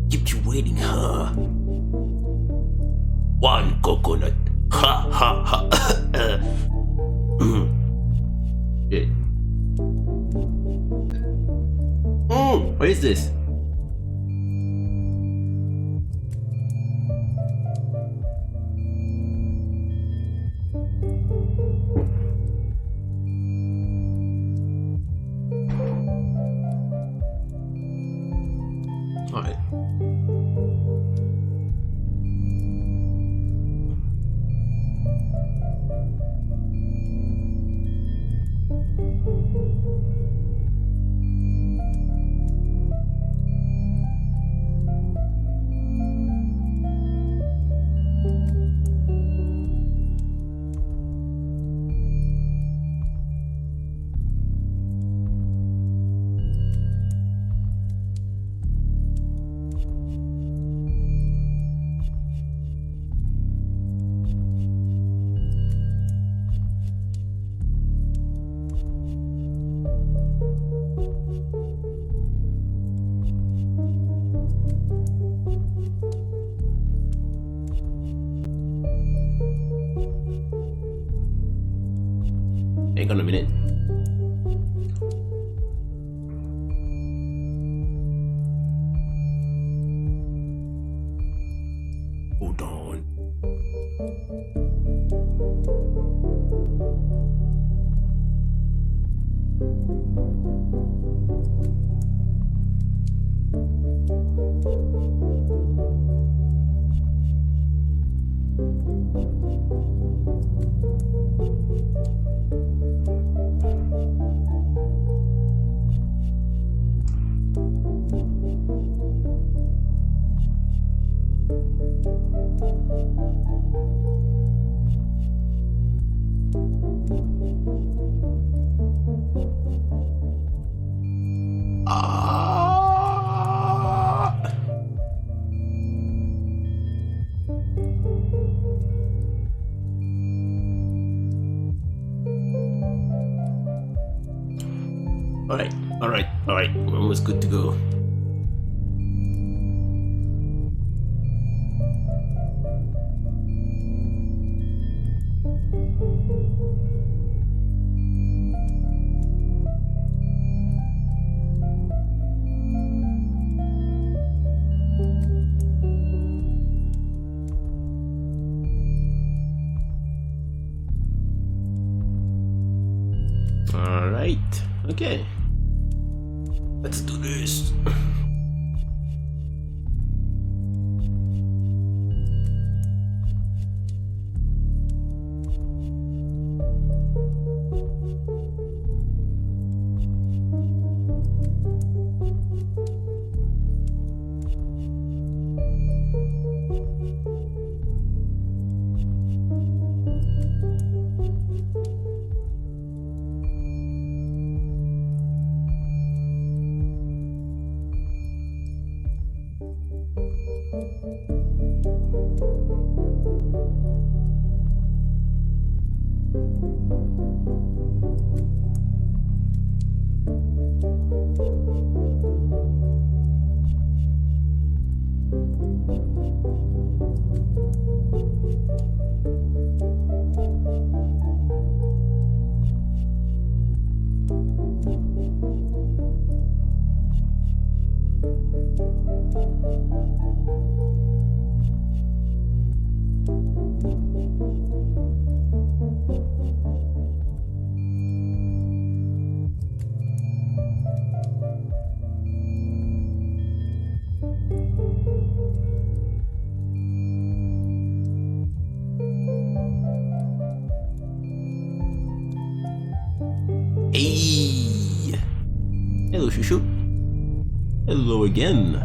Kept you waiting, huh? One coconut. Ha ha ha. Shit. What is this? Alright. Hang on a minute. Hold on. Alright, we're almost good to go. Alright, okay. Let's do this. Hey! Hello, Shushu. Hello again.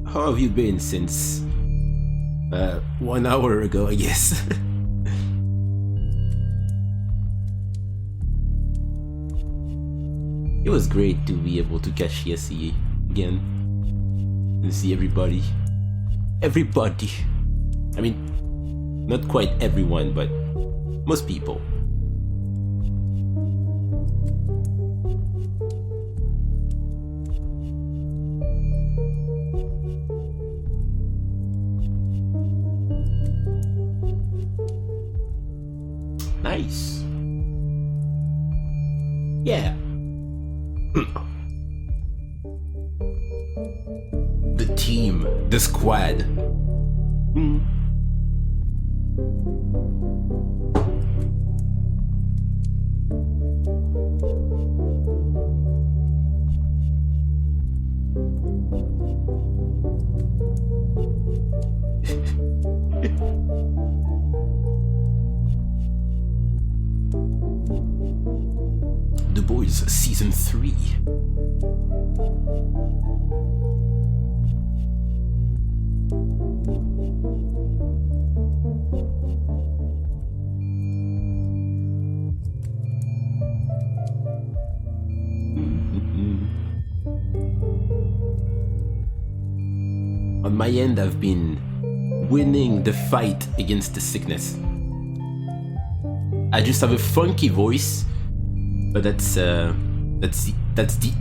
How have you been since 1 hour ago, I guess? It was great to be able to catch Yessie again. and see everybody. Everybody. I mean, not quite everyone, but most people. Nice. Yeah. The team, the squad. The Boys Season 3. On my end, I've been winning the fight against the sickness. I just have a funky voice, but that's the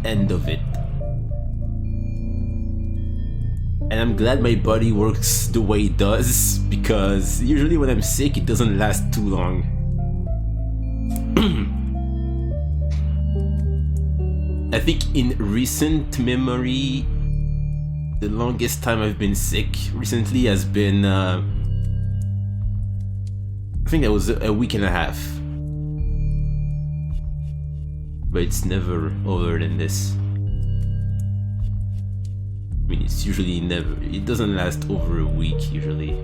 end of it. And I'm glad my body works the way it does, because usually when I'm sick, it doesn't last too long. I think in recent memory, the longest time I've been sick recently has been, I think that was a week and a half. But it's never over than this. I mean, it's usually never, it doesn't last over a week usually.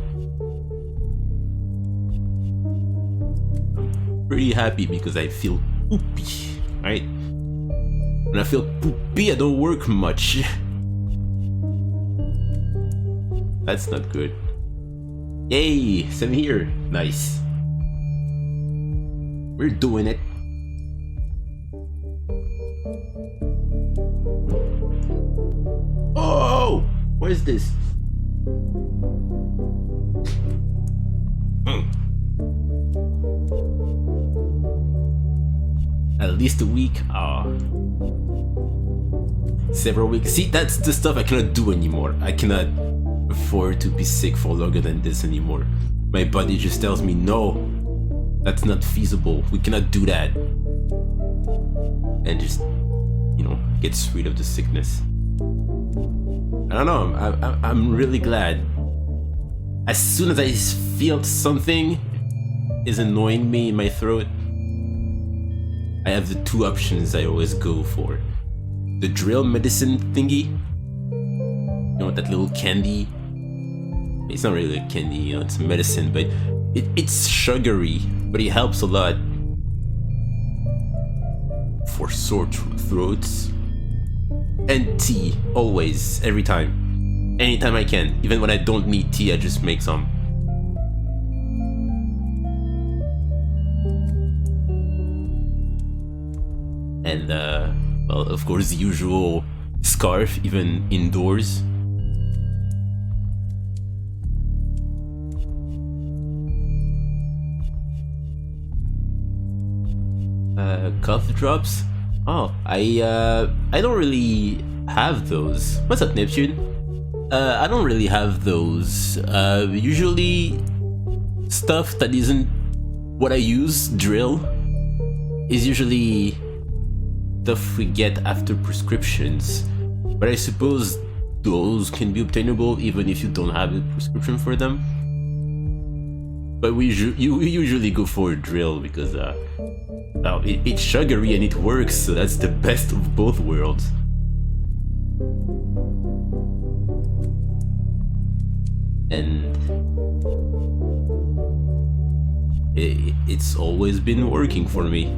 I'm pretty happy because I feel poopy, right? When I feel poopy, I don't work much. That's not good. Yay, same here. Nice. We're doing it. Oh, what is this? At least a week. Several weeks. See, that's the stuff I cannot do anymore. I cannot afford to be sick for longer than this anymore. My body just tells me, no, that's not feasible. We cannot do that. And just, you know, gets rid of the sickness. I don't know, I'm really glad. As soon as I feel something is annoying me in my throat, I have the two options I always go for. The drill medicine thingy, you know, that little candy. It's not really a candy, you know, it's medicine, but it's sugary, but it helps a lot for sore throats. And tea, always, every time, anytime I can. Even when I don't need tea, I just make some. And well, of course, the usual scarf, even indoors. Cough drops. Oh, I don't really have those. What's up, Neptune? I don't really have those. Usually, stuff that isn't what I use, drill, is usually stuff we get after prescriptions. But I suppose those can be obtainable even if you don't have a prescription for them. But we usually go for a drill because well, it's sugary and it works, so that's the best of both worlds. And it's always been working for me.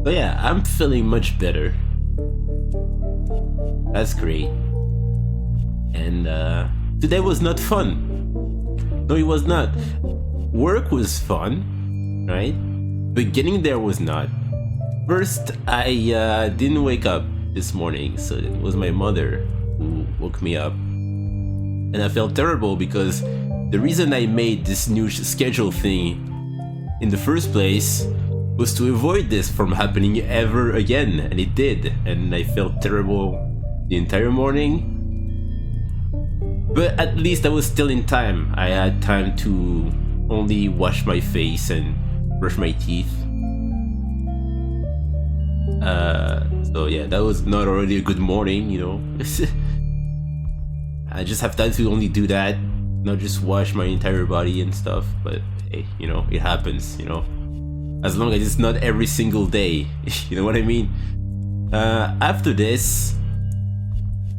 So yeah, I'm feeling much better. That's great. And today was not fun. No, it was not. Work was fun. right? But getting there was not. First, I didn't wake up this morning, so it was my mother who woke me up. And I felt terrible because the reason I made this new schedule thing in the first place was to avoid this from happening ever again, and it did, and I felt terrible the entire morning. But at least I was still in time. I had time to only wash my face and brush my teeth. So yeah, that was not already a good morning, you know. I just have time to only do that, not just wash my entire body and stuff. But hey, you know, it happens, you know. As long as it's not every single day, you know what I mean? After this,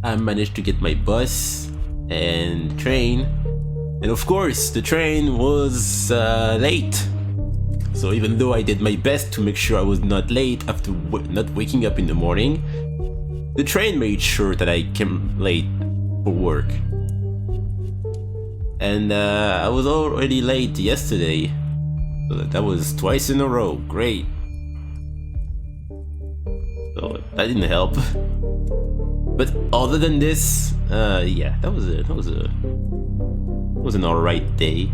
I managed to get my bus and train, and of course the train was late. So even though I did my best to make sure I was not late after not waking up in the morning, the train made sure that I came late for work. And I was already late yesterday, so that was twice in a row. Great. So that didn't help. But other than this, yeah, that was an alright day.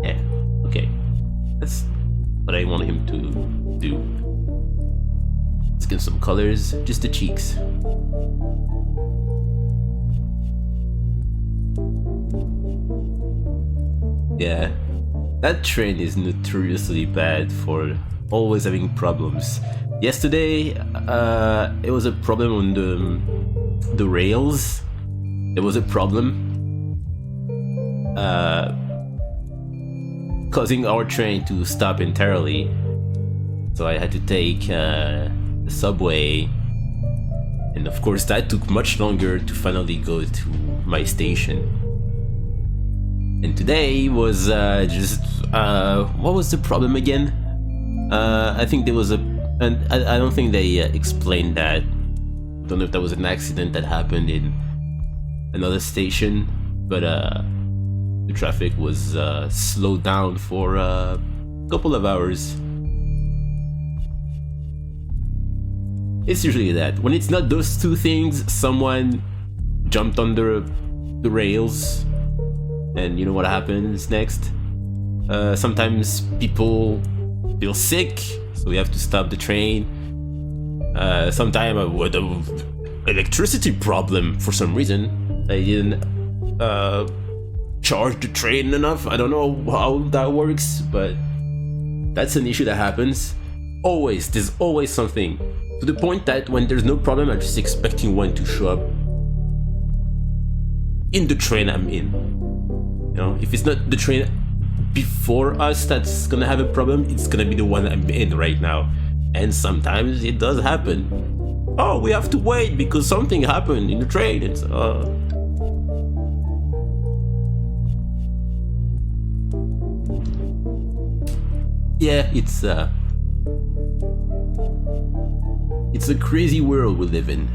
Yeah, okay. That's what I want him to do. Let's give some colors, just the cheeks. Yeah, that train is notoriously bad for always having problems. Yesterday, it was a problem on the rails. There was a problem causing our train to stop entirely. So I had to take the subway, and of course that took much longer to finally go to my station. And today was what was the problem again? I think there was and I don't think they explained that. I don't know if that was an accident that happened in another station, but the traffic was slowed down for a couple of hours. It's usually that. When it's not those two things, someone jumped under the rails, and you know what happens next? Sometimes people feel sick, so we have to stop the train. Sometimes with an electricity problem for some reason. I didn't charge the train enough. I don't know how that works, but that's an issue that happens. Always, there's always something. To the point that when there's no problem, I'm just expecting one to show up in the train I'm in. You know, if it's not the train before us that's gonna have a problem, it's gonna be the one I'm in right now. And sometimes it does happen. Oh, we have to wait because something happened in the train. It's yeah, it's a crazy world we live in.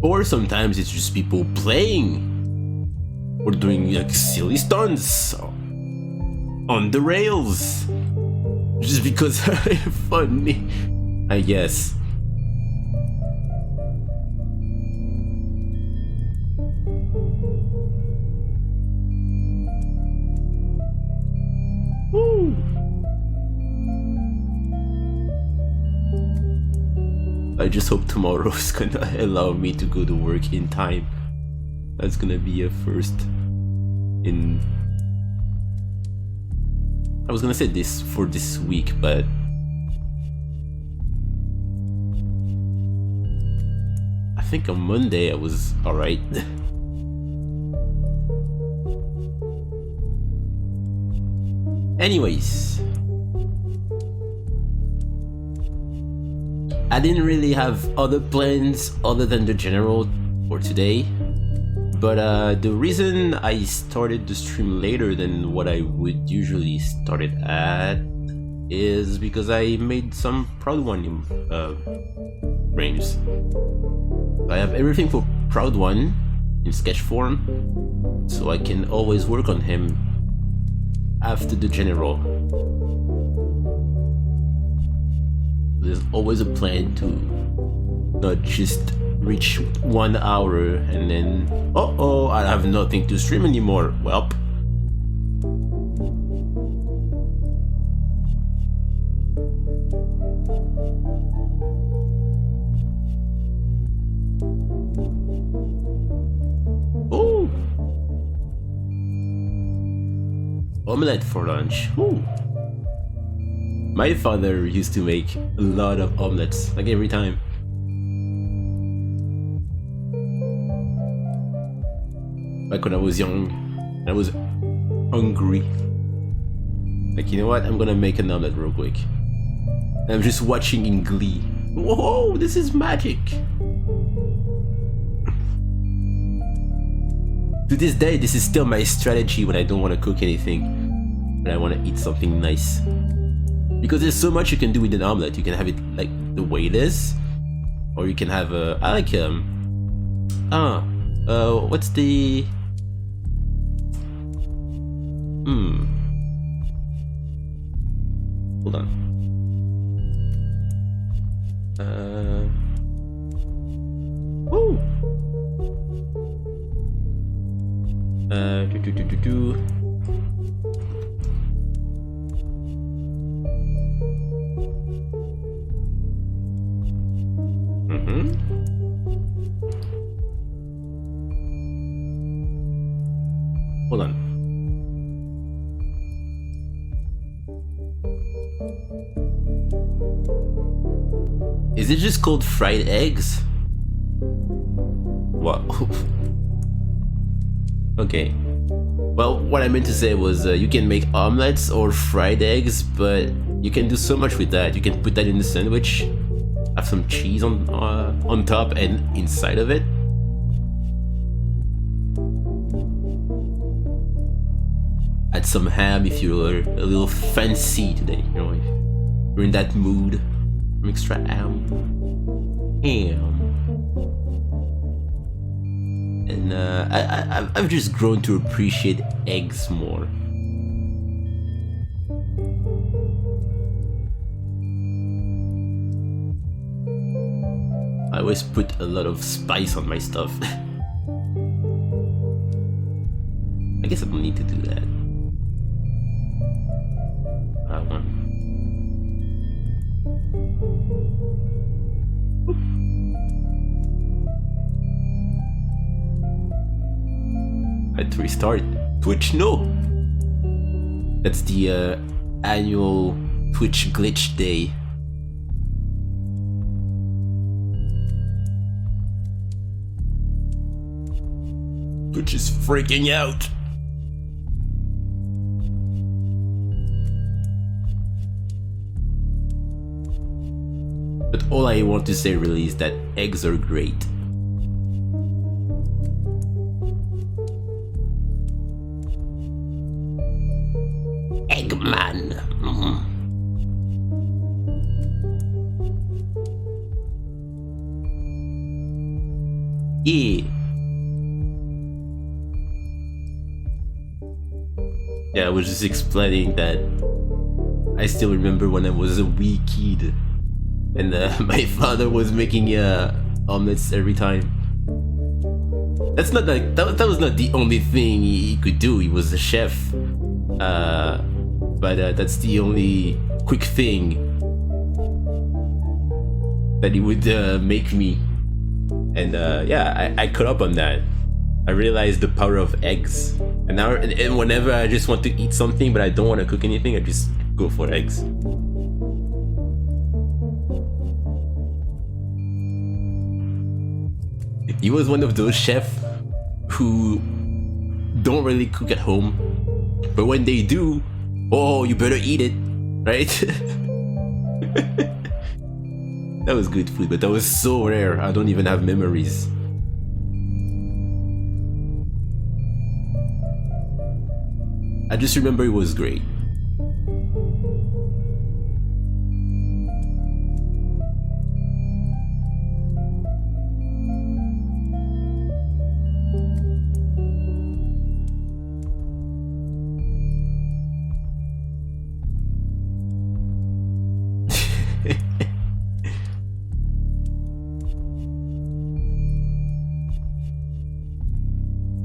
Or sometimes it's just people playing or doing like silly stunts on the rails just because they're funny, I guess. Woo. I just hope tomorrow is gonna allow me to go to work in time. That's gonna be a first in... I was gonna say this for this week, but... I think on Monday I was alright. Anyways... I didn't really have other plans other than the general for today. But the reason I started the stream later than what I would usually start it at is because I made some Proud One frames. I have everything for Proud One in sketch form, so I can always work on him after the general. There's always a plan to not just reach 1 hour and then oh, I have nothing to stream anymore. Welp. Oh, omelette for lunch. Ooh. My father used to make a lot of omelettes, like every time. Like when I was young, I was hungry. Like, you know what? I'm gonna make an omelette real quick. And I'm just watching in glee. Whoa, this is magic! To this day, this is still my strategy when I don't want to cook anything, but I want to eat something nice. Because there's so much you can do with an omelette. You can have it like the way it is, or you can have a. I like what's the? Hold on. Woo. Hold on. Is it just called fried eggs? What? Okay. Well, what I meant to say was you can make omelets or fried eggs, but you can do so much with that. You can put that in the sandwich, have some cheese on top and inside of it. Add some ham if you're a little fancy today, you know, if you're in that mood. Some extra ham. And I've just grown to appreciate eggs more. I always put a lot of spice on my stuff. I guess I don't need to do that. That one. I had to restart Twitch. No, that's the annual Twitch glitch day. Twitch is freaking out. But all I want to say really is that eggs are great. Eggman. Yeah. Yeah, I was just explaining that I still remember when I was a wee kid and my father was making omelets every time. That's not like that was not the only thing he could do. He was a chef, but that's the only quick thing that he would make me. And yeah, I caught up on that. I realized the power of eggs, and now and whenever I just want to eat something but I don't want to cook anything, I just go for eggs. He was one of those chefs who don't really cook at home, but when they do, oh, you better eat it, right? That was good food, but that was so rare. I don't even have memories. I just remember it was great.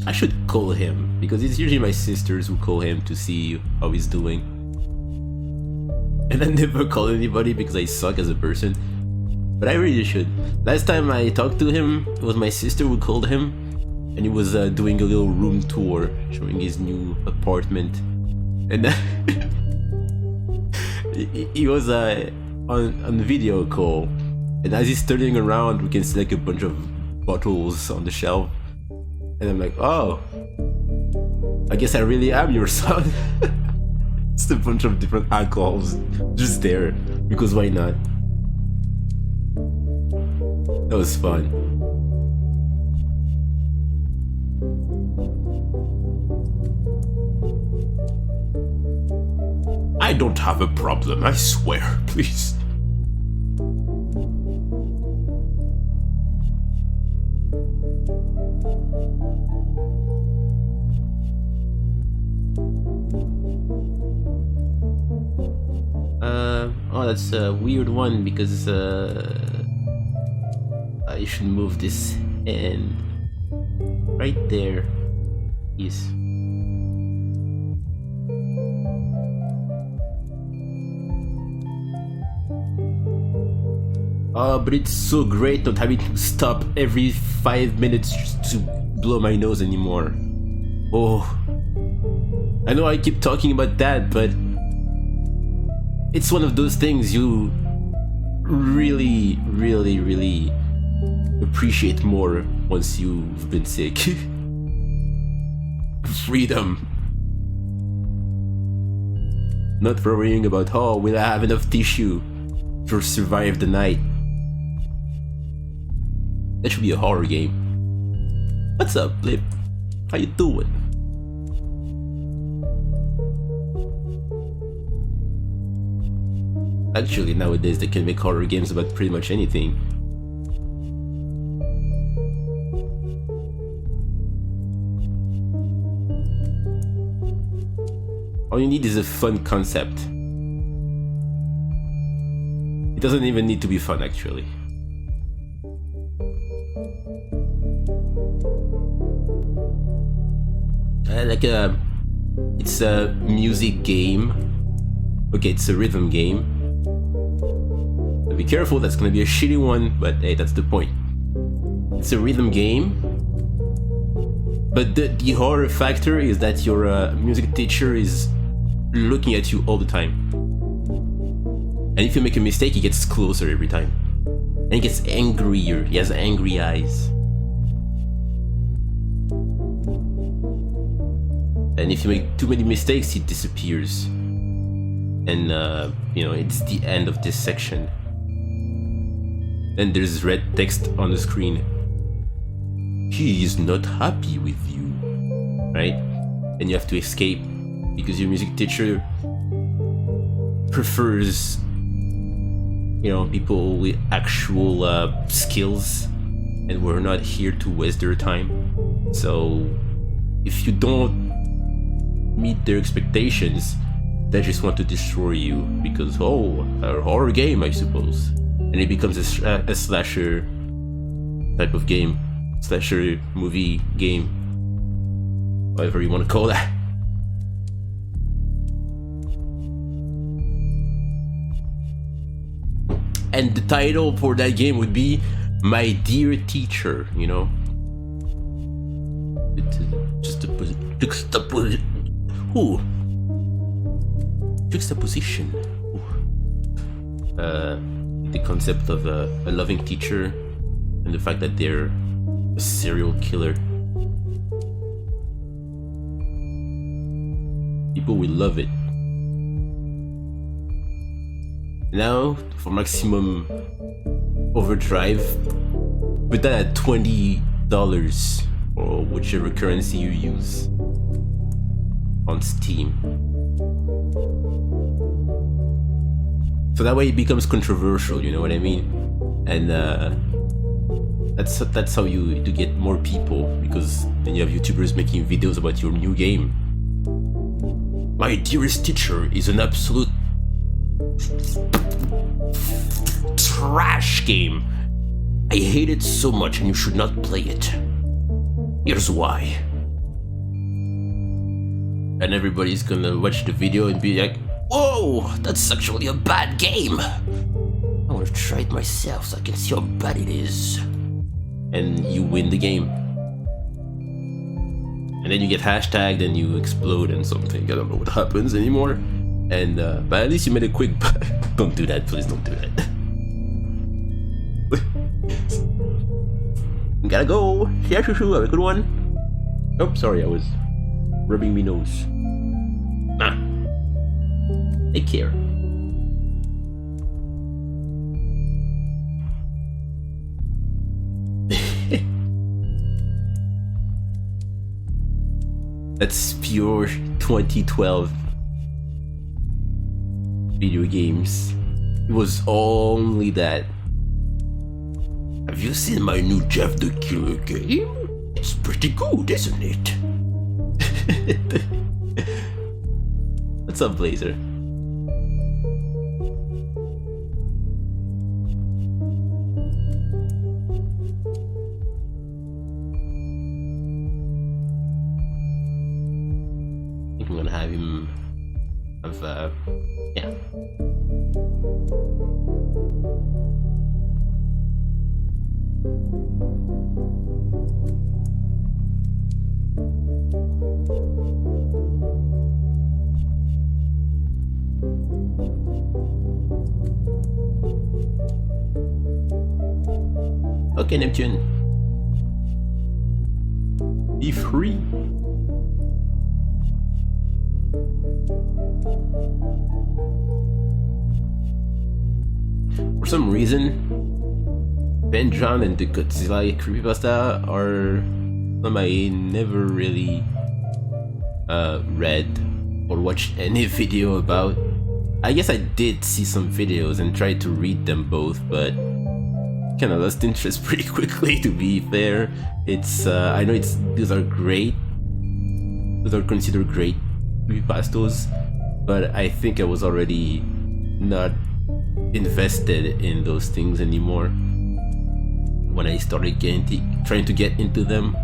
I should call him, because it's usually my sisters who call him to see how he's doing. And I never call anybody because I suck as a person. But I really should. Last time I talked to him, it was my sister who called him. And he was doing a little room tour, showing his new apartment. And he was on video call. And as he's turning around, we can see like a bunch of bottles on the shelf. And I'm like, oh, I guess I really am your son. It's a bunch of different alcohols just there, because why not? That was fun. I don't have a problem, I swear, please. Oh, that's a weird one because I should move this hand right there. Yes. Oh, but it's so great not having to stop every 5 minutes just to blow my nose anymore. Oh, I know I keep talking about that, but it's one of those things you really, really, really appreciate more once you've been sick. Freedom. Not worrying about, oh, will I have enough tissue to survive the night? That should be a horror game. What's up, Blip? How you doing? Actually, nowadays they can make horror games about pretty much anything. All you need is a fun concept. It doesn't even need to be fun, actually. It's a music game. Okay, it's a rhythm game. Be careful, that's gonna be a shitty one, but hey, that's the point. It's a rhythm game, but the horror factor is that your music teacher is looking at you all the time. And if you make a mistake, he gets closer every time. And he gets angrier, he has angry eyes. And if you make too many mistakes, he disappears. And, you know, it's the end of this section. And there's red text on the screen. He is not happy with you, right? And you have to escape because your music teacher prefers, you know, people with actual skills, and we're not here to waste their time. So if you don't meet their expectations, they just want to destroy you because, oh, a horror game, I suppose. And it becomes a slasher type of game, slasher movie game, whatever you want to call that. And the title for that game would be My Dear Teacher, you know? It's just a juxtaposition. The concept of a loving teacher and the fact that they're a serial killer. People will love it. Now, for maximum Overdrive, put that at $20 or whichever currency you use on Steam. So that way it becomes controversial, you know what I mean? And that's how you get more people, because then you have YouTubers making videos about your new game. My dearest teacher is an absolute trash game. I hate it so much and you should not play it. Here's why. And everybody's gonna watch the video and be like, whoa, that's actually a bad game. I wanna try it myself so I can see how bad it is. And you win the game. And then you get hashtagged and you explode and something. I don't know what happens anymore. And but at least you made a quick. Don't do that, please don't do that. Gotta go. Yeah, have a good one. Oh, sorry, I was rubbing me nose. Take care. That's pure 2012 video games. It was only that. Have you seen my new Jeff the Killer game? It's pretty good, isn't it? What's up, Blazer? I think I'm gonna have him have yeah. Okay, Neptune. Be free. For some reason, Ben John and the Godzilla creepypasta are some I never really read or watched any video about. I guess I did see some videos and tried to read them both, but kind of lost interest pretty quickly, to be fair. It's I know these are great, those are considered great creepypastas, but I think I was already not invested in those things anymore when I started trying to get into them.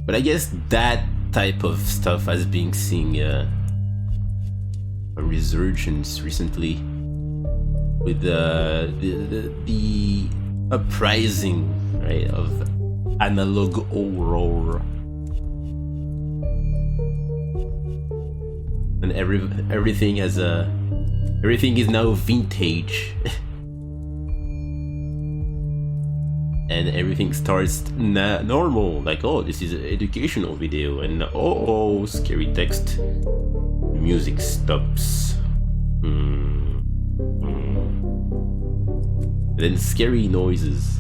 But I guess that type of stuff has been seeing a resurgence recently with the uprising, right, of analog horror, and everything is now vintage. And everything starts normal, like, oh, this is an educational video, and oh, scary text, music stops, then scary noises,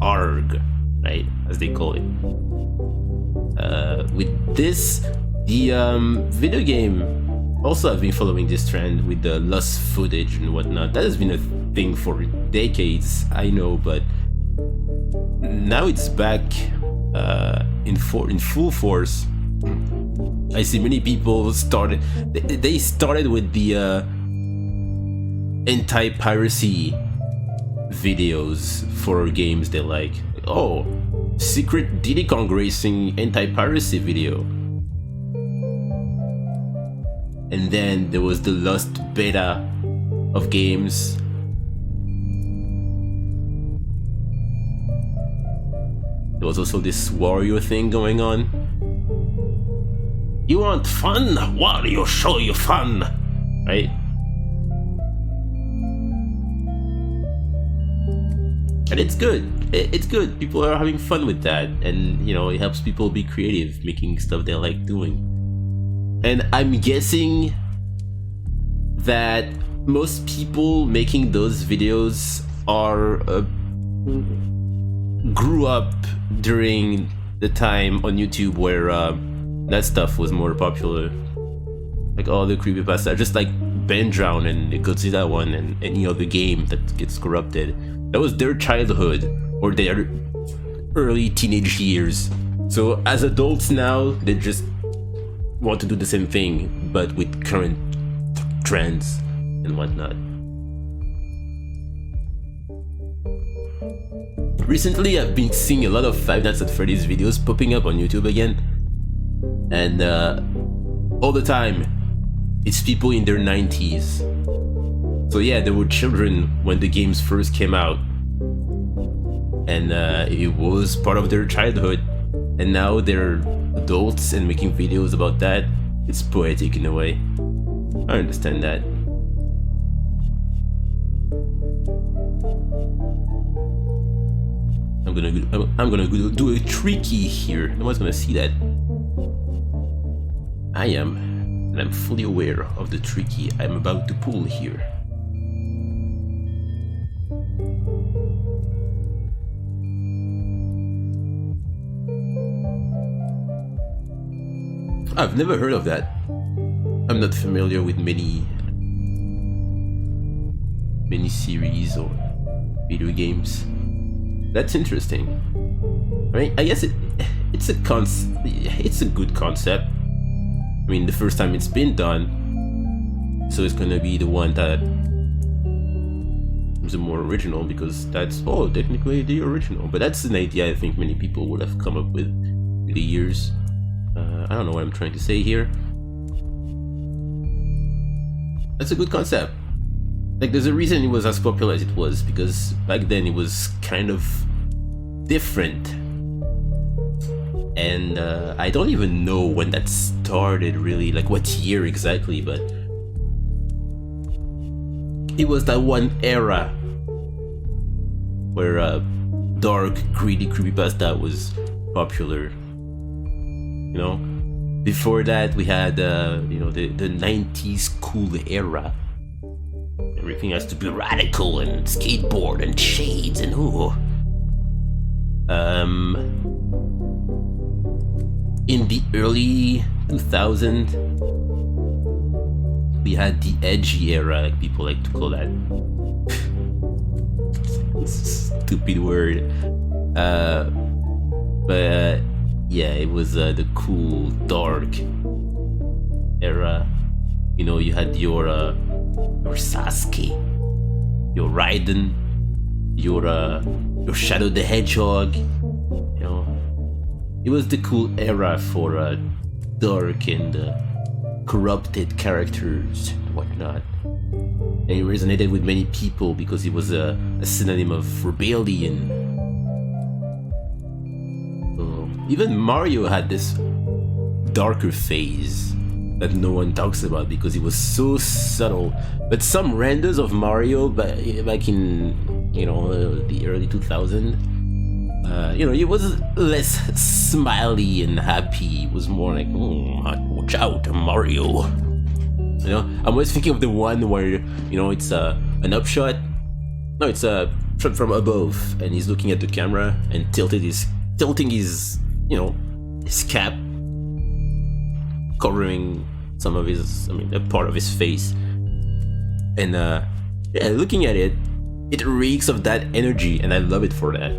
ARG, right, as they call it. With this, the video game also have been following this trend with the lost footage and whatnot. That has been a thing for decades, I know, but now it's back in full force. I see many people they started with the anti-piracy videos for games they like. Oh, secret Diddy Kong Racing anti-piracy video. And then there was the lost beta of games. There was also this Wario thing going on. You want fun? Wario show you fun, right? And it's good. It's good. People are having fun with that, and you know, it helps people be creative, making stuff they like doing. And I'm guessing that most people making those videos are grew up during the time on YouTube where that stuff was more popular, like all the creepypasta, just like Ben Drown and the Godzilla one and any other game that gets corrupted. That was their childhood or their early teenage years. So as adults now, they just want to do the same thing, but with current trends and whatnot. Recently, I've been seeing a lot of Five Nights at Freddy's videos popping up on YouTube again, and all the time, it's people in their 90s. So yeah, they were children when the games first came out, and it was part of their childhood, and now they're adults and making videos about that. It's poetic in a way. I understand that. I'm gonna do a tricky here. No one's gonna see that. I am, and I'm fully aware of the tricky I'm about to pull here. I've never heard of that. I'm not familiar with many series or video games. That's interesting. Right? I guess it's a good concept. I mean, the first time it's been done, so it's gonna be the one that is more original, because that's technically the original. But that's an idea I think many people would have come up with the years. I don't know what I'm trying to say here. That's a good concept. Like, there's a reason it was as popular as it was, because back then it was kind of different. And I don't even know when that started, really, like what year exactly, but it was that one era where dark, greedy creepypasta was popular. You know, before that we had you know, the 90s cool era. Everything has to be radical and skateboard and shades and ooh. In the early 2000s, we had the edgy era, like people like to call that. Stupid word. But yeah, it was the cool, dark era. You know, you had your Sasuke, your Raiden, your Shadow the Hedgehog. You know, it was the cool era for dark and corrupted characters and whatnot. And it resonated with many people because it was a synonym of rebellion. Even Mario had this darker phase that no one talks about because it was so subtle. But some renders of Mario back in, you know, the early 2000s, you know, it was less smiley and happy. It was more like, watch out, Mario. You know, I'm always thinking of the one where, you know, it's an upshot. No, it's a shot from above, and he's looking at the camera and tilting his, you know, his cap, covering some of his, a part of his face. And yeah, looking at it, it reeks of that energy, and I love it for that.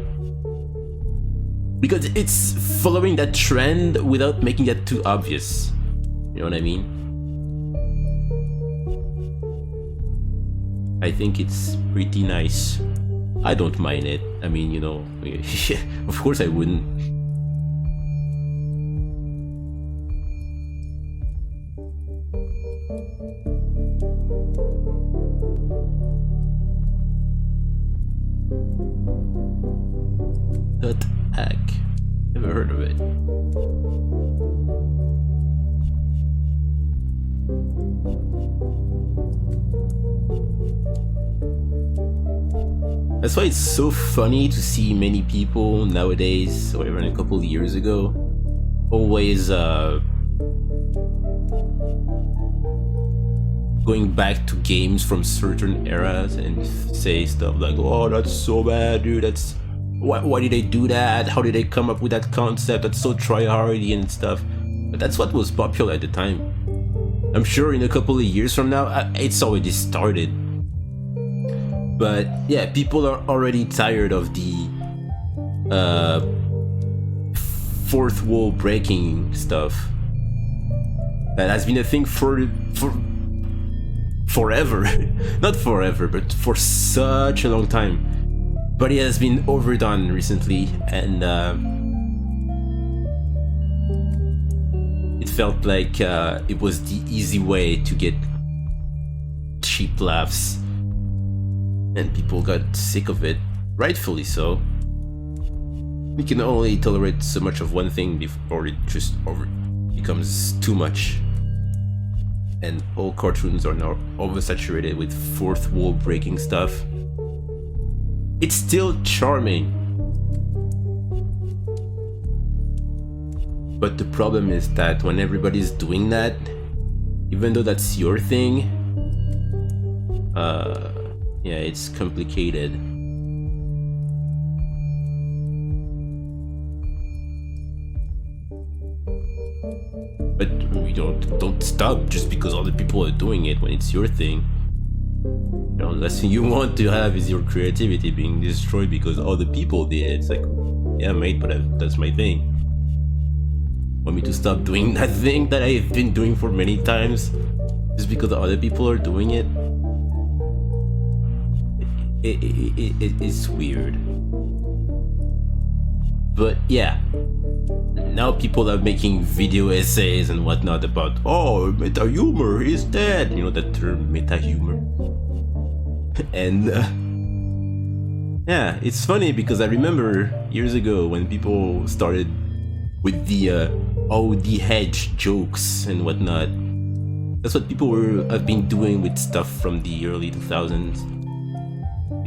Because it's following that trend without making that too obvious. You know what I mean? I think it's pretty nice. I don't mind it. I mean, you know, of course I wouldn't. Dot hack. Never heard of it. That's why it's so funny to see many people nowadays, or even a couple of years ago, always going back to games from certain eras and say stuff like, "Oh, that's so bad, dude. That's why did they do that? How did they come up with that concept? That's so tryhardy and stuff." But that's what was popular at the time. I'm sure in a couple of years from now, it's already started. But yeah, people are already tired of the fourth wall breaking stuff. That has been a thing for forever. Not forever, but for such a long time. But it has been overdone recently, and it felt like it was the easy way to get cheap laughs, and people got sick of it, rightfully so. We can only tolerate so much of one thing before it just becomes too much. And all cartoons are now oversaturated with fourth wall breaking stuff. It's still charming, but the problem is that when everybody's doing that, even though that's your thing, yeah, it's complicated. But we don't stop just because other people are doing it when it's your thing. The only last thing you want to have is your creativity being destroyed because other people did it. It's like, yeah, mate, but that's my thing. Want me to stop doing that thing that I've been doing for many times just because other people are doing it? It's weird. But yeah, now people are making video essays and whatnot about, oh, meta humor is dead. You know that term, meta humor. And yeah, it's funny because I remember years ago when people started with the oh, the hedge jokes and whatnot. That's what people have been doing with stuff from the early 2000s,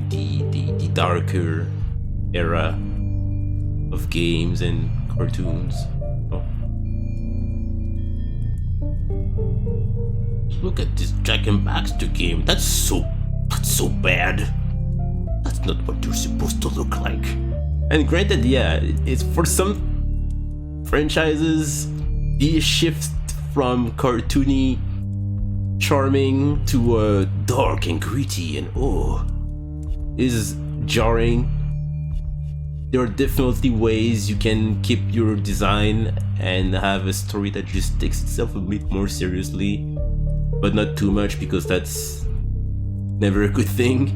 the darker era of games and cartoons. Oh. Look at this Jack and Baxter game. That's so bad. That's not what you're supposed to look like. And granted, yeah, it's for some franchises, the shift from cartoony, charming to dark and gritty and is jarring. There are definitely ways you can keep your design and have a story that just takes itself a bit more seriously, but not too much because that's never a good thing.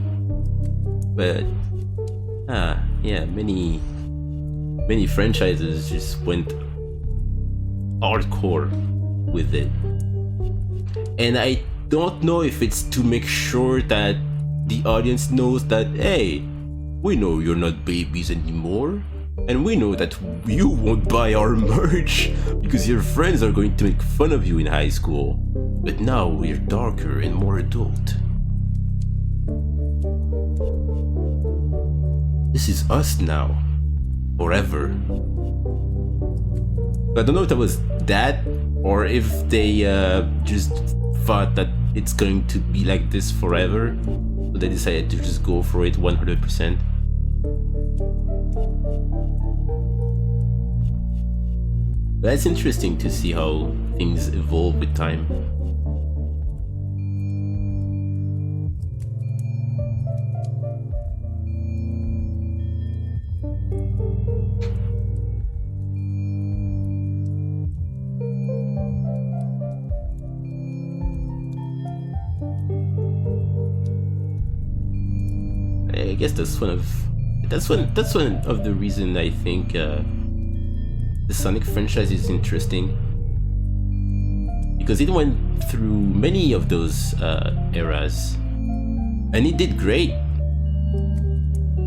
But yeah, many franchises just went hardcore with it, and I don't know if it's to make sure that the audience knows that, hey, we know you're not babies anymore, and we know that you won't buy our merch because your friends are going to make fun of you in high school, but now we're darker and more adult. This is us now, forever. I don't know if that was that, or if they just thought that it's going to be like this forever, so they decided to just go for it 100%. But it's interesting to see how things evolve with time. I guess that's one of the reason I think the Sonic franchise is interesting, because it went through many of those eras, and it did great.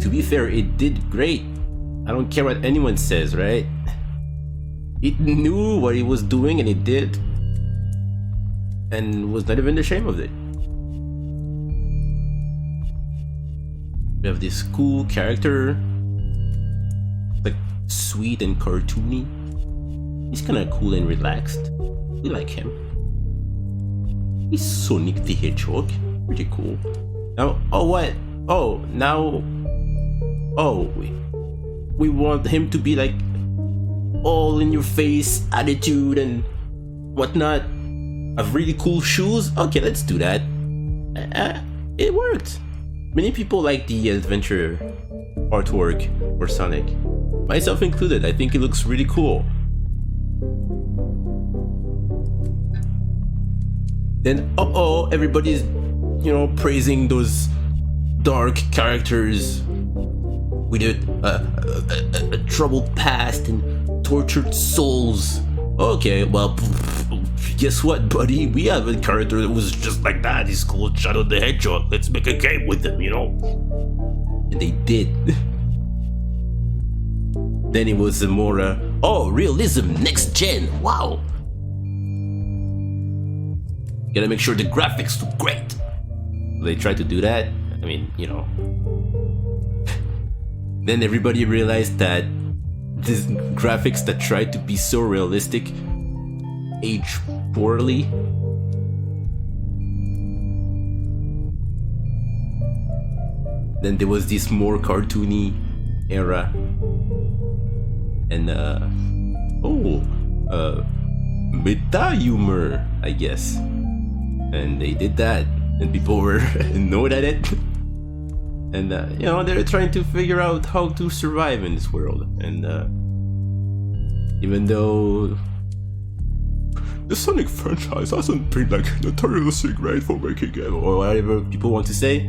To be fair, it did great. I don't care what anyone says, right? It knew what it was doing, and it did, and was not even ashamed of it. We have this cool character, like sweet and cartoony. He's kind of cool and relaxed. We like him. He's Sonic the Hedgehog. Pretty cool. Now, oh what? Oh, now, oh, we want him to be like all in your face attitude and whatnot. Have really cool shoes. Okay, let's do that. It worked. Many people like the adventure artwork for Sonic, myself included. I think it looks really cool. Then, everybody's, you know, praising those dark characters with a troubled past and tortured souls. Okay, well, guess what, buddy? We have a character that was just like that. He's called Shadow the Hedgehog. Let's make a game with him, you know? And they did. Then it was a more, realism, next gen, wow. Gotta make sure the graphics look great. They tried to do that. I mean, you know. Then everybody realized that these graphics that tried to be so realistic age poorly. Then there was this more cartoony era. And meta humor, I guess. And they did that, and people were annoyed at it. And you know, they're trying to figure out how to survive in this world. And even though the Sonic franchise hasn't been like notoriously great for making it, or whatever people want to say,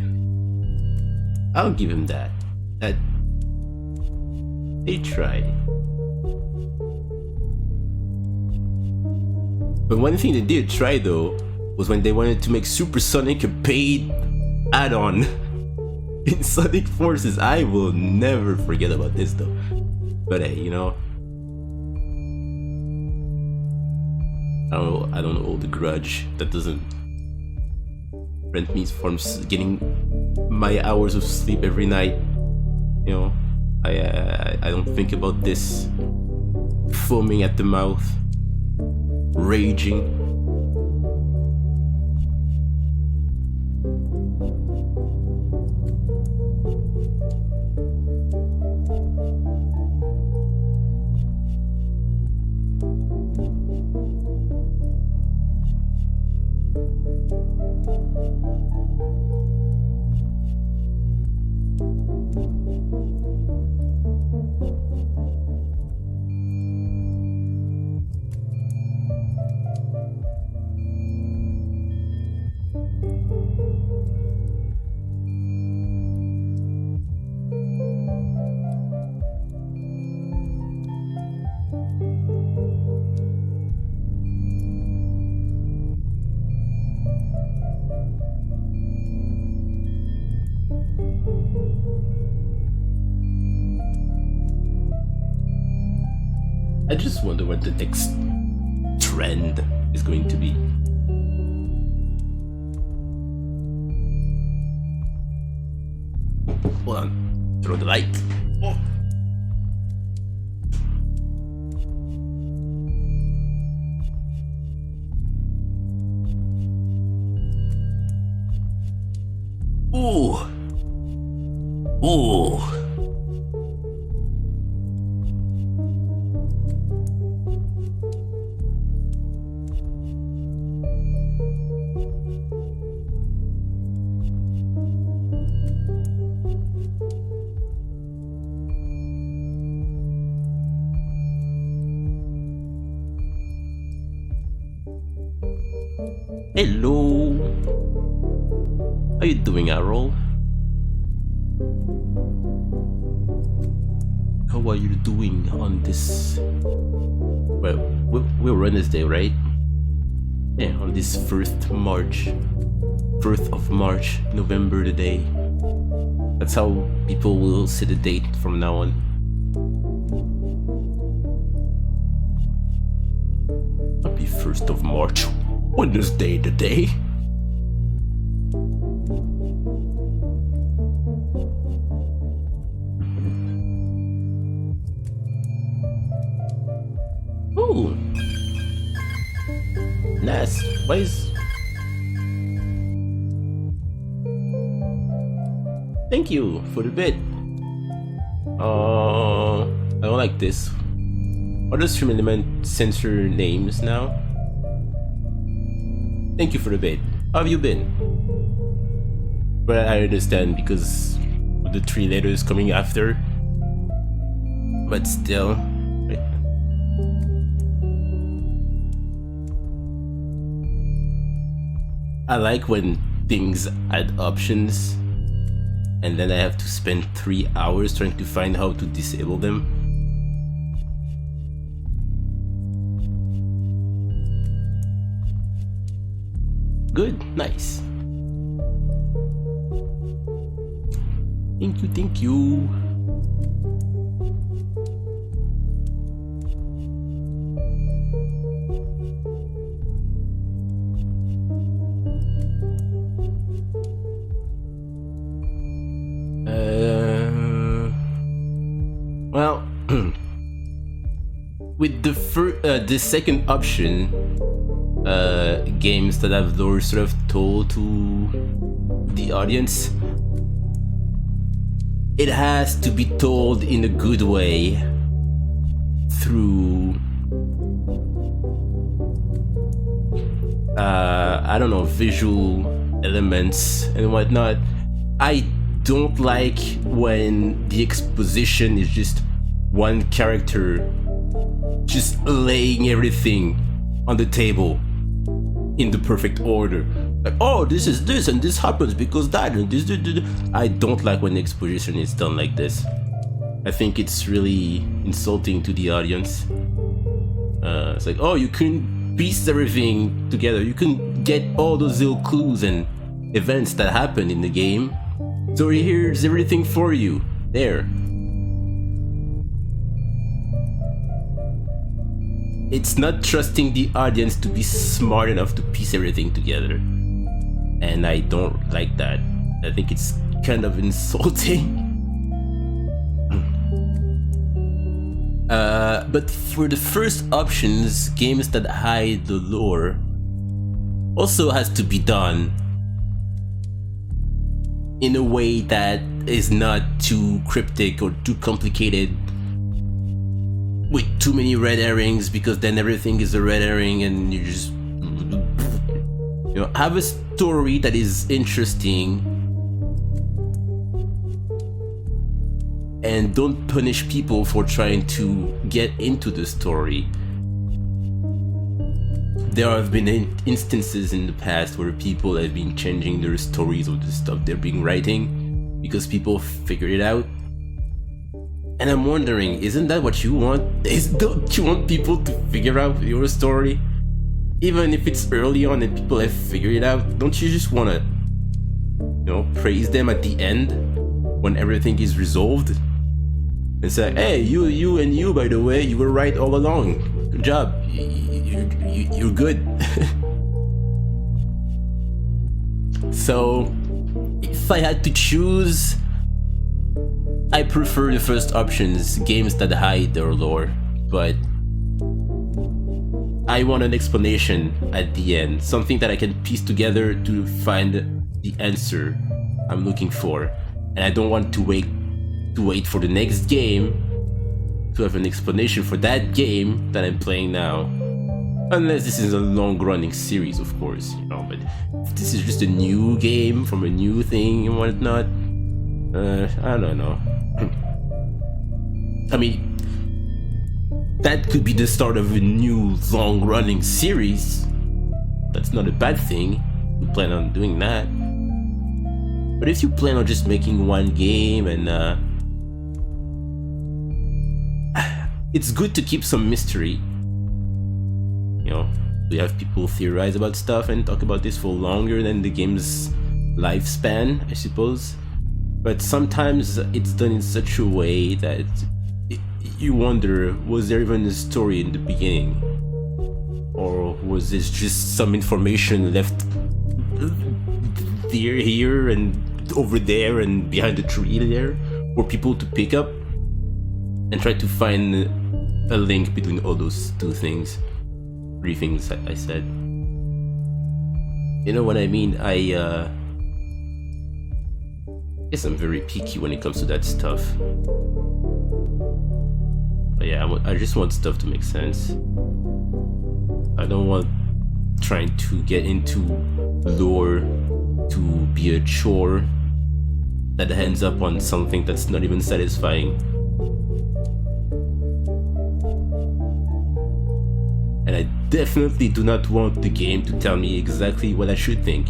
I'll give him that. That they tried. But one thing they did try though was when they wanted to make Super Sonic a paid add-on in Sonic Forces. I will never forget about this though. But hey, you know, I don't hold a grudge. That doesn't prevent me from getting my hours of sleep every night. You know, I don't think about this, foaming at the mouth, raging. I just wonder what the next trend is going to be. Hold on, throw the light. Oh. Ooh. Ooh. Hello. How you doing, Errol? How are you doing on this? Well, we're Wednesday, right? Yeah, on this 1st of March, November the day. That's how people will see the date from now on. Happy 1st of March. Wednesday the day. Yes. Why is... Thank you for the bit. I don't like this. Are those stream element censor names now? Thank you for the bit. How have you been? But I understand because of the 3 letters coming after. But still. Right. I like when things add options and then I have to spend 3 hours trying to find how to disable them. Good, nice. Thank you, thank you. Well, with the second option, games that have lore sort of told to the audience, it has to be told in a good way through I don't know, visual elements and whatnot. I don't like when the exposition is just one character just laying everything on the table in the perfect order. Like, oh, this is this and this happens because that and this. I don't like when the exposition is done like this. I think it's really insulting to the audience. It's like, oh, you couldn't piece everything together. You couldn't get all those little clues and events that happen in the game. So here's everything for you. There. It's not trusting the audience to be smart enough to piece everything together. And I don't like that. I think it's kind of insulting. But for the first options, games that hide the lore also has to be done in a way that is not too cryptic or too complicated with too many red herrings, because then everything is a red herring and you just, you know, have a story that is interesting and don't punish people for trying to get into the story. There have been instances in the past where people have been changing their stories or the stuff they've been writing because people figured it out. And I'm wondering, isn't that what you want? Don't you want people to figure out your story? Even if it's early on and people have figured it out, don't you just want to, you know, praise them at the end when everything is resolved? And say, hey, you, by the way, you were right all along. Good job. You're good. So, if I had to choose, I prefer the first options, games that hide their lore, but I want an explanation at the end, something that I can piece together to find the answer I'm looking for, and I don't want to wait for the next game to have an explanation for that game that I'm playing now. Unless this is a long-running series, of course, you know, but if this is just a new game from a new thing and whatnot, I don't know. I mean, that could be the start of a new long-running series. That's not a bad thing. We plan on doing that. But if you plan on just making one game and it's good to keep some mystery. You know, we have people theorize about stuff and talk about this for longer than the game's lifespan, I suppose. But sometimes it's done in such a way that you wonder, was there even a story in the beginning? Or was this just some information left here and over there and behind the tree there for people to pick up and try to find a link between all those three things I said. You know what I mean? I guess I'm very picky when it comes to that stuff. But yeah, I just want stuff to make sense. I don't want trying to get into lore to be a chore that ends up on something that's not even satisfying. And I definitely do not want the game to tell me exactly what I should think.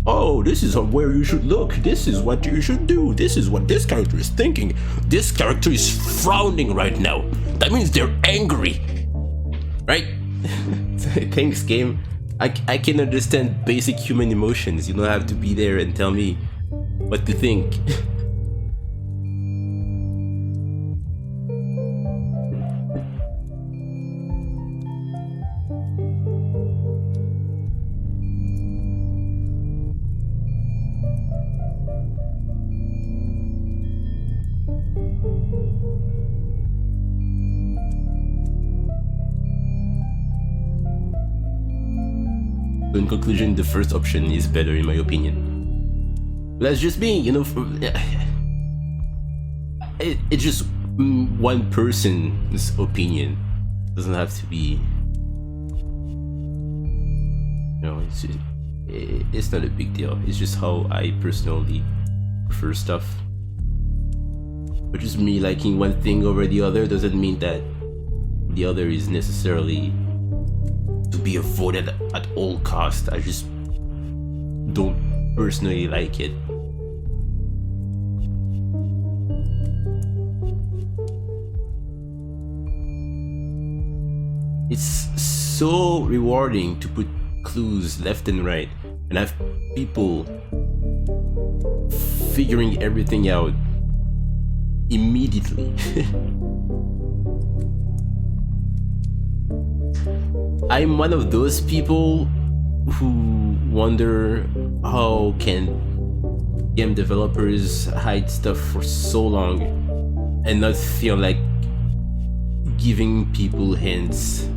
Oh, this is where you should look. This is what you should do. This is what this character is thinking. This character is frowning right now. That means they're angry. Right? Thanks, game. I can understand basic human emotions. You don't have to be there and tell me what to think. In conclusion, the first option is better in my opinion. That's just me, you know. It's just one person's opinion. It doesn't have to be, you know. It's not a big deal. It's just how I personally prefer stuff. But just me liking one thing over the other doesn't mean that the other is necessarily to be avoided at all costs. I just don't personally like it. It's so rewarding to put clues left and right and have people figuring everything out immediately. I'm one of those people who wonder how can game developers hide stuff for so long and not feel like giving people hints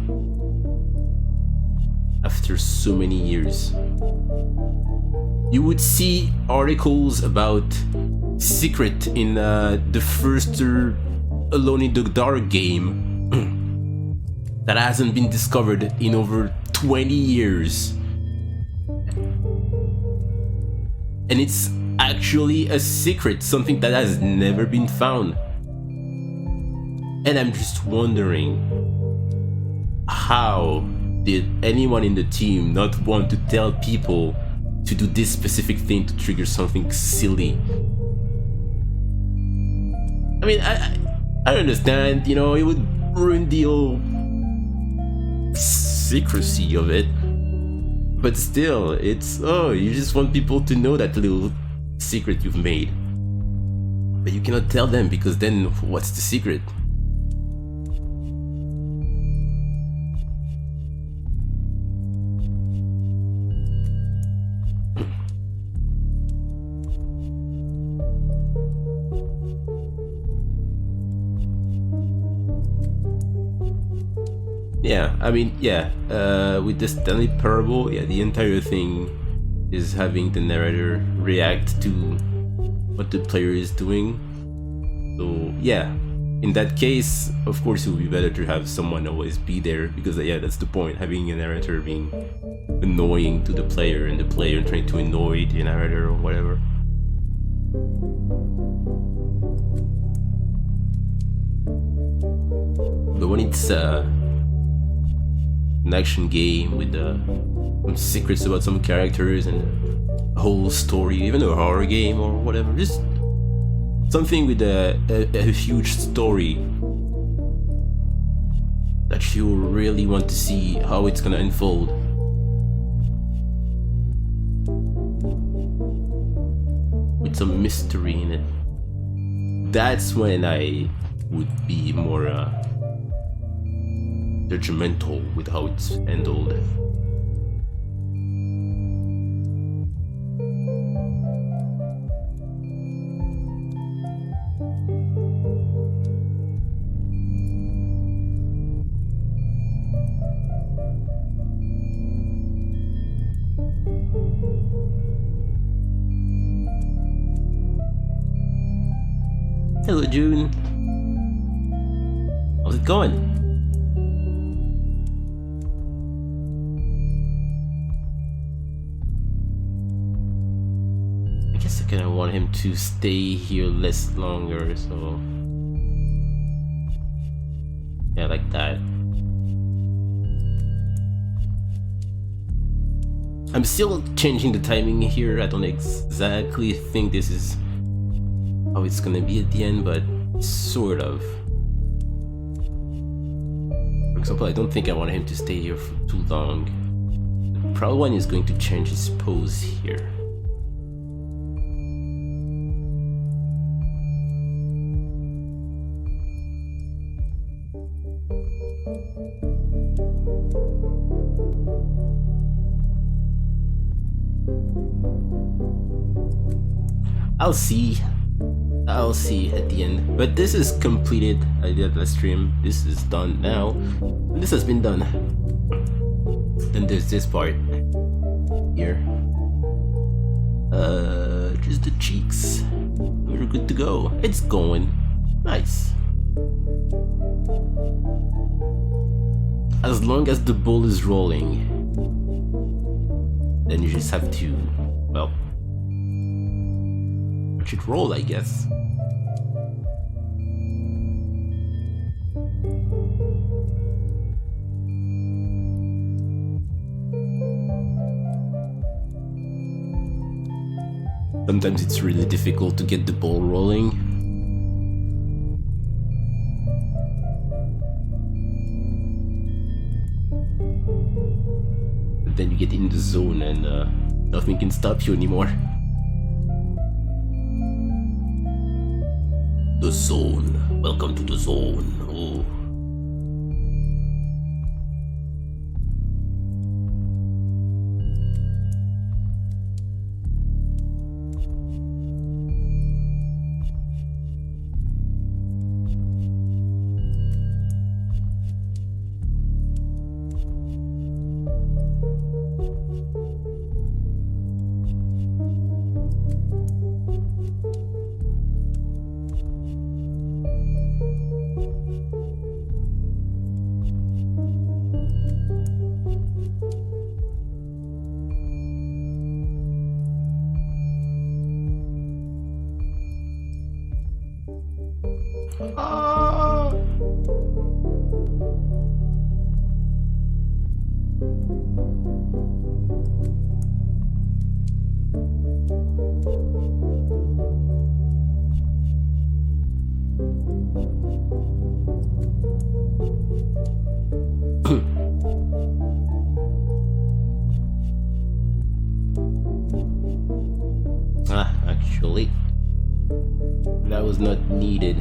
after so many years. You would see articles about secret in the first Alone in the Dark game that hasn't been discovered in over 20 years. And it's actually a secret, something that has never been found. And I'm just wondering, how did anyone in the team not want to tell people to do this specific thing to trigger something silly? I mean, I understand, you know, it would ruin the whole secrecy of it, but still, it's, oh, you just want people to know that little secret you've made, but you cannot tell them, because then what's the secret? Yeah, I mean, yeah, with the Stanley Parable, yeah, the entire thing is having the narrator react to what the player is doing. So, yeah, in that case, of course, it would be better to have someone always be there, because, yeah, that's the point, having a narrator being annoying to the player and the player trying to annoy the narrator or whatever. But when it's an action game with some secrets about some characters and a whole story, even a horror game or whatever, just something with a huge story that you really want to see how it's gonna unfold. With some mystery in it. That's when I would be more judgmental with how it's handled. Hello, June. How's it going? I guess I kinda want him to stay here less longer, so... yeah, like that. I'm still changing the timing here. I don't exactly think this is how it's gonna be at the end, but sort of. For example, I don't think I want him to stay here for too long. The proud one is going to change his pose here. I'll see at the end. But this is completed. I did last stream. This is done now. This has been done. Then there's this part here. Just the cheeks. We're good to go. It's going. Nice. As long as the ball is rolling, then you just have to, well, watch it roll, I guess. Sometimes it's really difficult to get the ball rolling. But then you get in the zone and nothing can stop you anymore. The zone. Welcome to the zone. Oh. Actually, that was not needed.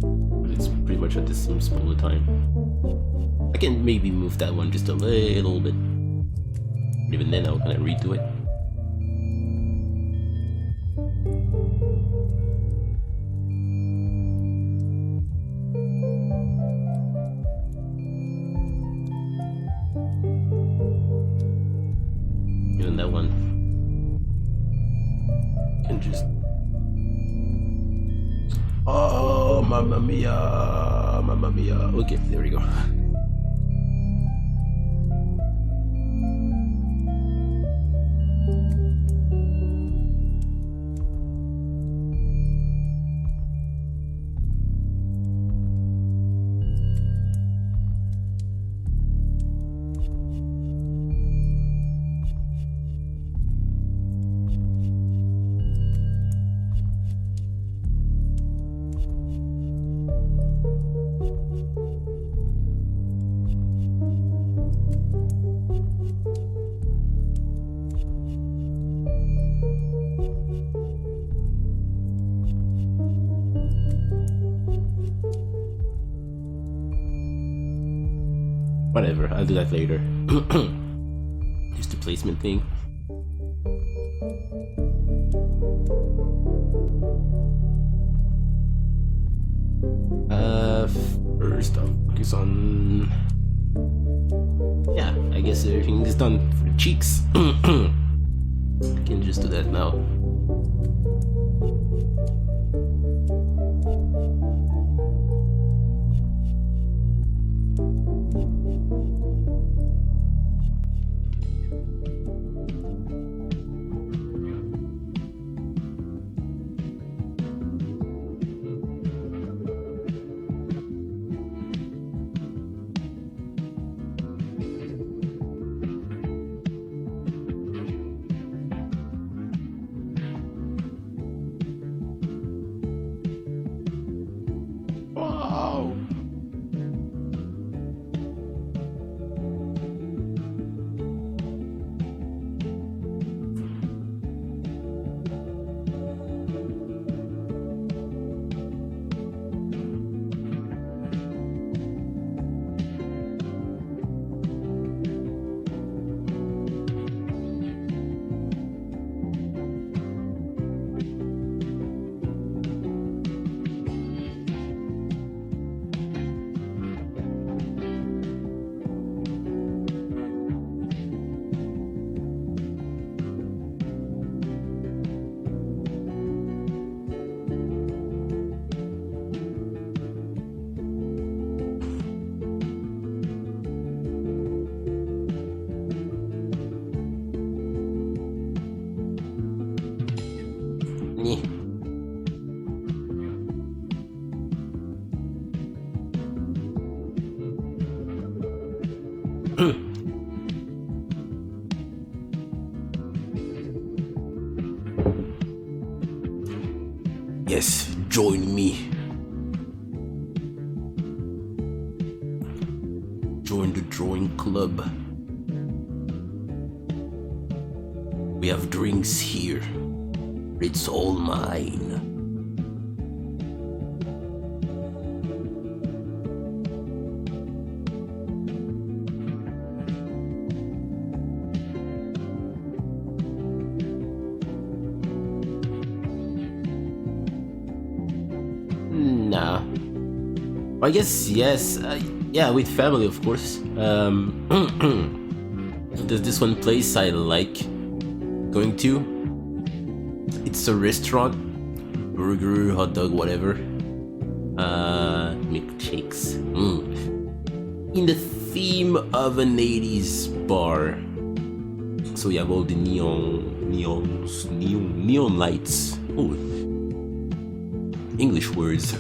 But it's pretty much at the same spot all the time. I can maybe move that one just a little bit. But even then, I'm gonna redo it. Even that one. And just... oh, mamma mia, mamma mia. Okay, there we go. Whatever, I'll do that later. Just the placement thing. First I'll focus on... yeah, I guess everything is done for the cheeks. I can just do that now. Wow. Yeah. Yes, join me. Join the drawing club. We have drinks here. It's all mine. Nah. I guess yes. Yeah, with family, of course. There's this one place I like going to. It's a restaurant, burger, hot dog, whatever. Milkshakes. In the theme of an 80s bar. So you have all the neon lights. Oh, English words.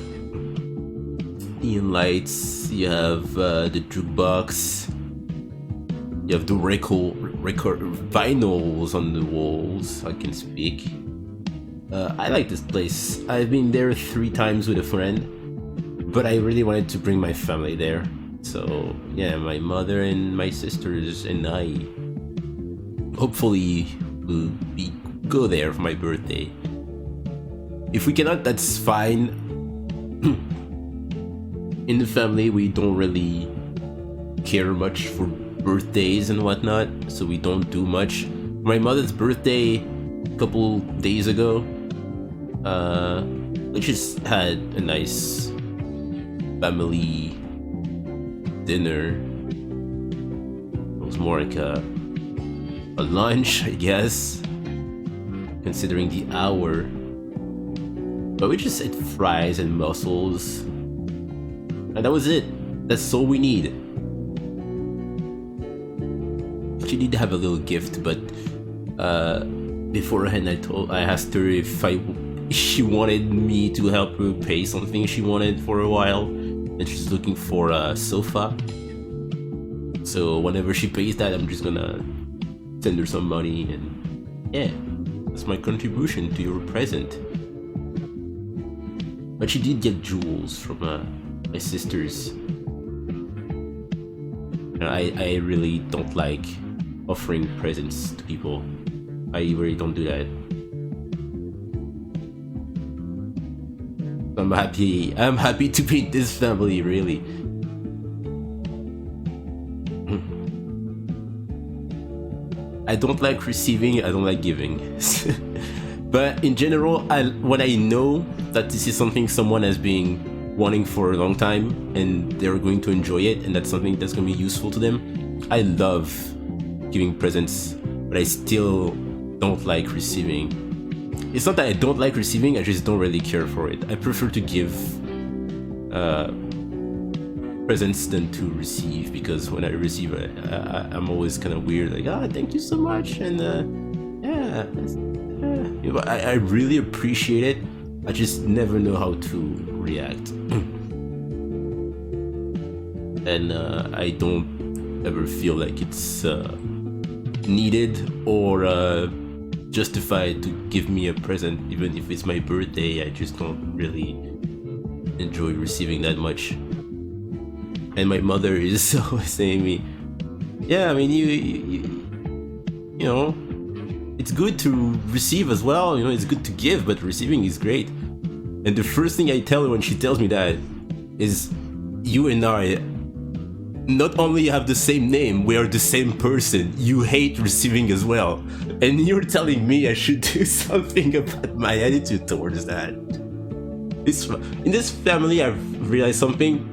Neon lights. You have the jukebox. You have the record vinyls on the walls. I can speak. I like this place. I've been there 3 times with a friend, but I really wanted to bring my family there. So yeah, my mother and my sisters and I hopefully will go there for my birthday. If we cannot, that's fine. In the family, we don't really care much for birthdays and whatnot, so we don't do much. My mother's birthday a couple days ago, we just had a nice family dinner. It was more like a lunch, I guess, considering the hour. But we just ate fries and mussels, and that was it. That's all we need. She did have a little gift, but beforehand I asked her if she wanted me to help her pay something she wanted for a while, and she's looking for a sofa. So whenever she pays that, I'm just gonna send her some money, and yeah, that's my contribution to your present. But she did get jewels from my sisters. I really don't like offering presents to people. I really don't do that. I'm happy to meet this family, really. I don't like receiving, I don't like giving. But in general, when I know that this is something someone has been wanting for a long time and they're going to enjoy it, and that's something that's going to be useful to them, I love giving presents, but I still don't like receiving. it's not that I don't like receiving, I just don't really care for it. I prefer to give presents than to receive, because when I receive I'm always kind of weird, like, ah, thank you so much, and yeah, you know, I really appreciate it. I just never know how to react. And I don't ever feel like it's needed or justified to give me a present, even if it's my birthday. I just don't really enjoy receiving that much. And my mother is always saying to me, yeah, I mean, you know, it's good to receive as well, you know, it's good to give, but receiving is great. And the first thing I tell her when she tells me that is, you and I not only have the same name, we are the same person. You hate receiving as well. And you're telling me I should do something about my attitude towards that. In this family, I've realized something.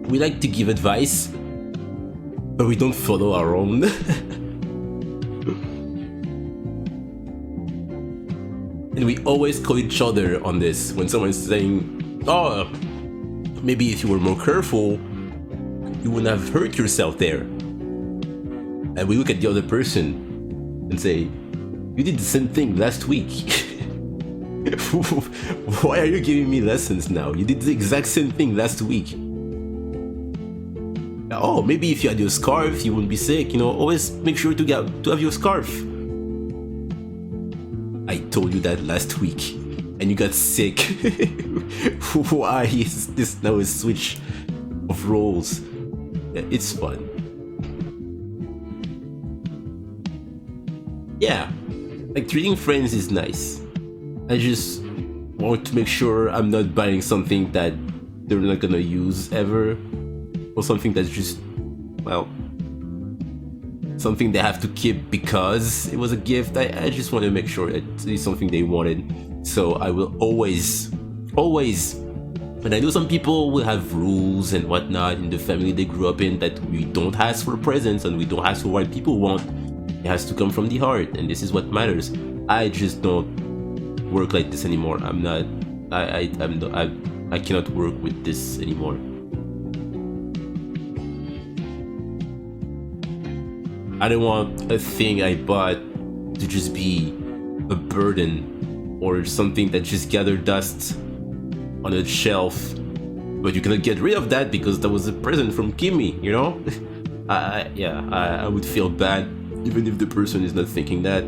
We like to give advice, but we don't follow our own. And we always call each other on this. When someone's saying, oh, maybe if you were more careful, you wouldn't have hurt yourself there. And we look at the other person and say, you did the same thing last week. Why are you giving me lessons now? You did the exact same thing last week. Oh, maybe if you had your scarf, you wouldn't be sick. You know, always make sure to have your scarf. I told you that last week, and you got sick. Why is this now a switch of roles? It's fun. Yeah, like treating friends is nice. I just want to make sure I'm not buying something that they're not gonna use ever, or something that's just, well, something they have to keep because it was a gift. I just want to make sure that it's something they wanted. So I will always, and I know some people will have rules and whatnot in the family they grew up in, that we don't ask for presents and we don't ask for what people want. It has to come from the heart, and this is what matters. I just don't work like this anymore. I'm not, I cannot work with this anymore. I don't want a thing I bought to just be a burden or something that just gathered dust on a shelf, but you cannot get rid of that because that was a present from Kimmy, you know? I would feel bad even if the person is not thinking that.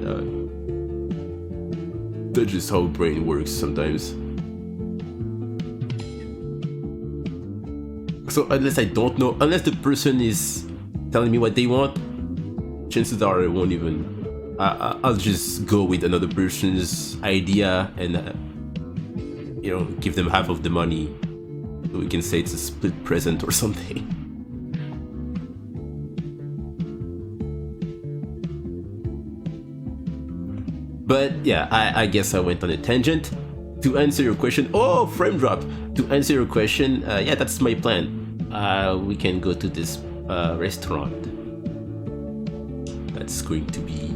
That's just how brain works sometimes. So unless I don't know, unless the person is telling me what they want, chances are I won't even. I'll just go with another person's idea and you know, give them half of the money, so we can say it's a split present or something. But yeah, I guess I went on a tangent. To answer your question, oh, frame drop. To answer your question, yeah, that's my plan. We can go to this restaurant. That's going to be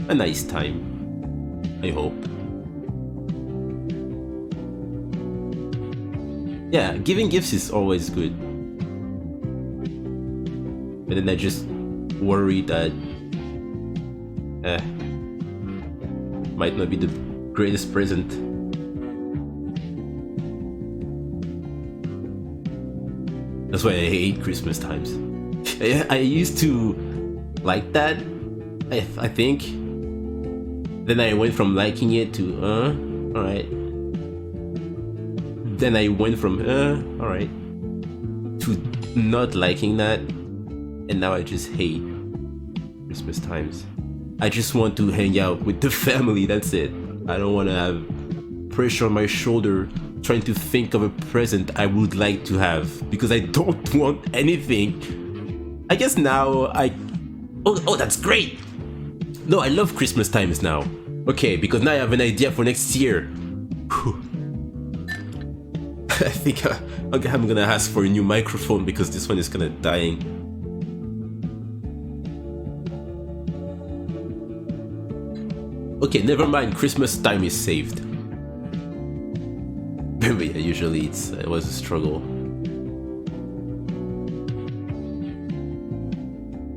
a nice time, I hope. Yeah, giving gifts is always good. But then I just worry that might not be the greatest present. That's why I hate Christmas times. I used to like that, I think. Then I went from liking it to alright. Then I went from alright to not liking that, and now I just hate Christmas times. I just want to hang out with the family, that's it. I don't want to have pressure on my shoulder trying to think of a present I would like to have, because I don't want anything. I guess now oh, that's great. No, I love Christmas times now. Okay, because now I have an idea for next year. Whew. I think I'm gonna ask for a new microphone because this one is kinda dying. Okay, never mind. Christmas time is saved. But yeah, usually it was a struggle.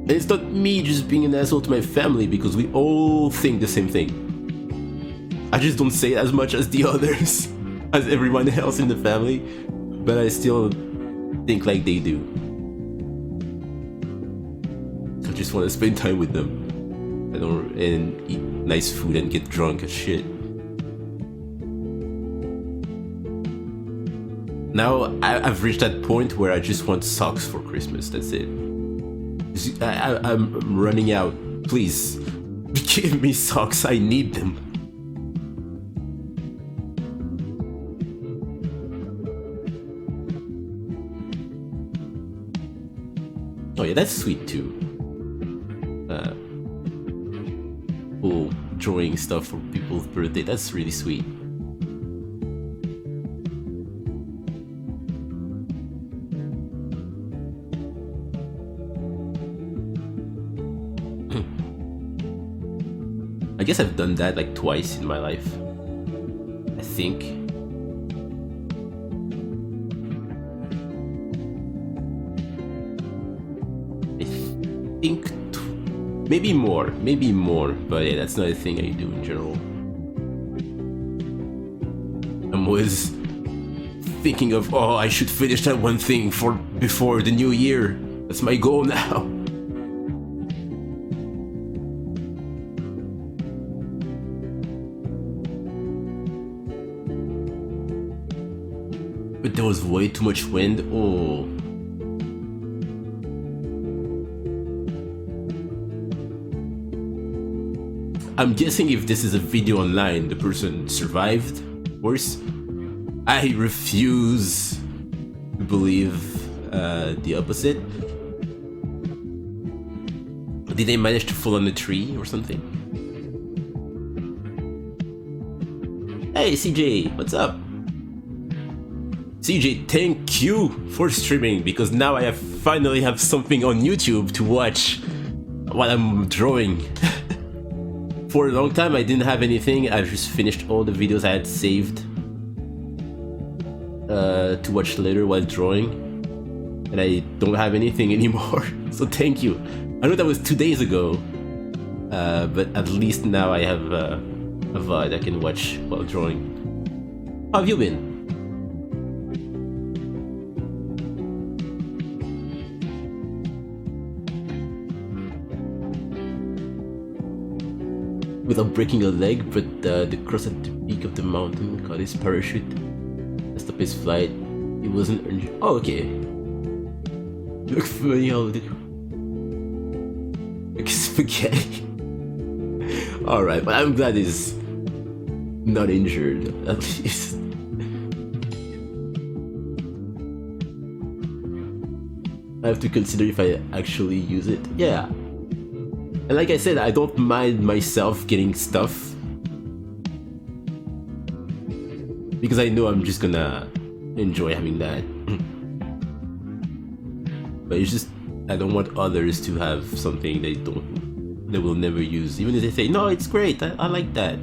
And it's not me just being an asshole to my family because we all think the same thing. I just don't say it as much as the others, as everyone else in the family, but I still think like they do. I just want to spend time with them. And eat nice food and get drunk as shit. Now I've reached that point where I just want socks for Christmas. That's it. I'm running out. Please, give me socks. I need them. Oh yeah, that's sweet too. Cool drawing stuff for people's birthday. That's really sweet. I guess I've done that like twice in my life. I think. Maybe more, but yeah, that's not a thing I do in general. I'm always thinking of, oh, I should finish that one thing before the new year. That's my goal now. But there was way too much wind. Oh. I'm guessing if this is a video online, the person survived. Worse, I refuse to believe the opposite. Did they manage to fall on a tree or something? Hey CJ, what's up? CJ, thank you for streaming because now I finally have something on YouTube to watch while I'm drawing. For a long time I didn't have anything. I just finished all the videos I had saved to watch later while drawing, and I don't have anything anymore. So thank you. I know that was 2 days ago, but at least now I have a VOD I can watch while drawing. How have you been? Without breaking a leg, but the cross at the peak of the mountain caught his parachute. Messed up his flight. He wasn't injured. Oh, okay. Look funny how did like spaghetti. Alright, but I'm glad he's not injured, at least. I have to consider if I actually use it. Yeah. And like I said, I don't mind myself getting stuff because I know I'm just gonna enjoy having that. But it's just I don't want others to have something they will never use, even if they say no, it's great. I like that.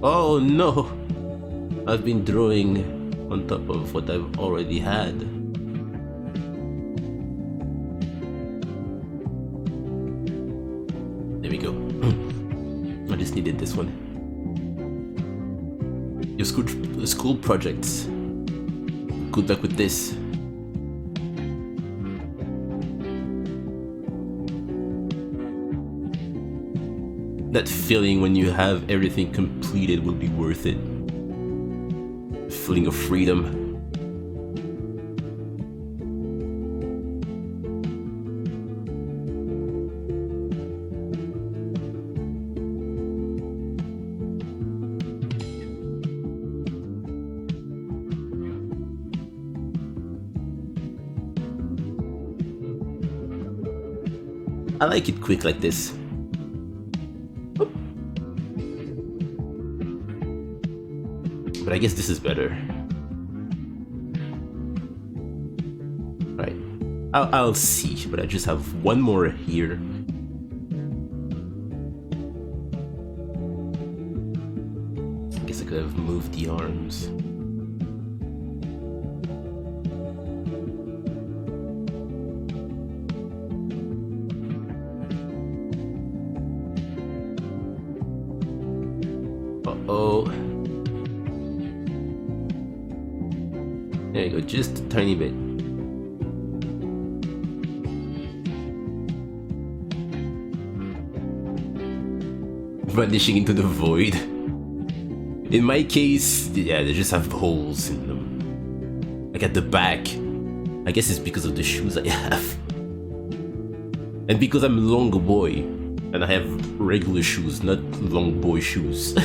Oh no, I've been drawing on top of what I've already had. There we go. I just needed this one. Your school projects. Good luck with this. That feeling when you have everything completed will be worth it. Feeling of freedom. I like it quick like this. But I guess this is better. Right. I'll see, but I just have one more here. I guess I could have moved the arms. Uh-oh. There you go, just a tiny bit. Vanishing into the void. In my case, yeah, they just have holes in them. Like at the back. I guess it's because of the shoes I have. And because I'm long boy, and I have regular shoes, not long boy shoes.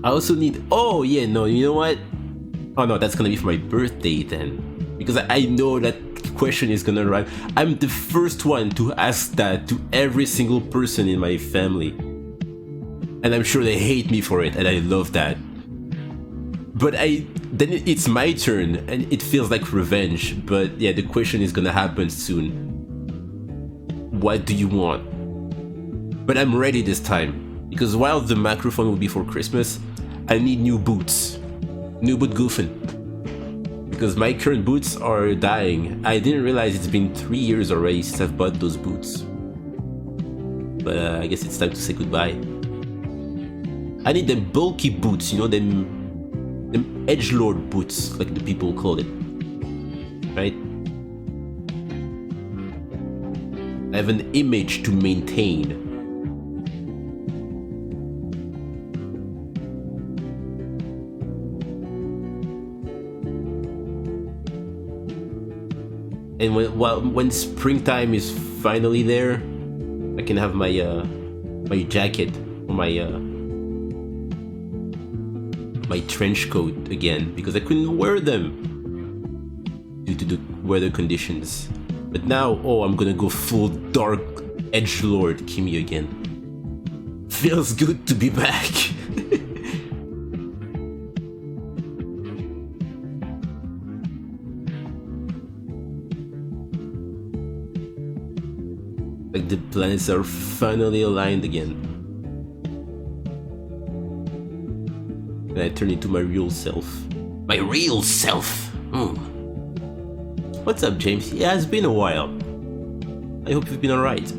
I also need, oh yeah, no, you know what? Oh no, that's gonna be for my birthday then. Because I know that question is gonna arrive. I'm the first one to ask that to every single person in my family. And I'm sure they hate me for it, and I love that. But then it's my turn, and it feels like revenge. But yeah, the question is gonna happen soon. What do you want? But I'm ready this time, because while the microphone will be for Christmas, I need new boots. New boot goofing. Because my current boots are dying. I didn't realize it's been 3 years already since I've bought those boots. But I guess it's time to say goodbye. I need them bulky boots, you know, them edgelord boots, like the people call it. Right? I have an image to maintain. And when springtime is finally there, I can have my my jacket or my trench coat again, because I couldn't wear them due to the weather conditions. But now, oh, I'm gonna go full dark edgelord Kimmy again. Feels good to be back. Like the planets are finally aligned again. And I turn into my real self. My real self! What's up, James? Yeah, it's been a while. I hope you've been alright.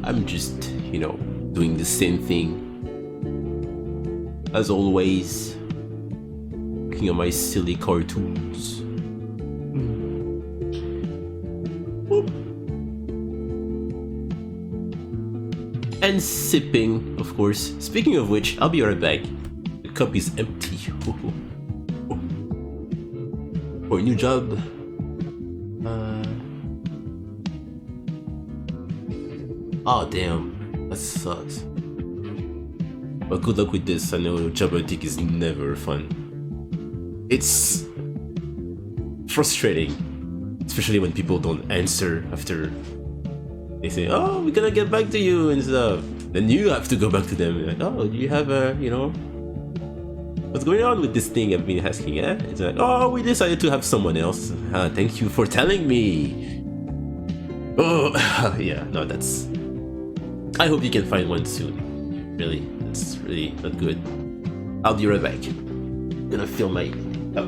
I'm just, you know, doing the same thing as always, looking at my silly cartoons. And sipping, of course. Speaking of which, I'll be right back. The cup is empty. For a new job. Oh damn, that sucks. But good luck with this. I know job hunting is never fun. It's frustrating, especially when people don't answer after they say, "Oh, we're gonna get back to you" and stuff. Then you have to go back to them. Like, "Oh, do you have a, you know, what's going on with this thing I've been asking?" Eh? It's like, "Oh, we decided to have someone else. Thank you for telling me." Oh, yeah, no, that's. I hope you can find one soon. Really, it's really not good. I'll be right back. Gonna fill my cup.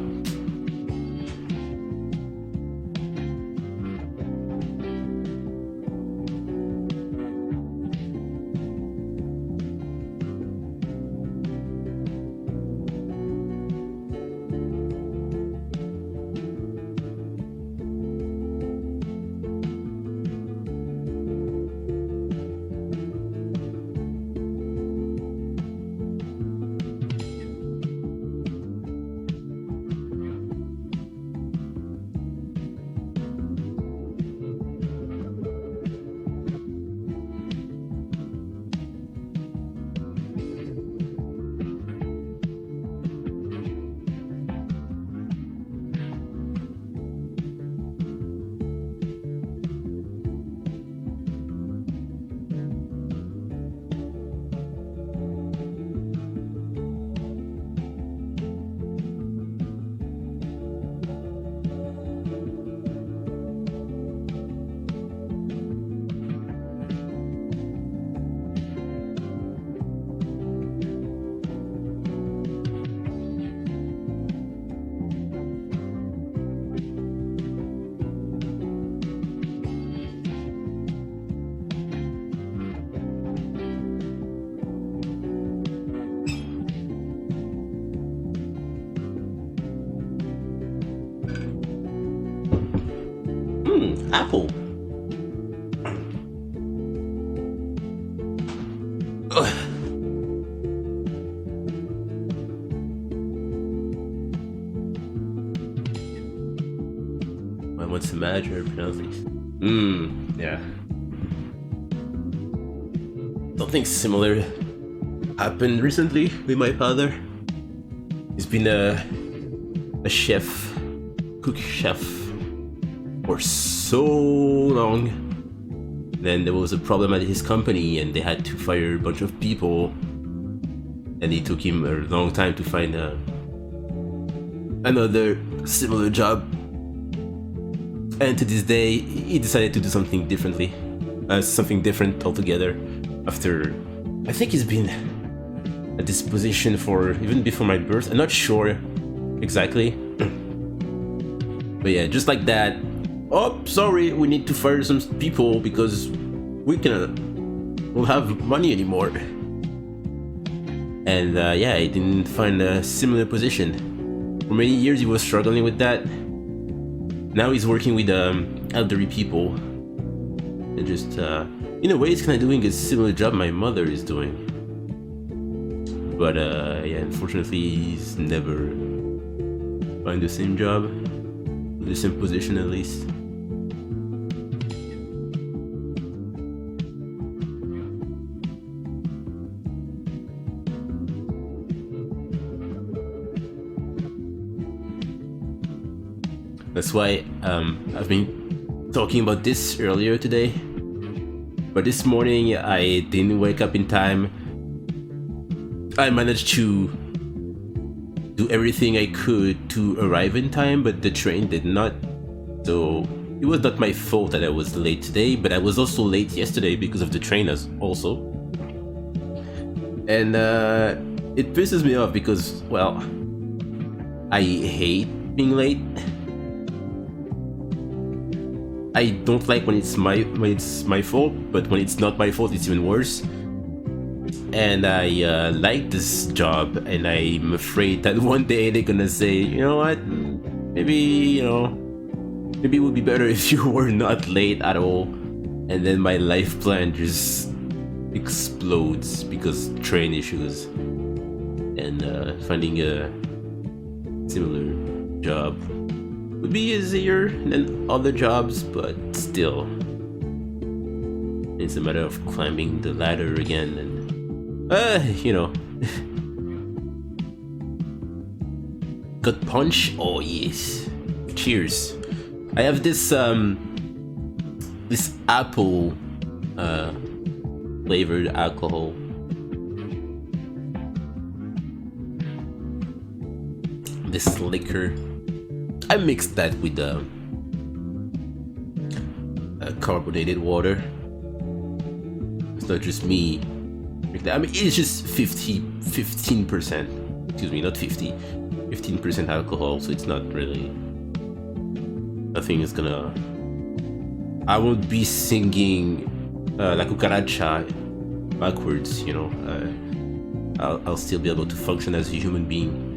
Apple. Ugh. What's the matter? Pronounce these. Yeah. Something similar happened recently with my father. He's been a chef, cook chef, for so long. Then there was a problem at his company and they had to fire a bunch of people. And it took him a long time to find another similar job. And to this day, he decided to do something differently. Something different altogether. After, I think he's been at this position for even before my birth. I'm not sure exactly. But yeah, just like that. Oh, sorry, we need to fire some people because we won't have money anymore. And yeah, he didn't find a similar position. For many years he was struggling with that. Now he's working with elderly people. And just, in a way, he's kind of doing a similar job my mother is doing. But yeah, unfortunately, he's never find the same job, the same position at least. That's why I've been talking about this earlier today. But this morning I didn't wake up in time. I managed to do everything I could to arrive in time, but the train did not. So it was not my fault that I was late today, but I was also late yesterday because of the train also. And it pisses me off because, well, I hate being late. I don't like when it's my fault, but when it's not my fault, it's even worse. And I like this job, and I'm afraid that one day they're gonna say, you know what, maybe it would be better if you were not late at all. And then my life plan just explodes because train issues and finding a similar job would be easier than other jobs, but still, it's a matter of climbing the ladder again and, Gut punch? Oh yes. Cheers. I have this this apple flavored alcohol. This liquor. I mixed that with carbonated water. It's not just me. I mean, it's just 15%. Excuse me, not 50. 15% alcohol, so it's not really. Nothing is gonna. I won't be singing La Cucaracha backwards, I'll still be able to function as a human being.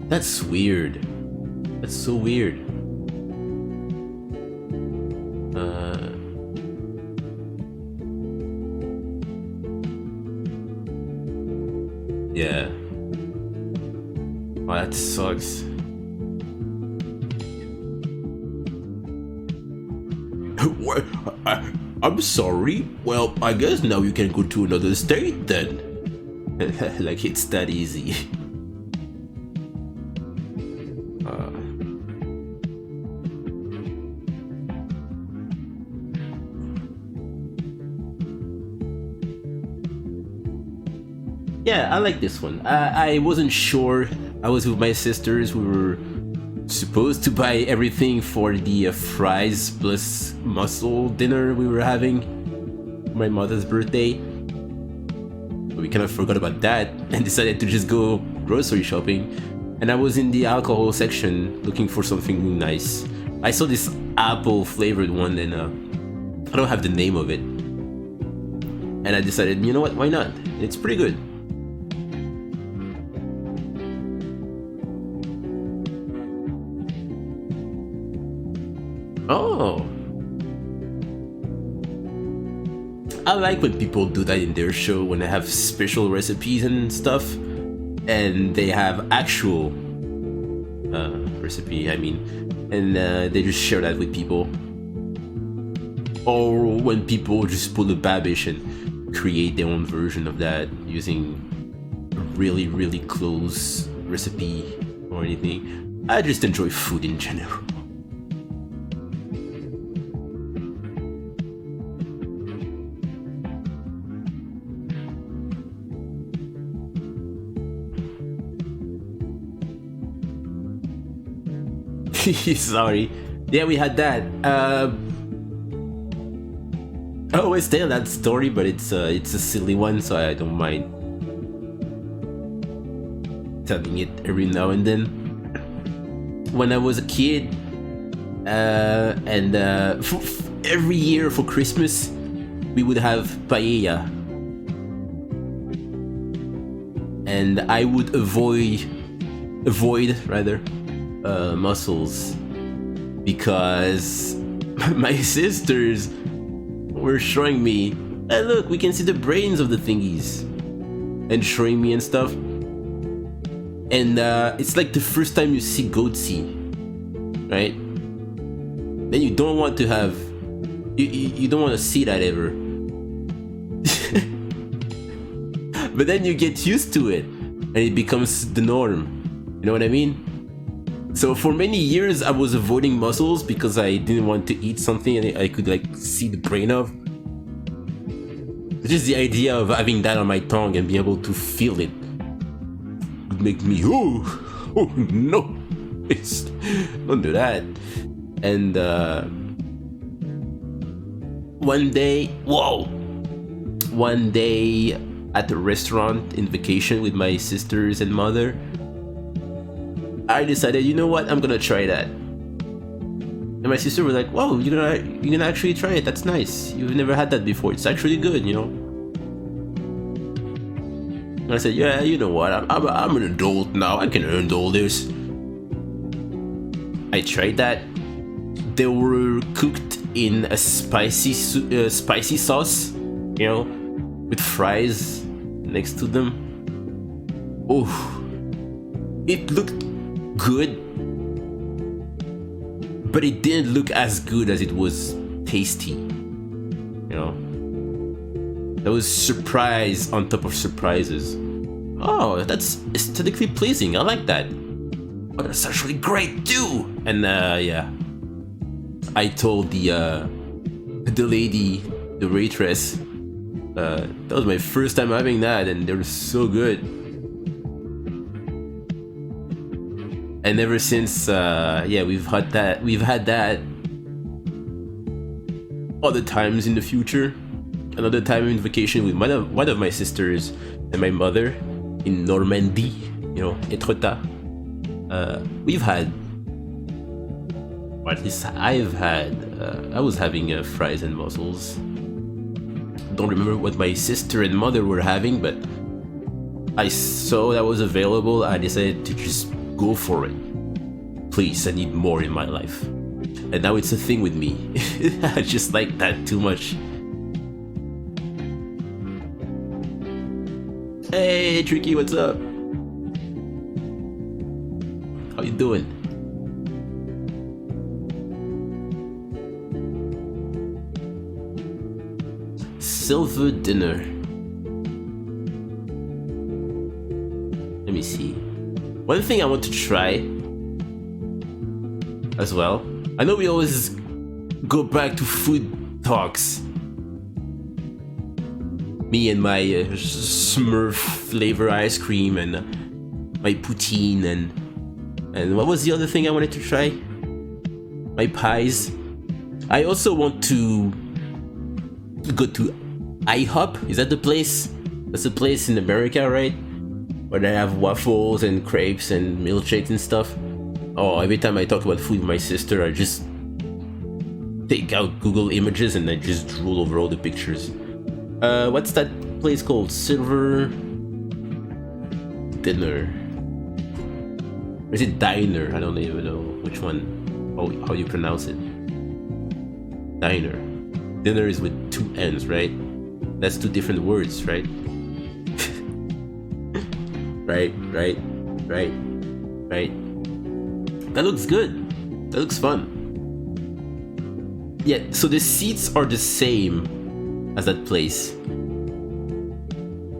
That's weird. That's so weird. Yeah. Wow, that sucks. What? I'm sorry. Well, I guess now you can go to another state then. Like it's that easy. Yeah, I like this one. I wasn't sure. I was with my sisters. We were supposed to buy everything for the fries plus mussel dinner we were having for my mother's birthday. But we kind of forgot about that and decided to just go grocery shopping. And I was in the alcohol section looking for something nice. I saw this apple flavored one and I don't have the name of it. and I decided, you know what, why not? It's pretty good. Oh, I like when people do that in their show, when they have special recipes and stuff, and they have actual recipe, I mean, and they just share that with people. Or when people just pull a babish and create their own version of that using a really, really close recipe or anything. I just enjoy food in general. Sorry. Yeah, we had that. I always tell that story, but it's a silly one, so I don't mind telling it every now and then. When I was a kid, and every year for Christmas, we would have paella, and I would avoid mussels because my sisters were showing me, hey look, we can see the brains of the thingies, and showing me and stuff. And it's like the first time you see goatsy, right? Then you don't want to have, you don't want to see that ever. But then you get used to it, and it becomes the norm. You know what I mean? So for many years I was avoiding mussels because I didn't want to eat something and I could like see the brain of. Just the idea of having that on my tongue and being able to feel it would make me, oh no, it's, don't do that. And one day at a restaurant in vacation with my sisters and mother, I decided, you know what, I'm gonna try that. And my sister was like, whoa, you're gonna actually try it, that's nice. You've never had that before, it's actually good, you know? And I said, yeah, you know what, I'm an adult now, I can handle this. I tried that. They were cooked in a spicy sauce, you know, with fries next to them. Oh, it looked good, but it didn't look as good as it was tasty, you know. There was surprise on top of surprises. Oh, that's aesthetically pleasing, I like that. Oh, that's actually great too. And yeah, I told the lady, the waitress, that was my first time having that, and they were so good. And ever since, yeah, we've had that other times in the future. Another time in vacation with one of my sisters and my mother in Normandy, you know, Etretat. We've had, or at least I've had, I was having fries and mussels. Don't remember what my sister and mother were having, but I saw that was available. I decided to just go for it. Please, I need more in my life. And now it's a thing with me. I just like that too much. Hey, Tricky, what's up? How you doing? Silver dinner. Let me see. One thing I want to try as well. I know we always go back to food talks. Me and my Smurf flavor ice cream and my poutine and what was the other thing I wanted to try? My pies. I also want to go to IHOP. Is that the place? That's the place in America, right? Where they have waffles and crepes and milkshakes and stuff. Oh, every time I talk about food with my sister, I just take out Google Images and I just drool over all the pictures. What's that place called? Silver Dinner. Or is it Diner? I don't even know which one. How you pronounce it. Diner. Dinner is with 2 N's, right? That's 2 different words, right? Right. That looks good. That looks fun. Yeah, so the seats are the same as that place.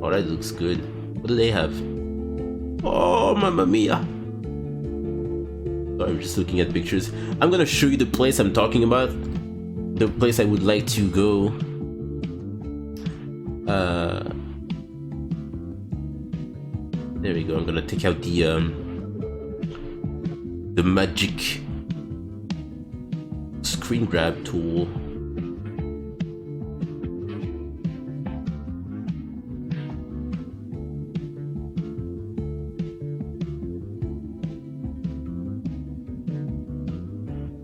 Oh, that looks good. What do they have? Oh, mamma mia. I'm just looking at pictures. I'm gonna show you the place I'm talking about. The place I would like to go. There we go. I'm gonna take out the magic screen grab tool.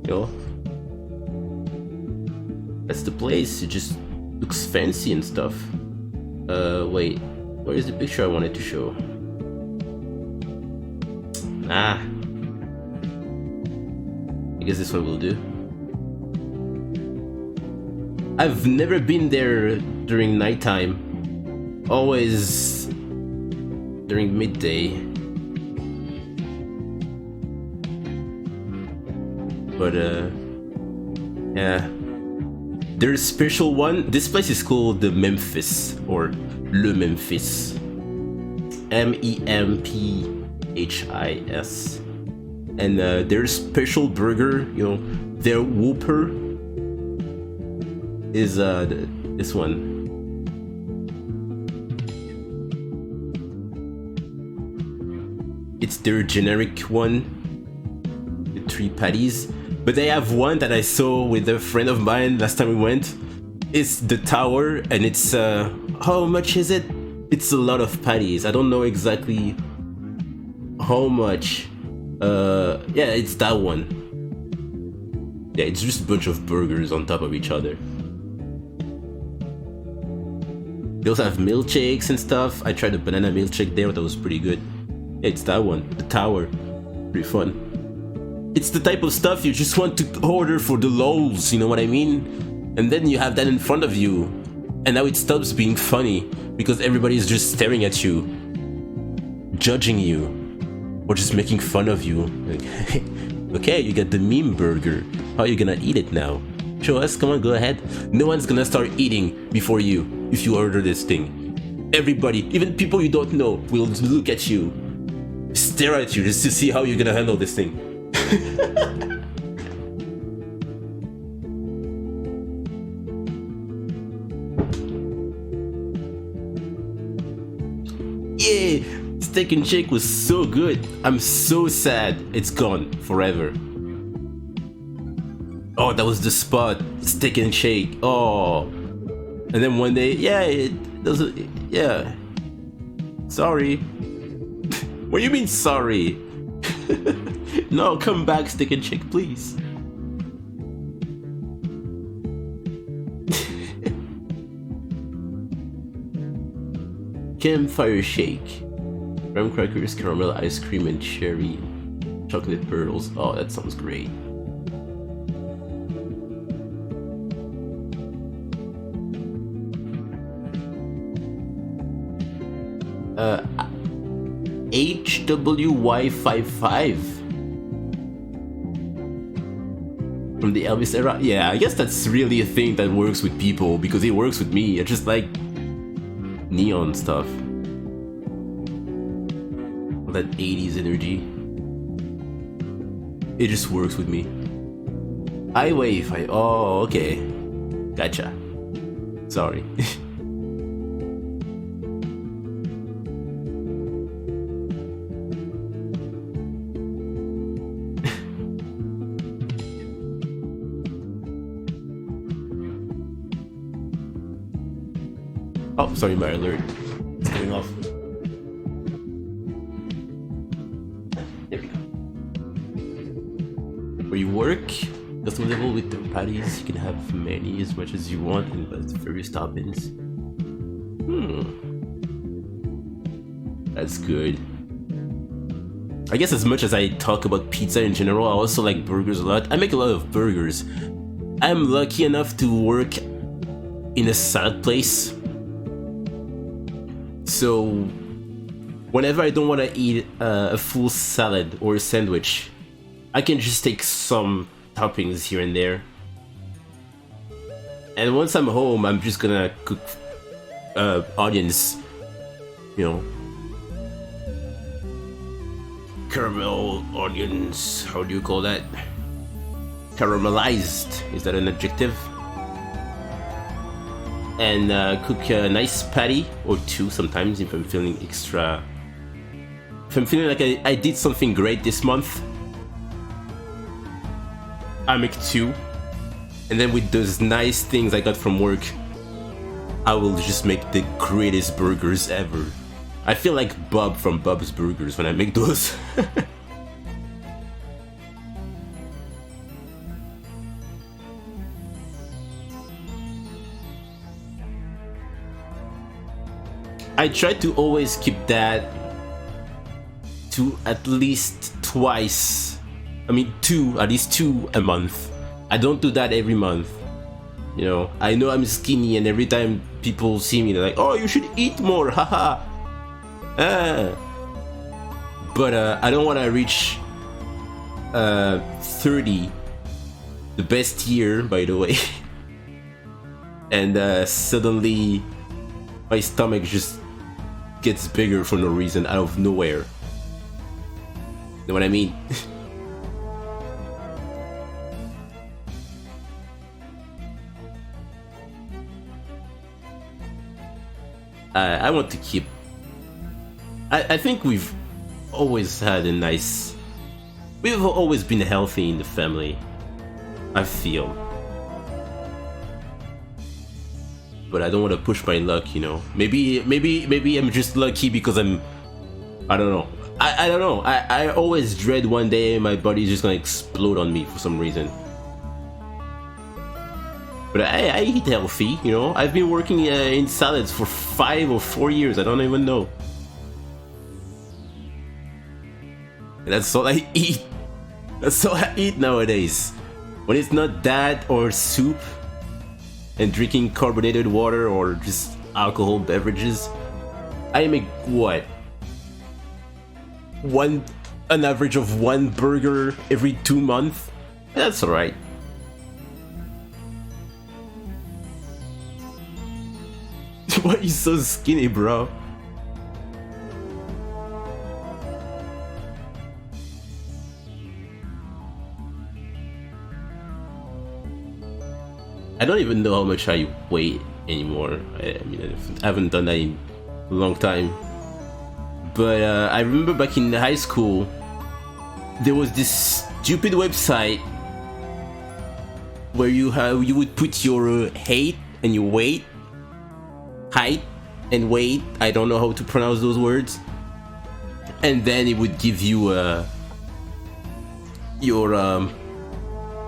Yo, that's the place. It just looks fancy and stuff. Wait, where is the picture I wanted to show? Ah, I guess this one will do. I've never been there during nighttime. Always during midday. But yeah, there's a special one. This place is called the Memphis, or Le Memphis. MEMPHIS. And their special burger, you know, their Whopper is this one. It's their generic one, the 3 patties. But they have one that I saw with a friend of mine last time we went. It's the tower, and it's how much is it? It's a lot of patties. I don't know exactly how much. Yeah, it's that one. Yeah, it's just a bunch of burgers on top of each other. They also have milkshakes and stuff. I tried a banana milkshake there, that was pretty good. Yeah, it's that one, the tower. Pretty fun. It's the type of stuff you just want to order for the lols, you know what I mean? And then you have that in front of you, and now it stops being funny because everybody's just staring at you, judging you, or just making fun of you. Like, okay, you got the meme burger. How are you gonna eat it now? Show us, come on, go ahead. No one's gonna start eating before you if you order this thing. Everybody, even people you don't know, will look at you, stare at you just to see how you're gonna handle this thing. Yeah, Steak and Shake was so good. I'm so sad it's gone forever. Oh, that was the spot, Steak and Shake. Oh, and then one day, yeah, it doesn't. Yeah, sorry. What do you mean sorry? No, come back, Steak and Shake, please. Campfire Shake. Graham crackers, caramel ice cream, and cherry chocolate pearls. Oh, that sounds great. HWY55 from the Elvis era. Yeah, I guess that's really a thing that works with people because it works with me. I just like neon stuff. All that 80s energy. It just works with me. Oh, okay. Gotcha. Sorry. Oh, sorry, my alert. It's going off. There we go. Where you work, custom level with the patties. You can have many as much as you want, and that's various toppings. That's good. I guess as much as I talk about pizza in general, I also like burgers a lot. I make a lot of burgers. I'm lucky enough to work in a salad place. So whenever I don't want to eat a full salad or a sandwich, I can just take some toppings here and there. And once I'm home, I'm just gonna cook onions, you know, caramel onions, how do you call that? Caramelized, is that an adjective? And cook a nice patty or two sometimes if I'm feeling extra. If I'm feeling like I did something great this month, I make two. And then with those nice things I got from work, I will just make the greatest burgers ever. I feel like Bob from Bob's Burgers when I make those. I try to always keep that to at least twice. I mean, at least two a month. I don't do that every month. You know, I know I'm skinny, and every time people see me, they're like, "Oh, you should eat more, haha." But I don't want to reach 30, the best year, by the way, and suddenly my stomach just gets bigger for no reason, out of nowhere. Know what I mean? I want to keep. I think we've always had a nice. We've always been healthy in the family, I feel. But I don't want to push my luck, you know. Maybe I'm just lucky because I don't know. I don't know. I always dread one day my body's just gonna explode on me for some reason. But I eat healthy, you know. I've been working in salads for 5 or 4 years. I don't even know. And that's all I eat. That's all I eat nowadays. When it's not that or soup and drinking carbonated water or just alcohol beverages, I make what? An average of 1 burger every 2 months? That's alright. Why are you so skinny, bro? I don't even know how much I weigh anymore. I mean, I haven't done that in a long time. But I remember back in high school, there was this stupid website where you would put your height and your weight, height and weight. I don't know how to pronounce those words. And then it would give you your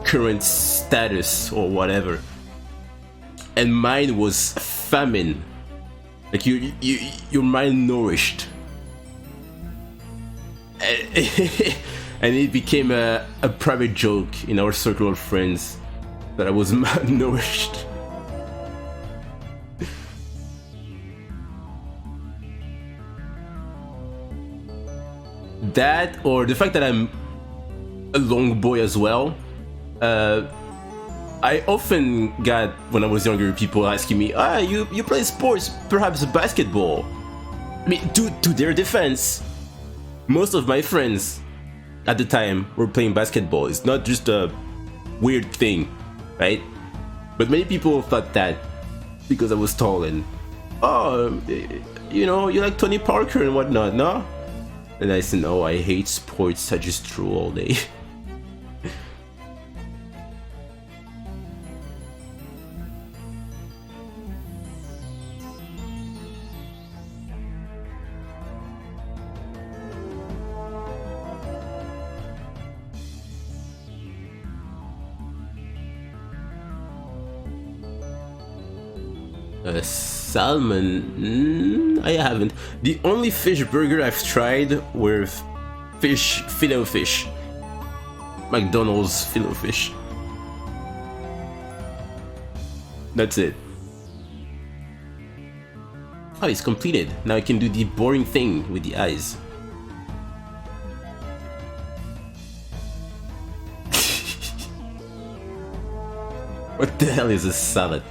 current status or whatever. And mine was famine, like you're malnourished, and it became a private joke in our circle of friends that I was malnourished. That, or the fact that I'm a long boy as well. I often got, when I was younger, people asking me, you play sports, perhaps basketball. I mean, to their defense, most of my friends at the time were playing basketball. It's not just a weird thing, right? But many people thought that because I was tall and, you know, you like Tony Parker and whatnot, no? And I said, no, I hate sports, I just throw all day. salmon, I haven't. The only fish burger I've tried were filet o fish. McDonald's filet o fish. That's it. Oh, it's completed. Now I can do the boring thing with the eyes. What the hell is a salad?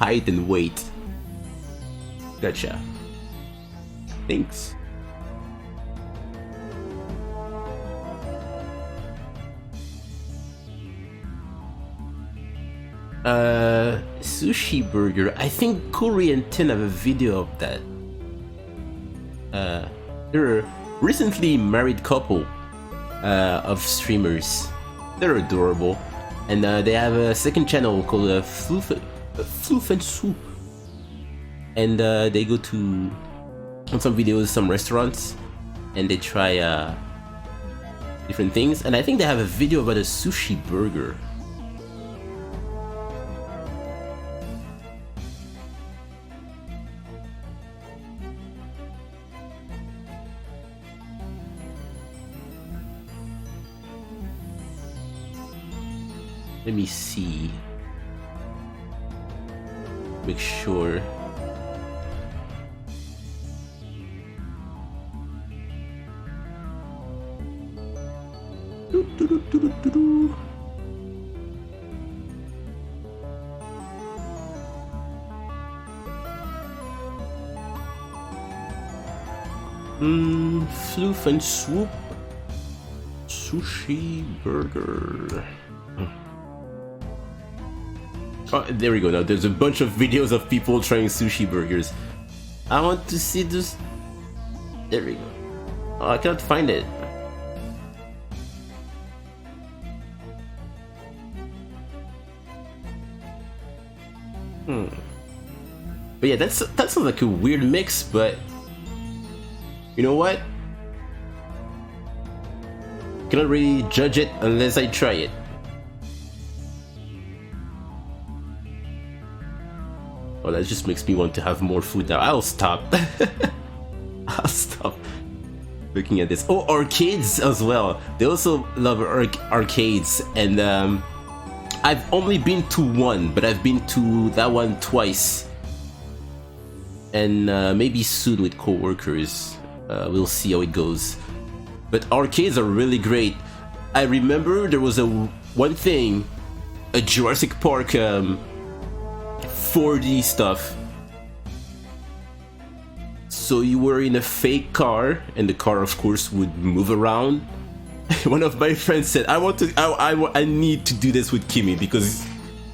Height and weight. Gotcha. Thanks. Sushi burger. I think Corey and Tin have a video of that. They're a recently married couple of streamers. They're adorable, and they have a second channel called Floof and Soup, and they go to on some videos some restaurants, and they try different things. And I think they have a video about a sushi burger. Let me see. Make sure. Floof and Swoop Sushi Burger. Oh, there we go. Now there's a bunch of videos of people trying sushi burgers. I want to see this. There we go. Oh, I cannot find it. But yeah, that sounds like a weird mix, but you know what? Cannot really judge it unless I try it. Oh, that just makes me want to have more food now. I'll stop. I'll stop looking at this. Oh, arcades as well. They also love arcades, and I've only been to one, but I've been to that one twice, and maybe soon with co-workers. We'll see how it goes. But arcades are really great. I remember there was one thing, a Jurassic Park 4D stuff. So you were in a fake car, and the car, of course, would move around. One of my friends said, I need to do this with Kimmy because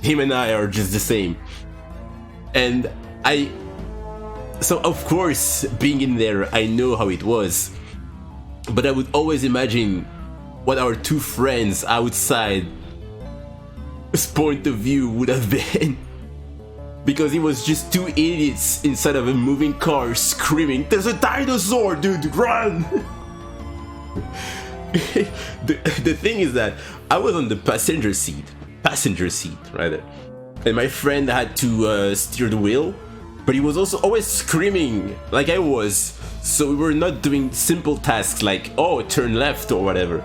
him and I are just the same. And so of course, being in there, I know how it was. But I would always imagine what our two friends outside's point of view would have been. Because it was just two idiots inside of a moving car screaming, "There's a dinosaur, dude, run!" the thing is that I was on the passenger seat rather, and my friend had to steer the wheel, but he was also always screaming like I was, so we were not doing simple tasks like, oh, turn left or whatever.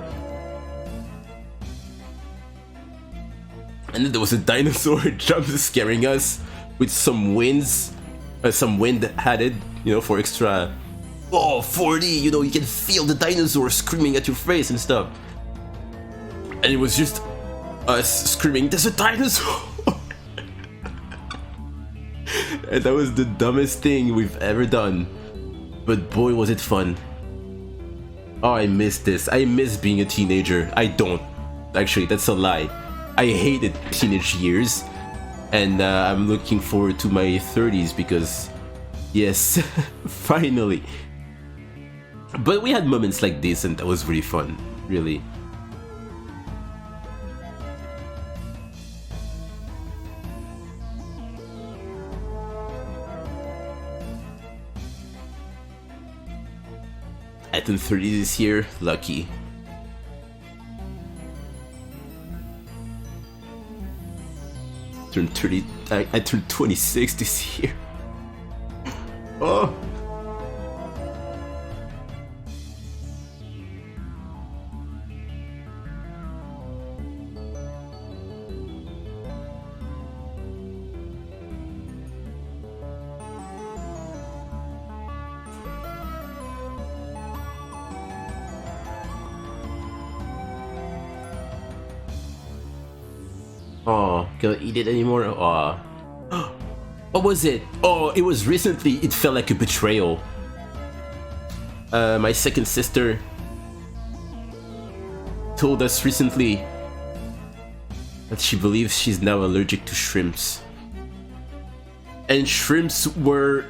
And then there was a dinosaur jump scaring us with some wind added, for extra. Oh, 4D, you can feel the dinosaur screaming at your face and stuff. And it was just us screaming, "There's a dinosaur!" And that was the dumbest thing we've ever done. But boy, was it fun. Oh, I miss this. I miss being a teenager. I don't. Actually, that's a lie. I hated teenage years. And I'm looking forward to my 30s because, yes, finally. But we had moments like this, and that was really fun, really. I turned 30 this year, lucky. turned 30. I turned 26 this year. Oh. Oh, can't eat it anymore? Oh. What was it? Oh, it was recently. It felt like a betrayal. My second sister told us recently that she believes she's now allergic to shrimps. And shrimps were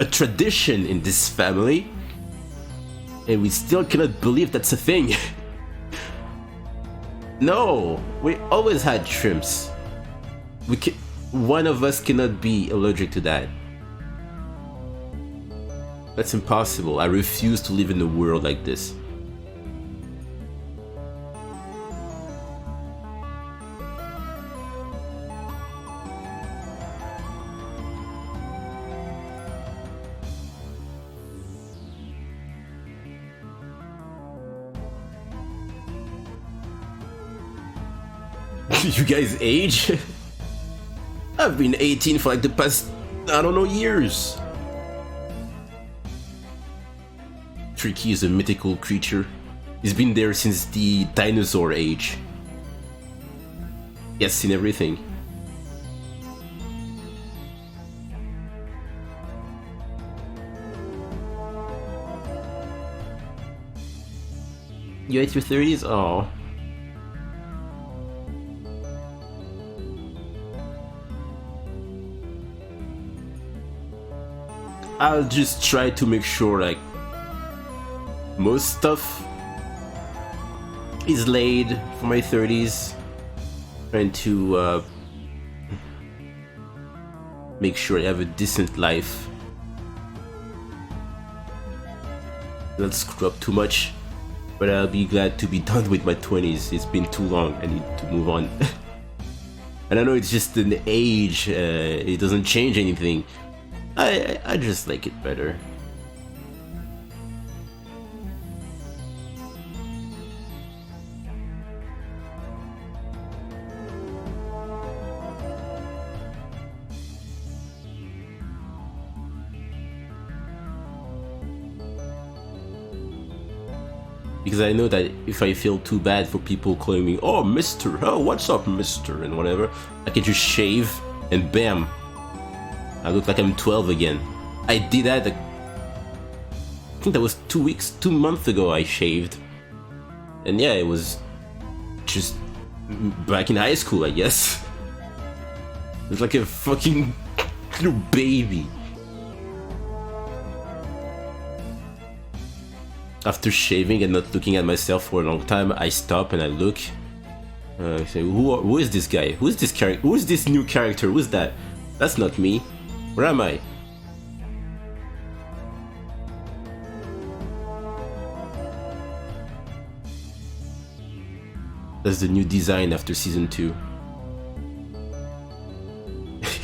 a tradition in this family. And we still cannot believe that's a thing. No, we always had shrimps. One of us cannot be allergic to that. That's impossible. I refuse to live in a world like this. You guys age? I've been 18 for like the past, I don't know, years. Tricky is a mythical creature. He's been there since the dinosaur age. He has seen everything. You ate your 30s? Oh. I'll just try to make sure like most stuff is laid for my 30s. Trying to make sure I have a decent life. Not screw up too much, but I'll be glad to be done with my 20s. It's been too long. I need to move on. And I know it's just an age. It doesn't change anything. I just like it better. Because I know that if I feel too bad for people calling me, oh, Mister, oh, what's up, Mister, and whatever, I can just shave and bam, I look like I'm 12 again. I did that, I think that was 2 months ago I shaved. And yeah, it was just back in high school, I guess. It was like a fucking little baby. After shaving and not looking at myself for a long time, I stop and I look. I say, who is this guy? Who is this character? Who is this new character? Who's that? That's not me. Where am I? That's the new design after season 2.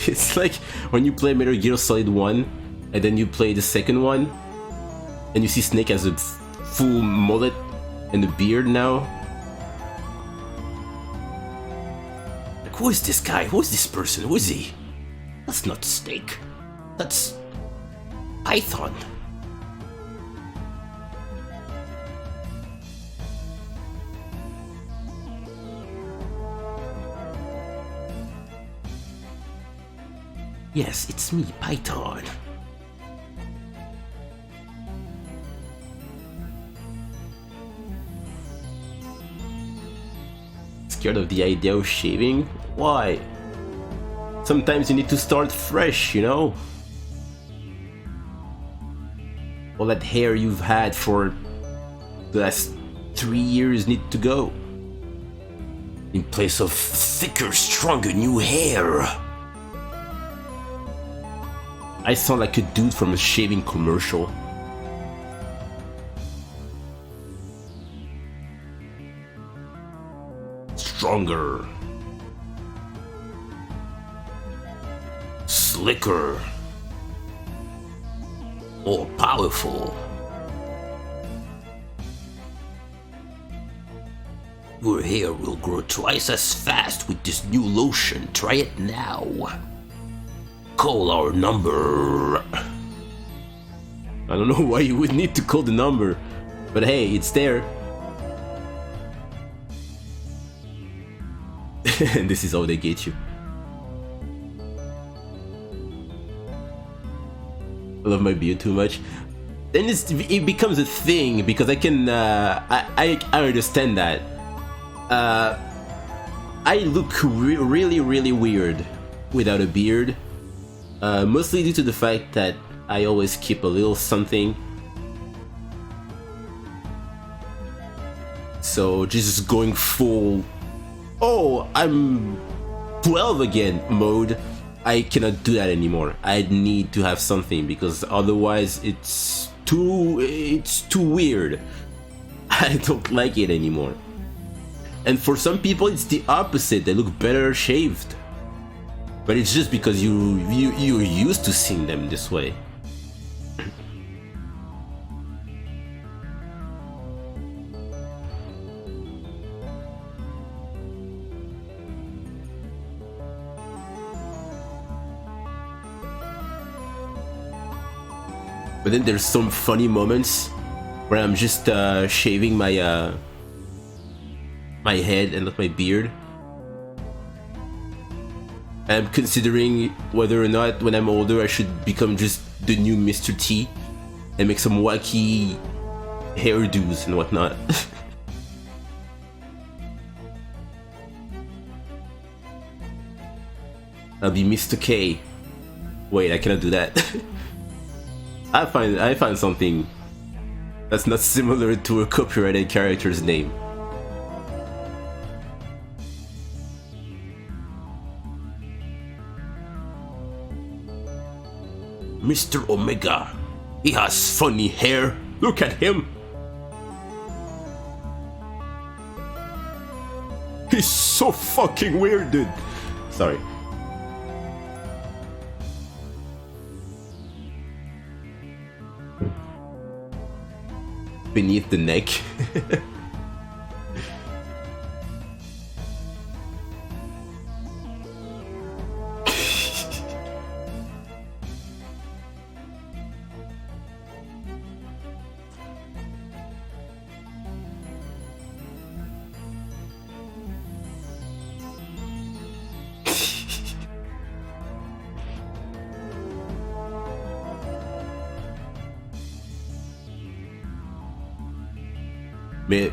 It's like when you play Metal Gear Solid 1 and then you play the second one and you see Snake has a full mullet and a beard now. Like, who is this guy? Who is this person? Who is he? That's not Snake. That's Python. Yes, it's me, Python. Scared of the idea of shaving? Why? Sometimes you need to start fresh, you know? All that hair you've had for the last 3 years need to go. In place of thicker, stronger new hair. I sound like a dude from a shaving commercial. Stronger. slicker, more powerful. Your hair will grow twice as fast with this new lotion. Try it now. Call our number. I don't know why you would need to call the number, but hey, it's there. And this is how they get you. I love my beard too much. Then it becomes a thing because I can I understand that. I look really weird without a beard, mostly due to the fact that I always keep a little something. So just going full, oh, I'm 12 again mode, I cannot do that anymore. I need to have something because otherwise it's too weird. I don't like it anymore. And for some people it's the opposite, they look better shaved. But it's just because you're used to seeing them this way. But then there's some funny moments where I'm just shaving my my head and not my beard. I'm considering whether or not when I'm older I should become just the new Mr. T and make some wacky hairdos and whatnot. I'll be Mr. K. Wait, I cannot do that. I find something that's not similar to a copyrighted character's name. Mr. Omega. He has funny hair. Look at him. He's so fucking weird, dude. Sorry. Beneath the neck.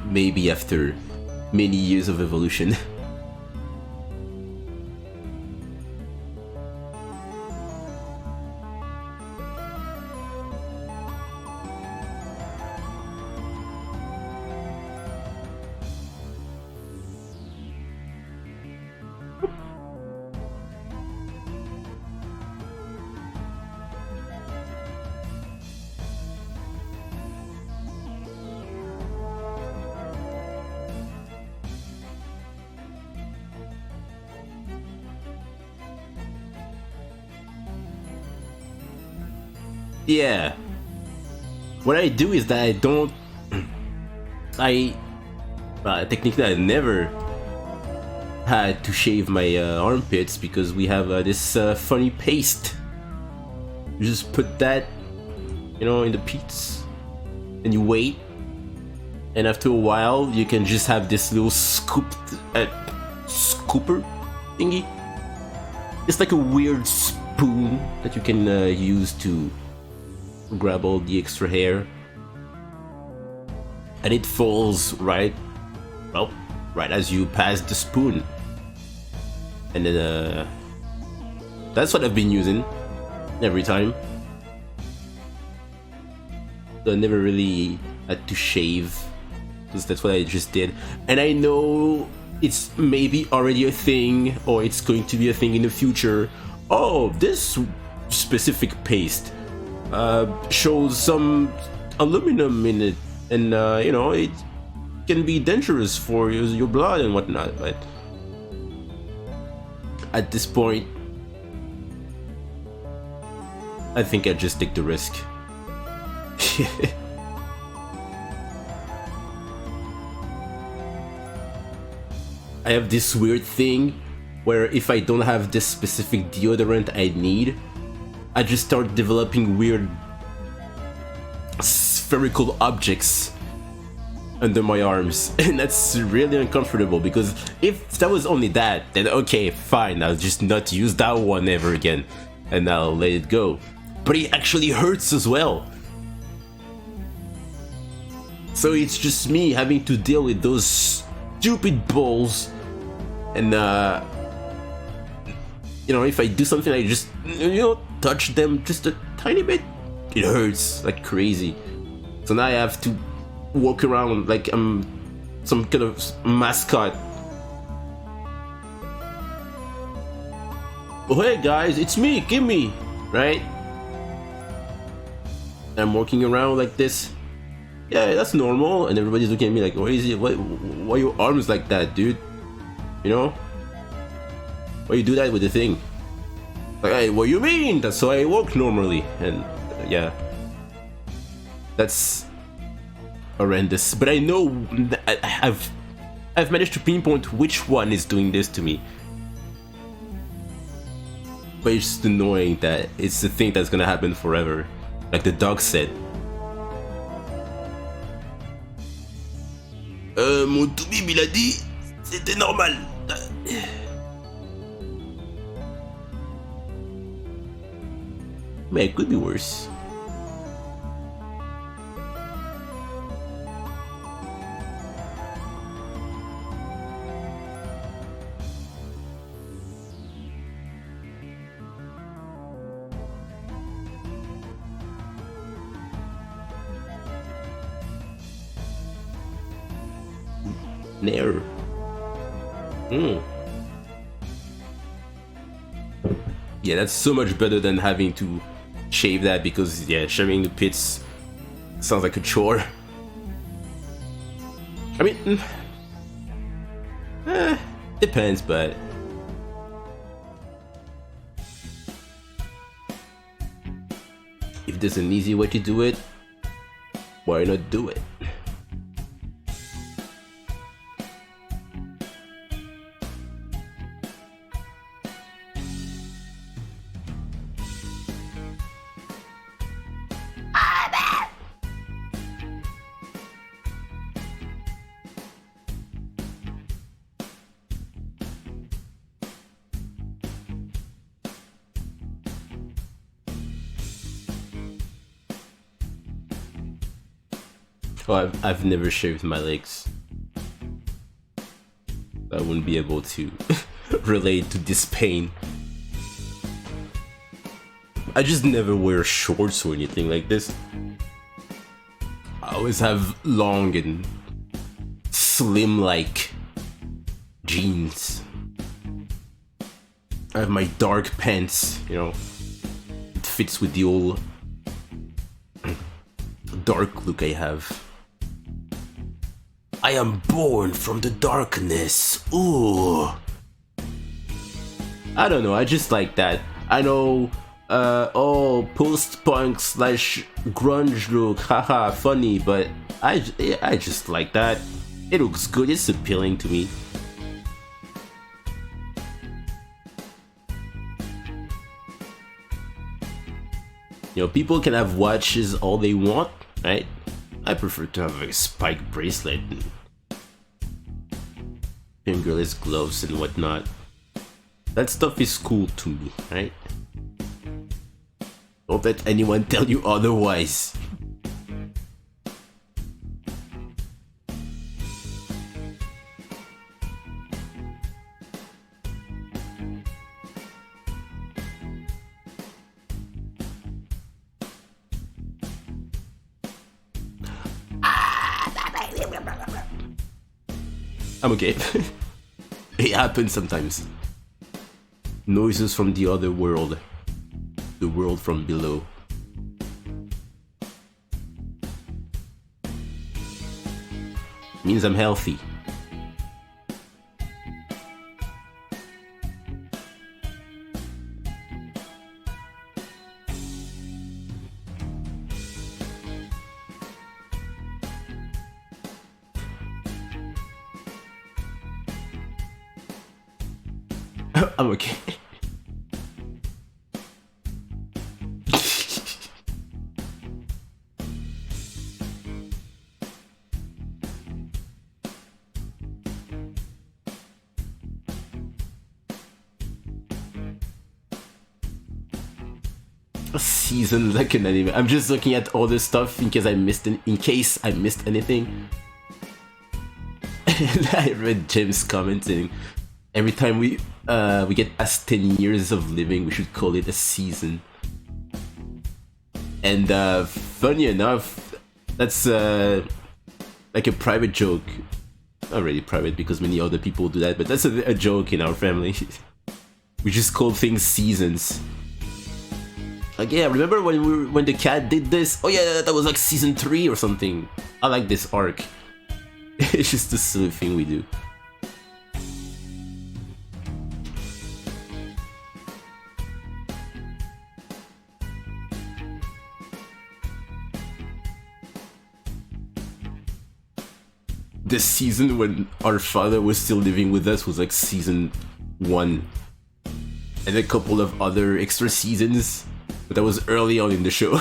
Maybe after many years of evolution. Yeah. What I do is that I don't... technically I never had to shave my armpits because we have this funny paste. You just put that, you know, in the pits and you wait. And after a while you can just have this little scooper thingy. It's like a weird spoon that you can use to grab all the extra hair, and it falls right as you pass the spoon, and then that's what I've been using every time. So I never really had to shave because that's what I just did. And I know it's maybe already a thing, or it's going to be a thing in the future. Oh, this specific paste shows some aluminum in it, and you know, it can be dangerous for your blood and whatnot. But at this point, I think I just take the risk. I have this weird thing where if I don't have this specific deodorant I need, I just start developing weird spherical objects under my arms, and that's really uncomfortable, because if that was only that, then okay, fine, I'll just not use that one ever again and I'll let it go. But it actually hurts as well. So it's just me having to deal with those stupid balls, and you know, if I do something, I just, you know, touch them just a tiny bit, it hurts like crazy. So now I have to walk around like I'm some kind of mascot. Oh hey guys, it's me, Kimmy, right? I'm walking around like this. Yeah, that's normal, and everybody's looking at me like, why is it? Why your arms like that, dude? You know? Why you do that with the thing? Like, hey, what you mean? That's how I walk normally, and yeah, that's horrendous. But I know I've managed to pinpoint which one is doing this to me. But it's just annoying that it's the thing that's gonna happen forever, like the dog said. Mon Toubib il a dit, c'était normal. Man, it could be worse. Nair. Yeah, that's so much better than having to shave that, because yeah, shaving the pits sounds like a chore. I mean, depends, but if there's an easy way to do it, why not do it? Oh, I've never shaved my legs. I wouldn't be able to relate to this pain. I just never wear shorts or anything like this. I always have long and slim-like jeans. I have my dark pants, you know. It fits with the old dark look I have. I am born from the darkness. Ooh. I don't know, I just like that. I know, oh, post-punk slash grunge look, haha, funny, but I just like that. It looks good, it's appealing to me. You know, people can have watches all they want, right? I prefer to have a spike bracelet and fingerless gloves and whatnot. That stuff is cool to me, right? Don't let anyone tell you otherwise. I'm okay. It happens sometimes. Noises from the other world. The world from below. Means I'm healthy. I'm okay. A season like an anime. I'm just looking at all this stuff in case I missed anything. And I read Jim's commenting. Every time we get past 10 years of living, we should call it a season. And funny enough, that's like a private joke. Not really private because many other people do that, but that's a joke in our family. We just call things seasons. Like, yeah, remember when the cat did this? Oh yeah, that was like season 3 or something. I like this arc. It's just a silly thing we do. The season when our father was still living with us was like season 1. And a couple of other extra seasons. But that was early on in the show.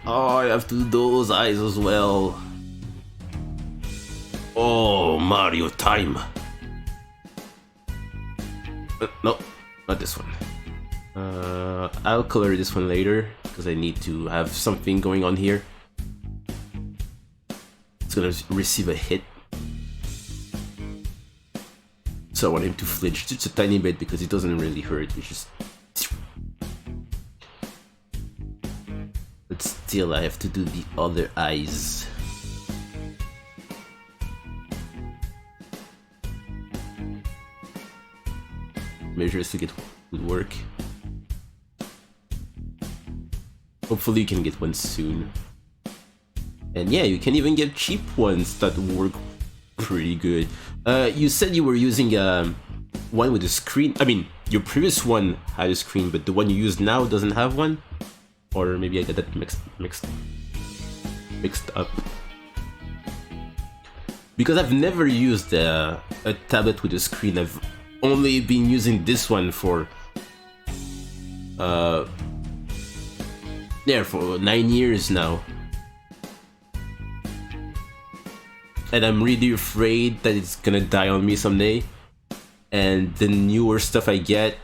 Oh, I have to do those eyes as well. Oh, Mario time. No, not this one. I'll color this one later because I need to have something going on here. It's gonna receive a hit. So I want him to flinch just a tiny bit because it doesn't really hurt. It's just... But still, I have to do the other eyes. Measures to get would work. Hopefully you can get one soon. And yeah, you can even get cheap ones that work pretty good. You said you were using one with a screen. I mean, your previous one had a screen, but the one you use now doesn't have one? Or maybe I got that mixed up. Because I've never used a tablet with a screen. I've only been using this one for for 9 years now. And I'm really afraid that it's gonna die on me someday. And the newer stuff I get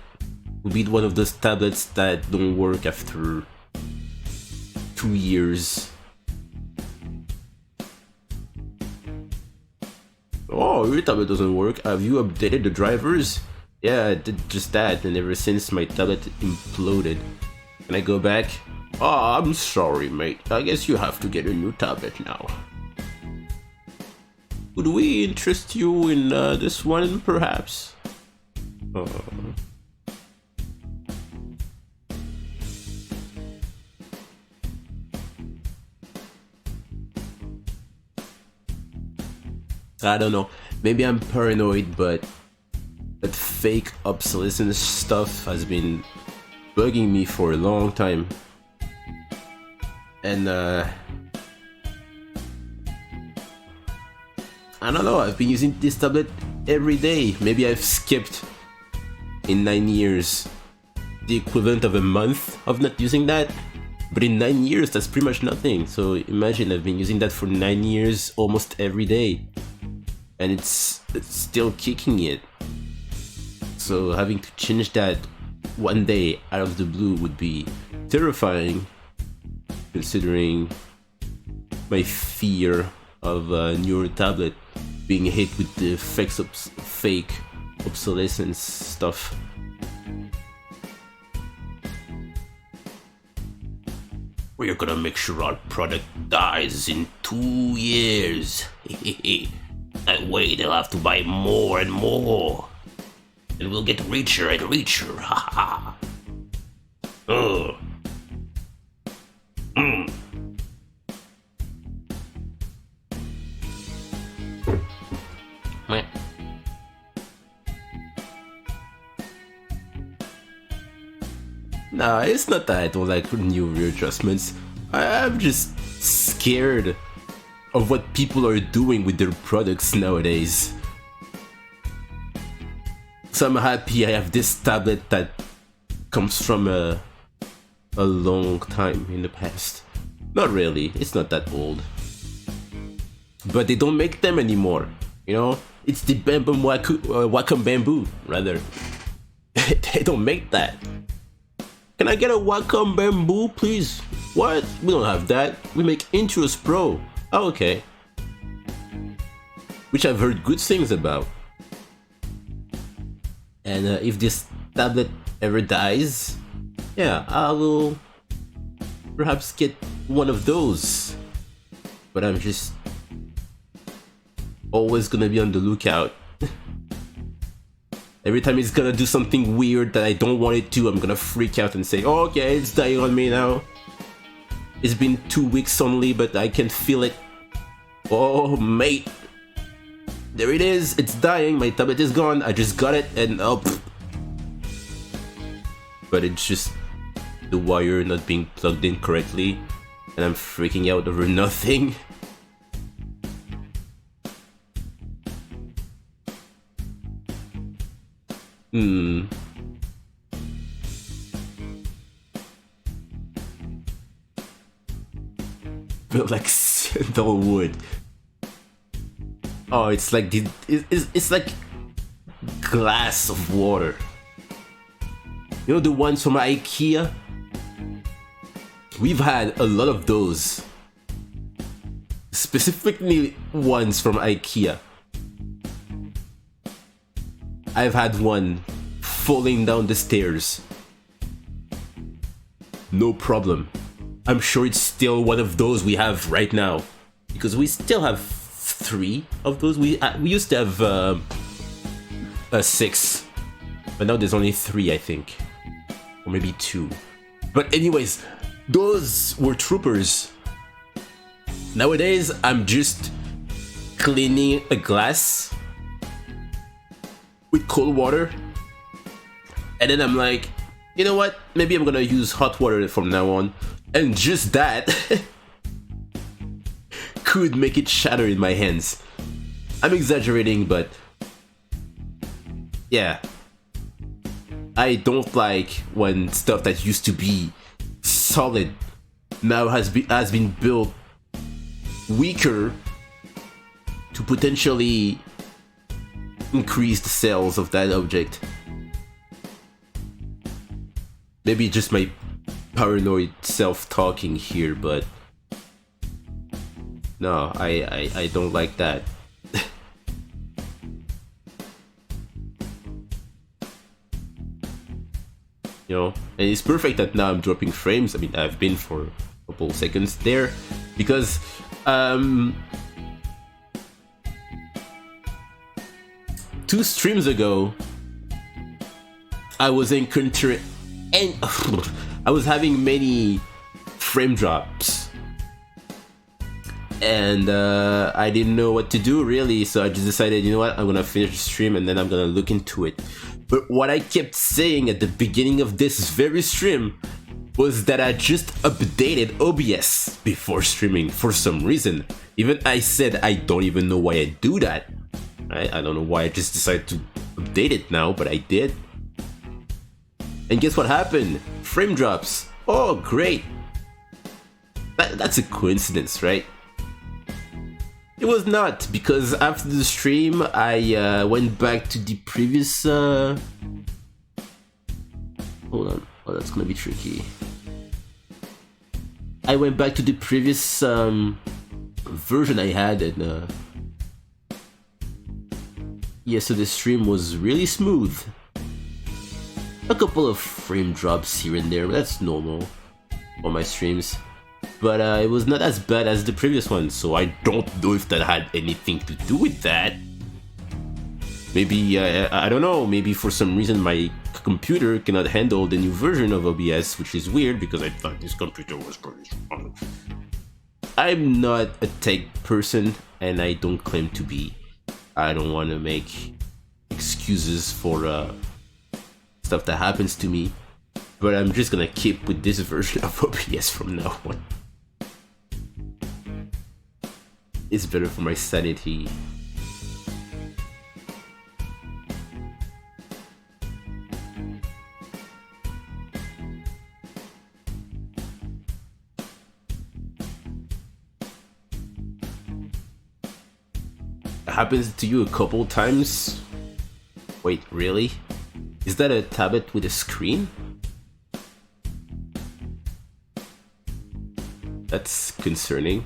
will be one of those tablets that don't work after 2 years. Oh, your tablet doesn't work. Have you updated the drivers? Yeah, I did just that, and ever since my tablet imploded. Can I go back? Oh, I'm sorry, mate. I guess you have to get a new tablet now. Would we interest you in this one, perhaps? I don't know. Maybe I'm paranoid, but that fake obsolescence stuff has been bugging me for a long time. And I don't know, I've been using this tablet every day. Maybe I've skipped in 9 years the equivalent of a month of not using that. But in 9 years, that's pretty much nothing. So imagine I've been using that for 9 years almost every day. And it's still kicking it. So having to change that one day out of the blue would be terrifying, considering my fear of a newer tablet being hit with the fake obsolescence stuff. We're gonna make sure our product dies in 2 years. That way they'll have to buy more and more. And we'll get richer and richer. Ha ha. Nah, it's not that I don't like new readjustments. I'm just scared of what people are doing with their products nowadays. So I'm happy I have this tablet that comes from a long time in the past. Not really, it's not that old. But they don't make them anymore, you know? It's the Wacom Bamboo, rather. They don't make that. Can I get a Wacom Bamboo, please? What? We don't have that. We make Intuos Pro. Oh, okay. Which I've heard good things about. And if this tablet ever dies, yeah, I will perhaps get one of those. But I'm just always gonna be on the lookout. Every time it's gonna do something weird that I don't want it to, I'm gonna freak out and say, oh, okay, it's dying on me now. It's been 2 weeks only, but I can feel it. Oh, mate. There it is, it's dying, my tablet is gone, I just got it, and oh. But it's just the wire not being plugged in correctly, and I'm freaking out over nothing. Feel like sandalwood. Oh, it's like it's like glass of water. You know the ones from IKEA? We've had a lot of those. Specifically ones from IKEA. I've had one falling down the stairs. No problem. I'm sure it's still one of those we have right now. Because we still have 3 of those. We used to have 6. But now there's only 3, I think. Or maybe 2. But anyways, those were troopers. Nowadays, I'm just cleaning a glass with cold water, and then I'm like, you know what, maybe I'm gonna use hot water from now on, and just that could make it shatter in my hands. I'm exaggerating, but yeah, I don't like when stuff that used to be solid now has been built weaker to potentially increase the sales of that object. Maybe just my paranoid self-talking here, but no, I don't like that. You know, and it's perfect that now I'm dropping frames. I mean, I've been for a couple seconds there because 2 streams ago, I was encountering and I was having many frame drops, and I didn't know what to do really, so I just decided, you know what, I'm gonna finish the stream and then I'm gonna look into it. But what I kept saying at the beginning of this very stream was that I just updated OBS before streaming for some reason. Even I said I don't even know why I do that. I don't know why I just decided to update it now, but I did. And guess what happened? Frame drops. Oh, great. That's a coincidence, right? It was not, because after the stream, I went back to the previous... Hold on. Oh, that's gonna be tricky. I went back to the previous version I had, and yeah, so the stream was really smooth. A couple of frame drops here and there, but that's normal on my streams. but it was not as bad as the previous one, so I don't know if that had anything to do with that. Maybe, I don't know, maybe for some reason my computer cannot handle the new version of OBS, which is weird because I thought this computer was pretty strong. I'm not a tech person, and I don't claim to be. I don't want to make excuses for stuff that happens to me, but I'm just gonna keep with this version of OBS from now on. It's better for my sanity. Happens to you a couple times? Wait, really? Is that a tablet with a screen? That's concerning.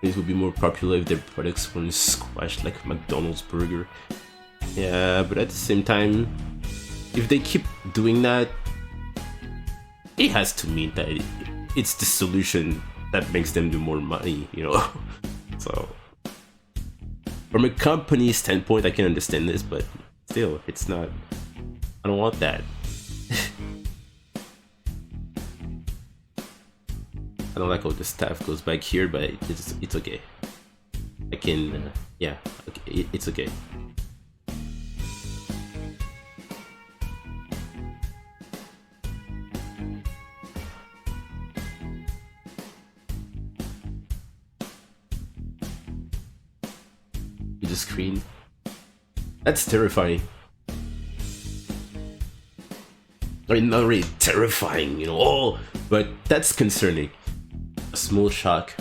These would be more popular if their products weren't squashed like McDonald's burger. Yeah, but at the same time, if they keep doing that, it has to mean that it's the solution that makes them do more money, you know? So, from a company standpoint, I can understand this, but still, it's not. I don't want that. I don't like how the staff goes back here, but it's okay. I can, yeah, okay, it's okay. The screen. That's terrifying. I mean, not really terrifying, you know, oh, but that's concerning. A small shock.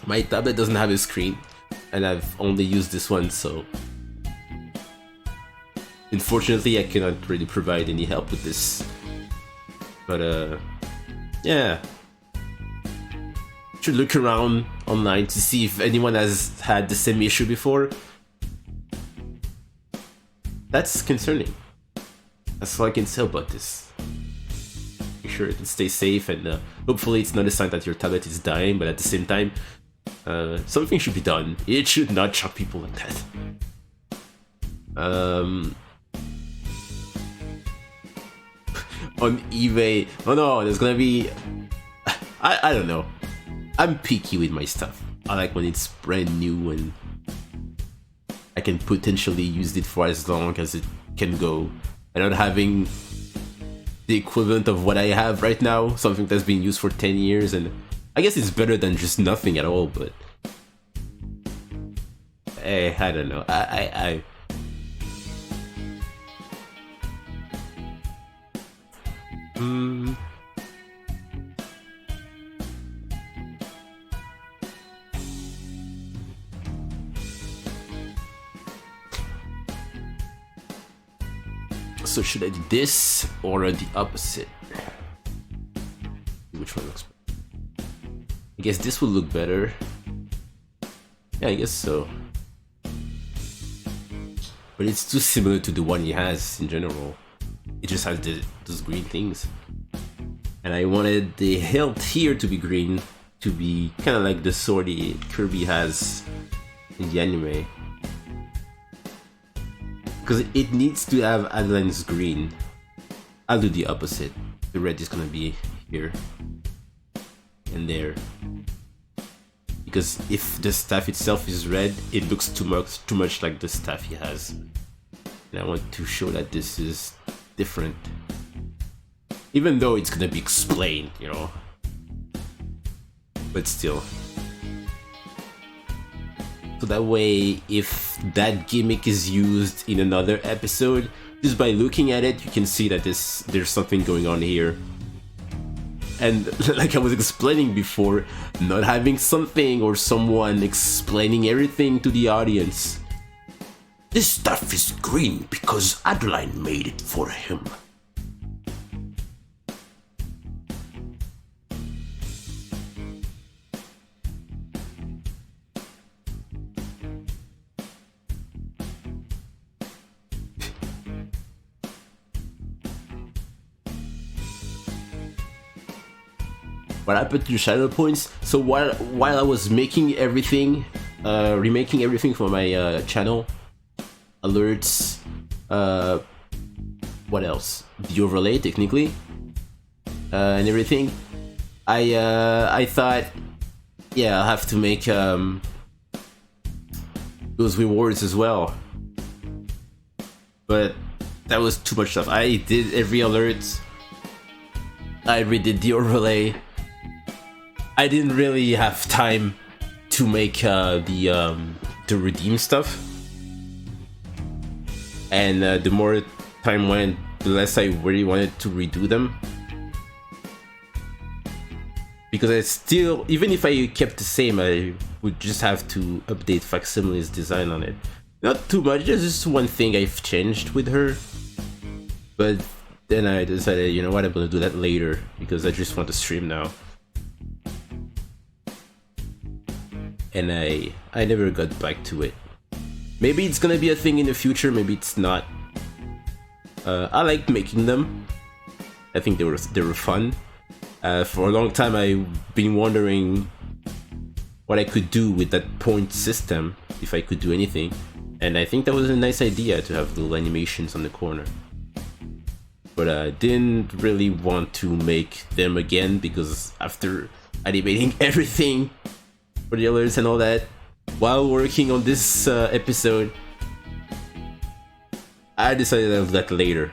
My tablet doesn't have a screen, and I've only used this one, so unfortunately I cannot really provide any help with this. But yeah, should look around online to see if anyone has had the same issue before. That's concerning. That's all I can say about this. Make sure to stay safe, and hopefully it's not a sign that your tablet is dying, but at the same time, something should be done. It should not shock people like that. On eBay. Oh no, there's gonna be. I don't know. I'm picky with my stuff. I like when it's brand new and I can potentially use it for as long as it can go. And not having the equivalent of what I have right now, something that's been used for 10 years, and I guess it's better than just nothing at all, but I don't know. So should I do this or the opposite? Which one looks better? I guess this will look better. Yeah, I guess so. But it's too similar to the one he has in general. It just has those green things. And I wanted the hilt here to be green, to be kind of like the sword Kirby has in the anime. Because it needs to have Adeline's green. I'll do the opposite. The red is gonna be here and there. Because if the staff itself is red, it looks too much like the staff he has. And I want to show that this is different. Even though it's gonna be explained, you know. But still. So that way, if that gimmick is used in another episode, just by looking at it, you can see that there's something going on here. And like I was explaining before, not having something or someone explaining everything to the audience. This stuff is green because Adeline made it for him. what happened to the shadow points. So while I was making everything, remaking everything for my channel, alerts, what else? The overlay technically, and everything. I thought, yeah, I'll have to make those rewards as well, but that was too much stuff. I did every alert. I redid the overlay. I didn't really have time to make the redeem stuff, and the more time went, the less I really wanted to redo them. Because I still, even if I kept the same, I would just have to update Facsimile's design on it. Not too much, there's just one thing I've changed with her. But then I decided, you know what, I'm gonna do that later, because I just want to stream now. And I never got back to it. Maybe it's gonna be a thing in the future, maybe it's not. I liked making them. I think they were fun. For a long time I've been wondering what I could do with that point system, if I could do anything. And I think that was a nice idea to have little animations on the corner. But I didn't really want to make them again, because after animating everything for the alerts and all that, while working on this episode, I decided I'll do that later.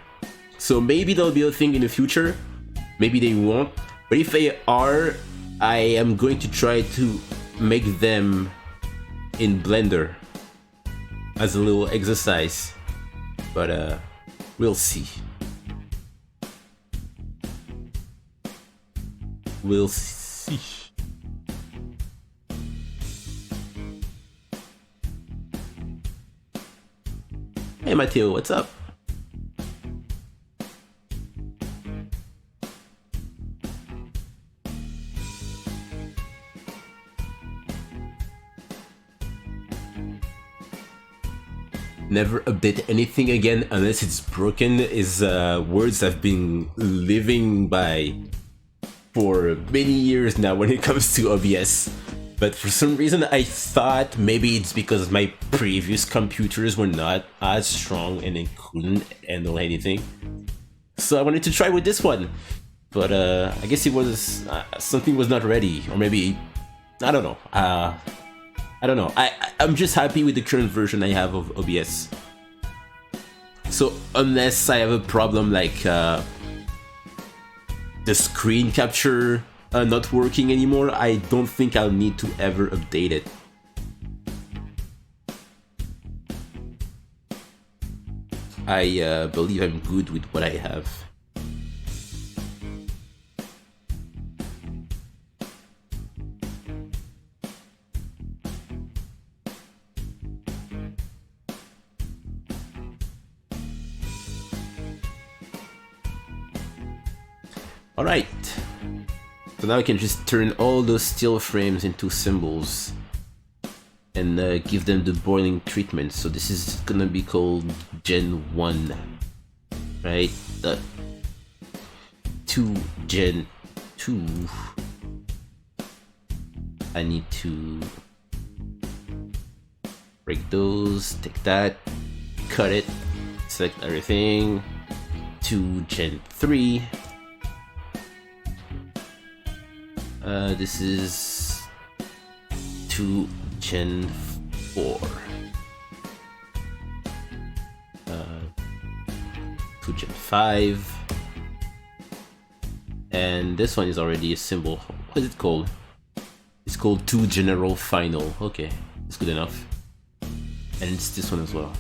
So maybe there'll be a thing in the future, maybe they won't. But if they are, I am going to try to make them in Blender as a little exercise. But we'll see. We'll see. Hey Matteo, what's up? Never update anything again unless it's broken is words I've been living by for many years now when it comes to OBS. But for some reason I thought maybe it's because my previous computers were not as strong and they couldn't handle anything. So I wanted to try with this one. But I guess it was something was not ready, or maybe I don't know. I don't know. I'm just happy with the current version I have of OBS. So unless I have a problem like the screen capture not working anymore, I don't think I'll need to ever update it. I believe I'm good with what I have. Alright, so now I can just turn all those still frames into symbols and give them the boiling treatment. So this is gonna be called Gen 1, right? To Gen 2, I need to break those, take that, cut it, select everything, to Gen 3. This is to Gen 4. To Gen 5. And this one is already a symbol. What is it called? It's called to General Final. Okay, it's good enough. And it's this one as well.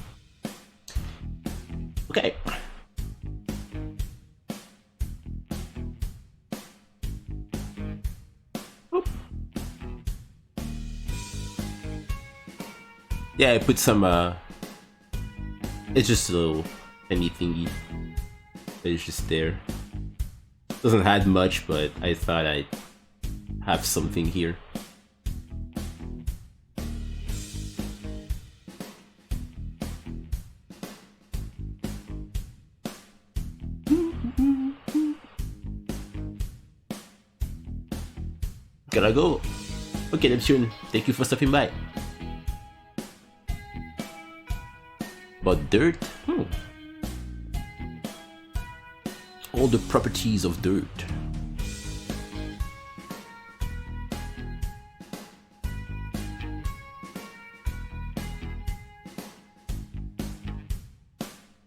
Okay. Yeah, I put some, it's just a little tiny thingy that is just there. Doesn't add much, but I thought I'd have something here. gotta go. Okay, Neptune, thank you for stopping by. About dirt? All the properties of dirt.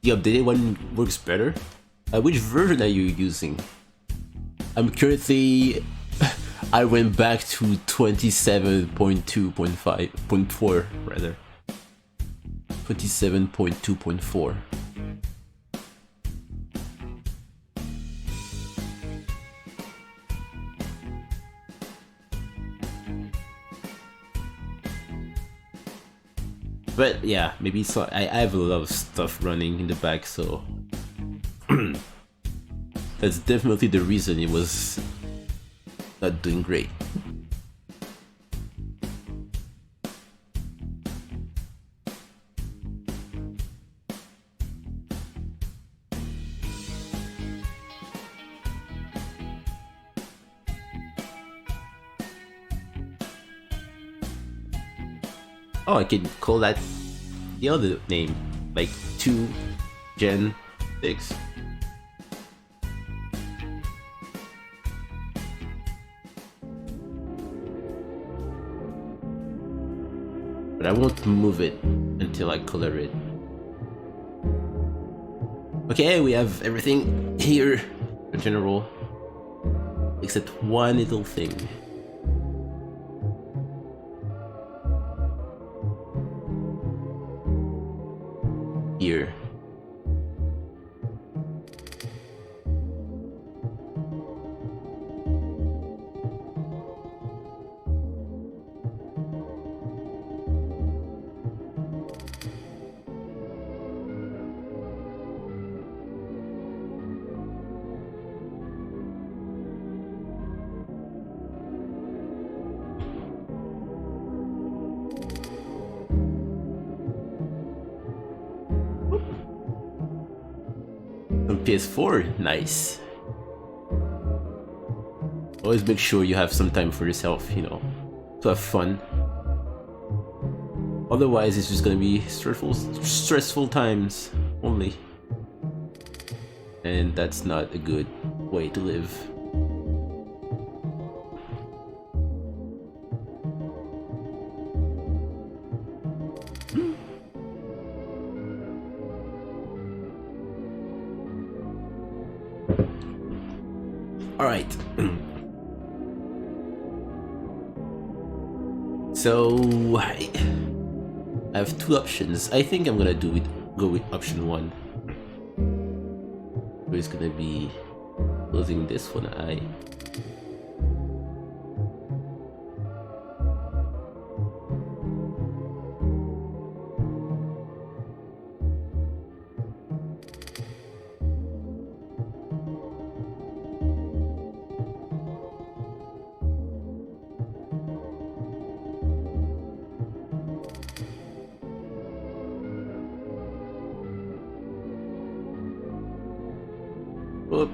The updated one works better? Which version are you using? I'm currently... I went back to 27.2.5.4 rather. 27.2.4. But yeah, maybe so. I have a lot of stuff running in the back, so that's definitely the reason it was not doing great. Oh, I can call that the other name, like 2 Gen 6. But I won't move it until I color it. Okay, we have everything here in general, except one little thing. Here. On PS4, nice. Always make sure you have some time for yourself, you know, to have fun. Otherwise, it's just gonna be stressful times only. And that's not a good way to live. Alright. So I have 2 options. I think I'm gonna go with option 1. Where it's gonna be closing this one eye. Whoop.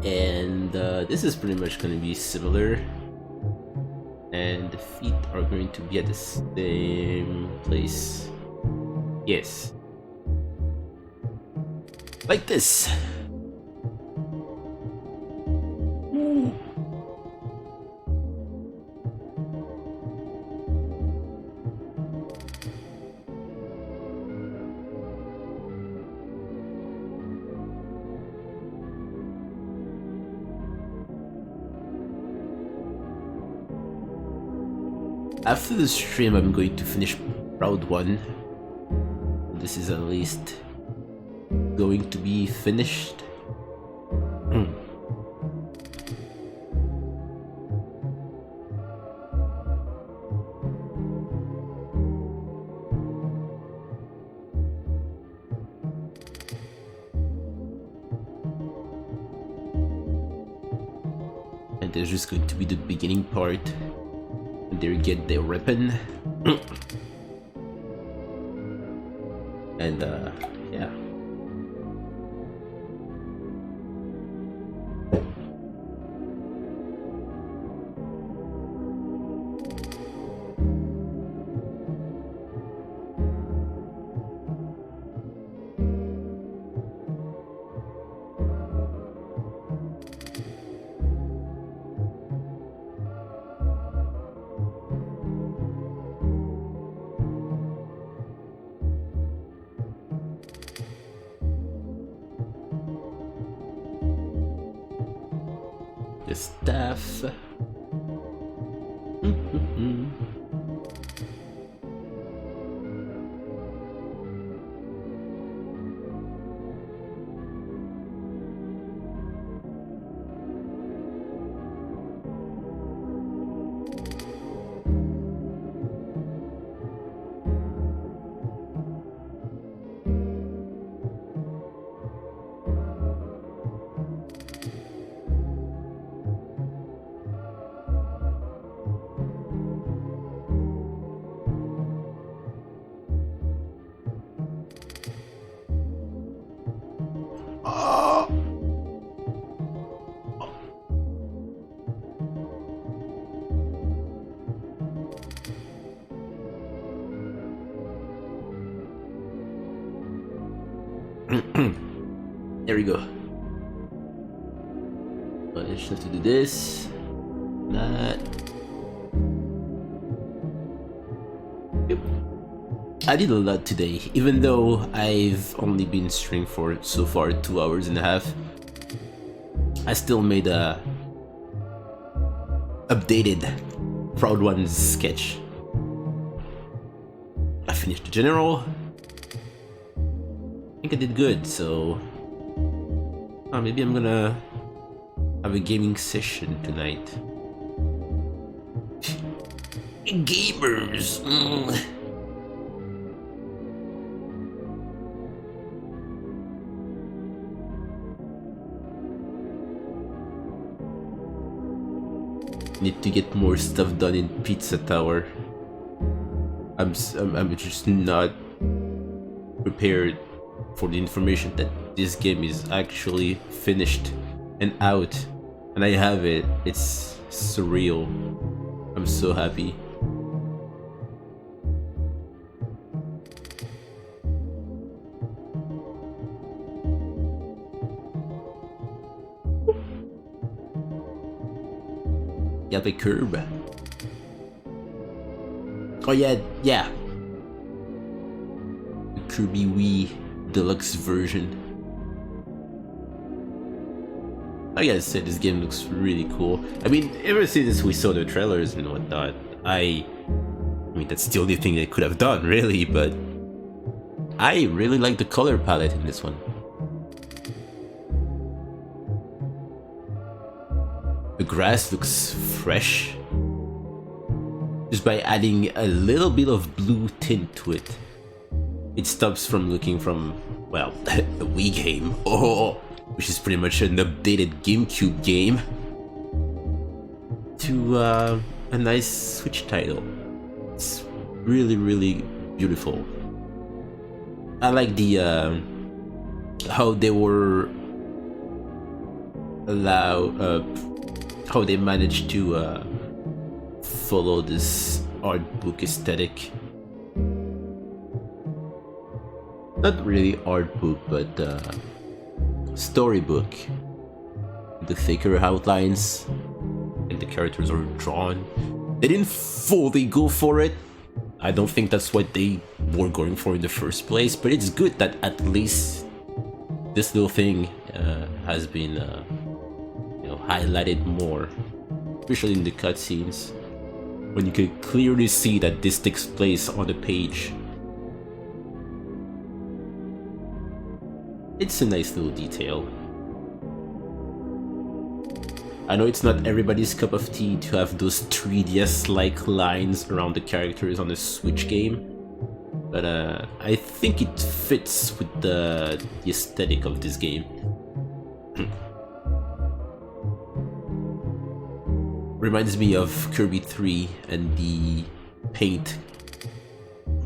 And this is pretty much going to be similar, and the feet are going to be at the same place. Yes, like this. After the stream, I'm going to finish Round 1. This is at least going to be finished. And there's just going to be the beginning part. And there you get the weapon. And yeah. The staff. There we go. I just have to do this, that. Yep. I did a lot today, even though I've only been streaming for so far 2 hours and a half. I still made a updated Proud Ones sketch. I finished the general. I think I did good, so maybe I'm gonna have a gaming session tonight. Gamers! Need to get more stuff done in Pizza Tower. I'm just not prepared for the information that this game is actually finished and out, and I have it. It's surreal. I'm so happy. Yeah, the Kirby. Oh yeah. The Kirby Wii Deluxe version. I gotta say, this game looks really cool. I mean, ever since we saw the trailers and whatnot, I mean, that's the only thing they could have done, really, but I really like the color palette in this one. The grass looks fresh, just by adding a little bit of blue tint to it. It stops from looking from, well, a Wii game, which is pretty much an updated GameCube game, to a nice Switch title. It's really, really beautiful. I like the how they were how they managed to follow this art book aesthetic. Not really art book, but storybook. The thicker outlines and the characters are drawn. They didn't fully go for it. I don't think that's what they were going for in the first place, but it's good that at least this little thing has been highlighted more, especially in the cutscenes, when you can clearly see that this takes place on the page. It's a nice little detail. I know it's not everybody's cup of tea to have those 3DS-like lines around the characters on a Switch game, but I think it fits with the aesthetic of this Reminds me of Kirby 3 and the paint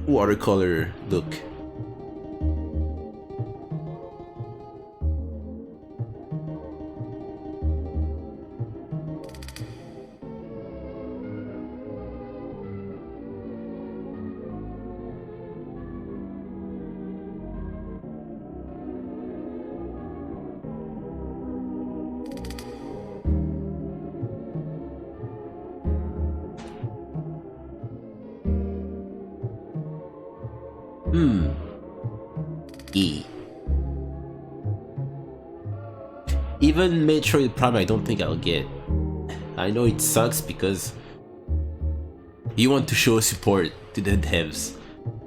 watercolor look. E. Even Metroid Prime I don't think I'll get. I know it sucks because you want to show support to the devs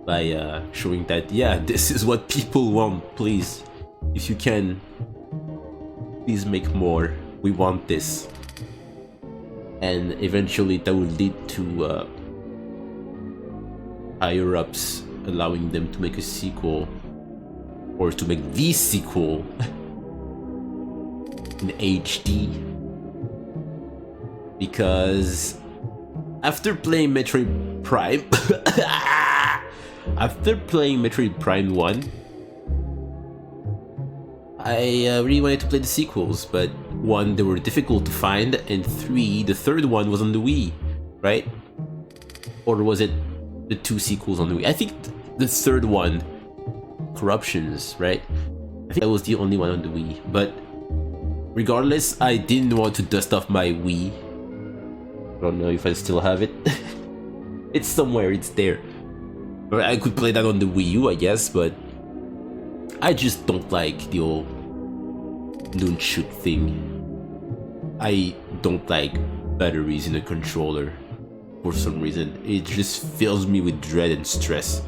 by showing that, yeah, this is what people want, please. If you can, please make more. We want this. And eventually that will lead to higher ups allowing them to make a sequel, or to make the sequel in HD. Because after playing Metroid Prime after playing Metroid Prime 1, I really wanted to play the sequels, but 1, they were difficult to find, and 3, the third one was on the Wii, right? Or was it the 2 sequels on the Wii? I think the third one, Corruptions, right? I think that was the only one on the Wii, but regardless, I didn't want to dust off my Wii. I don't know if I still have it. It's somewhere, it's there. Or I could play that on the Wii U, I guess, but I just don't like the old nunchuk thing. I don't like batteries in a controller for some reason. It just fills me with dread and stress.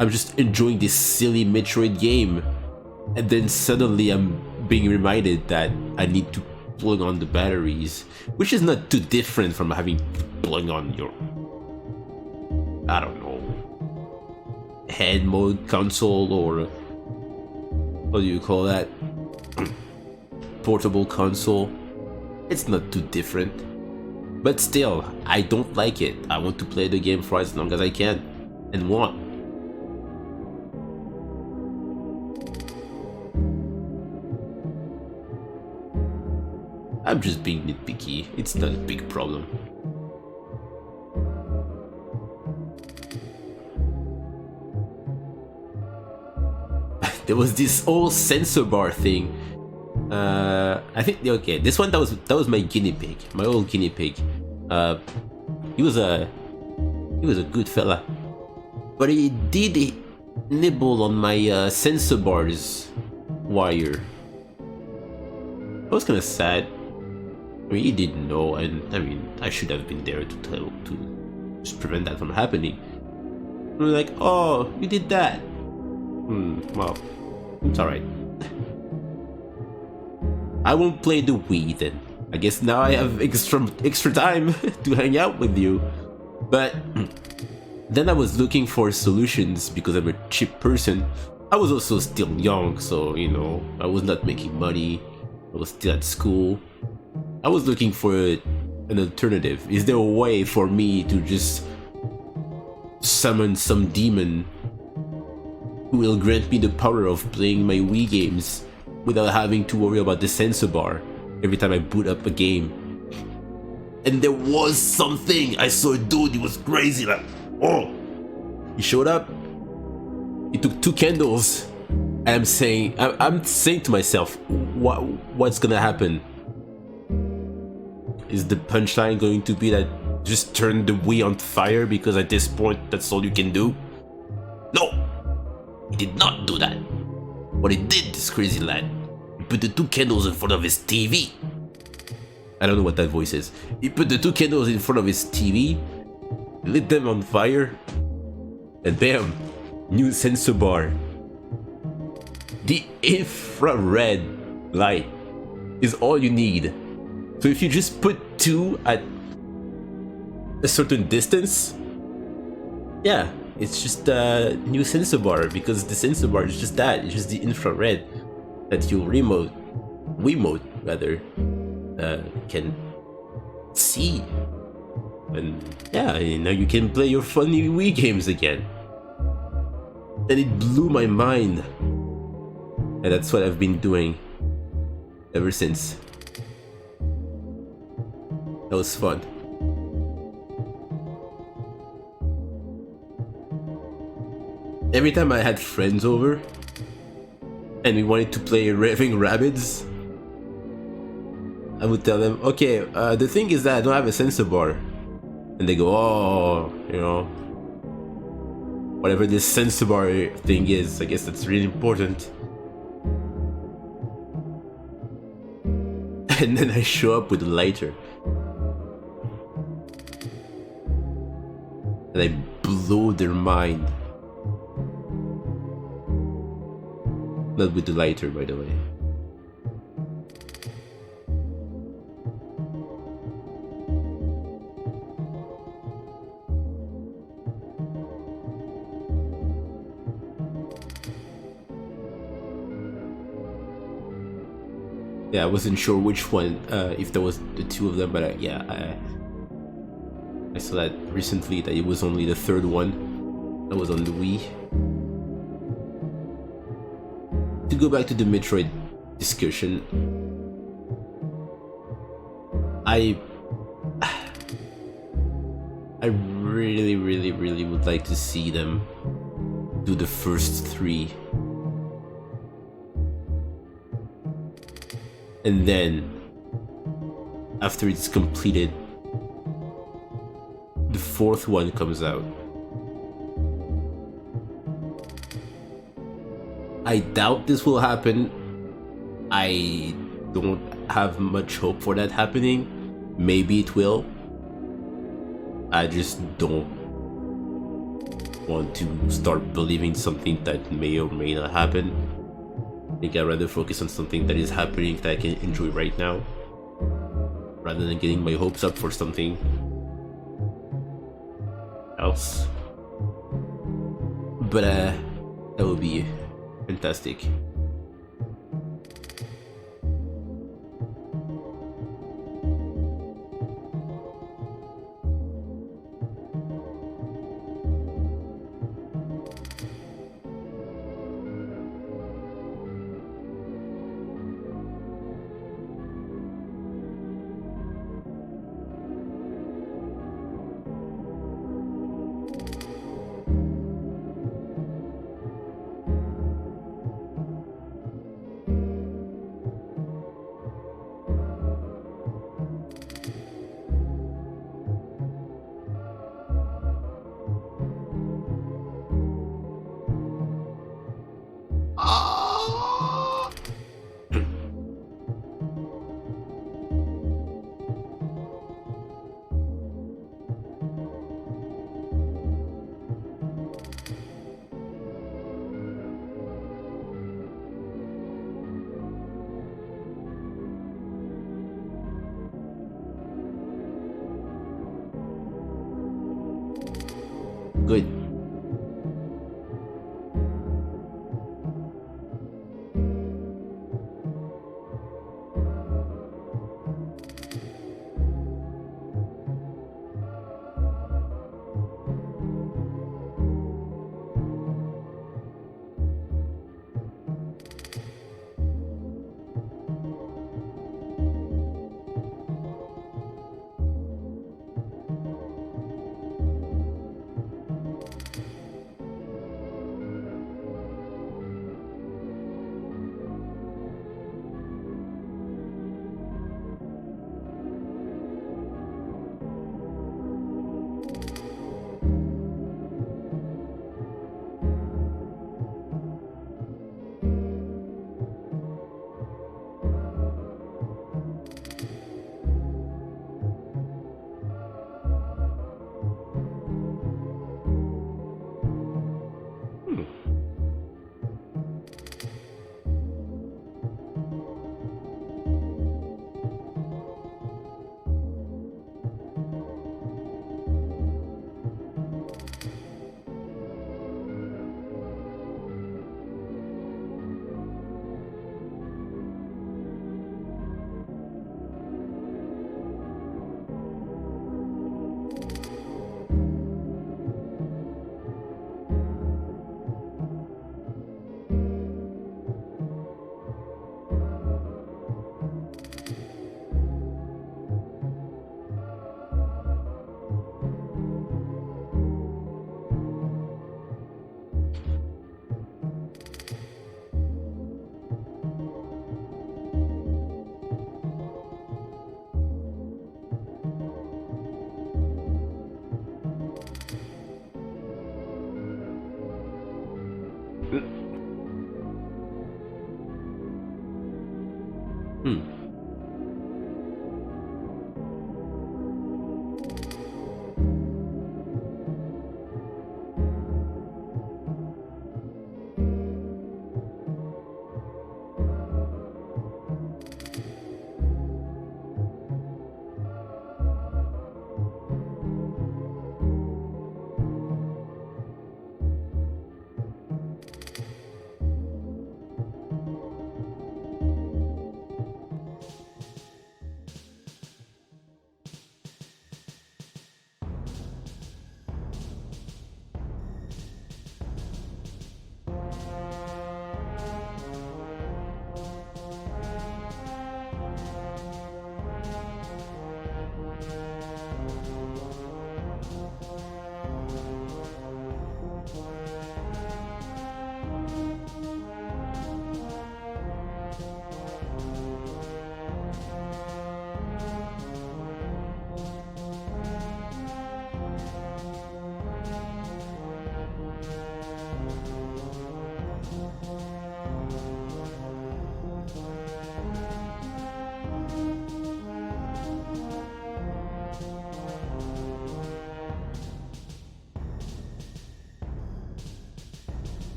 I'm just enjoying this silly Metroid game, and then suddenly I'm being reminded that I need to plug on the batteries, which is not too different from having to plug on your, I don't know, head mode console, or what do you call that, portable console. It's not too different, but still, I don't like it. I want to play the game for as long as I can and want. I'm just being nitpicky. It's not a big problem. There was this whole sensor bar thing. I think, okay, this one, that was my guinea pig, my old guinea pig. He was a good fella, but he did nibble on my sensor bars wire. I was kind of sad. I mean, he didn't know, and I mean, I should have been there to just prevent that from happening. And we're like, oh, you did that. Well, it's alright. I won't play the Wii then. I guess now I have extra time to hang out with you. But then I was looking for solutions because I'm a cheap person. I was also still young, so, you know, I was not making money. I was still at school. I was looking for an alternative. Is there a way for me to just summon some demon who will grant me the power of playing my Wii games without having to worry about the sensor bar every time I boot up a game? And there was something. I saw a dude, he was crazy, like, oh! He showed up, he took 2 candles, and I'm saying to myself, what's gonna happen? Is the punchline going to be that just turn the Wii on fire because at this point that's all you can do? No! He did not do that. What he did, this crazy lad, he put the 2 candles in front of his TV. I don't know what that voice is. He put the 2 candles in front of his TV, lit them on fire, and bam! New sensor bar. The infrared light is all you need. So if you just put 2 at a certain distance, yeah, it's just a new sensor bar, because the sensor bar is just that. It's just the infrared that you Wiimote rather, can see. And yeah, now you can play your funny Wii games again. And it blew my mind. And that's what I've been doing ever since. That was fun. Every time I had friends over and we wanted to play Raving Rabbids, I would tell them, okay, the thing is that I don't have a sensor bar. And they go, oh, you know, whatever this sensor bar thing is, I guess that's really important. And then I show up with a lighter. And I blow their mind. Not with the lighter, by the way. Yeah, I wasn't sure which one, if there was the two of them, but I saw that recently that it was only the third one that was on the Wii. To go back to the Metroid discussion, I really would like to see them do the first three. And then, after it's completed, the fourth one comes out. I doubt this will happen. I don't have much hope for that happening. Maybe it will. I just don't want to start believing something that may or may not happen. I think I'd rather focus on something that is happening that I can enjoy right now, rather than getting my hopes up for something else. But that would be fantastic. Good.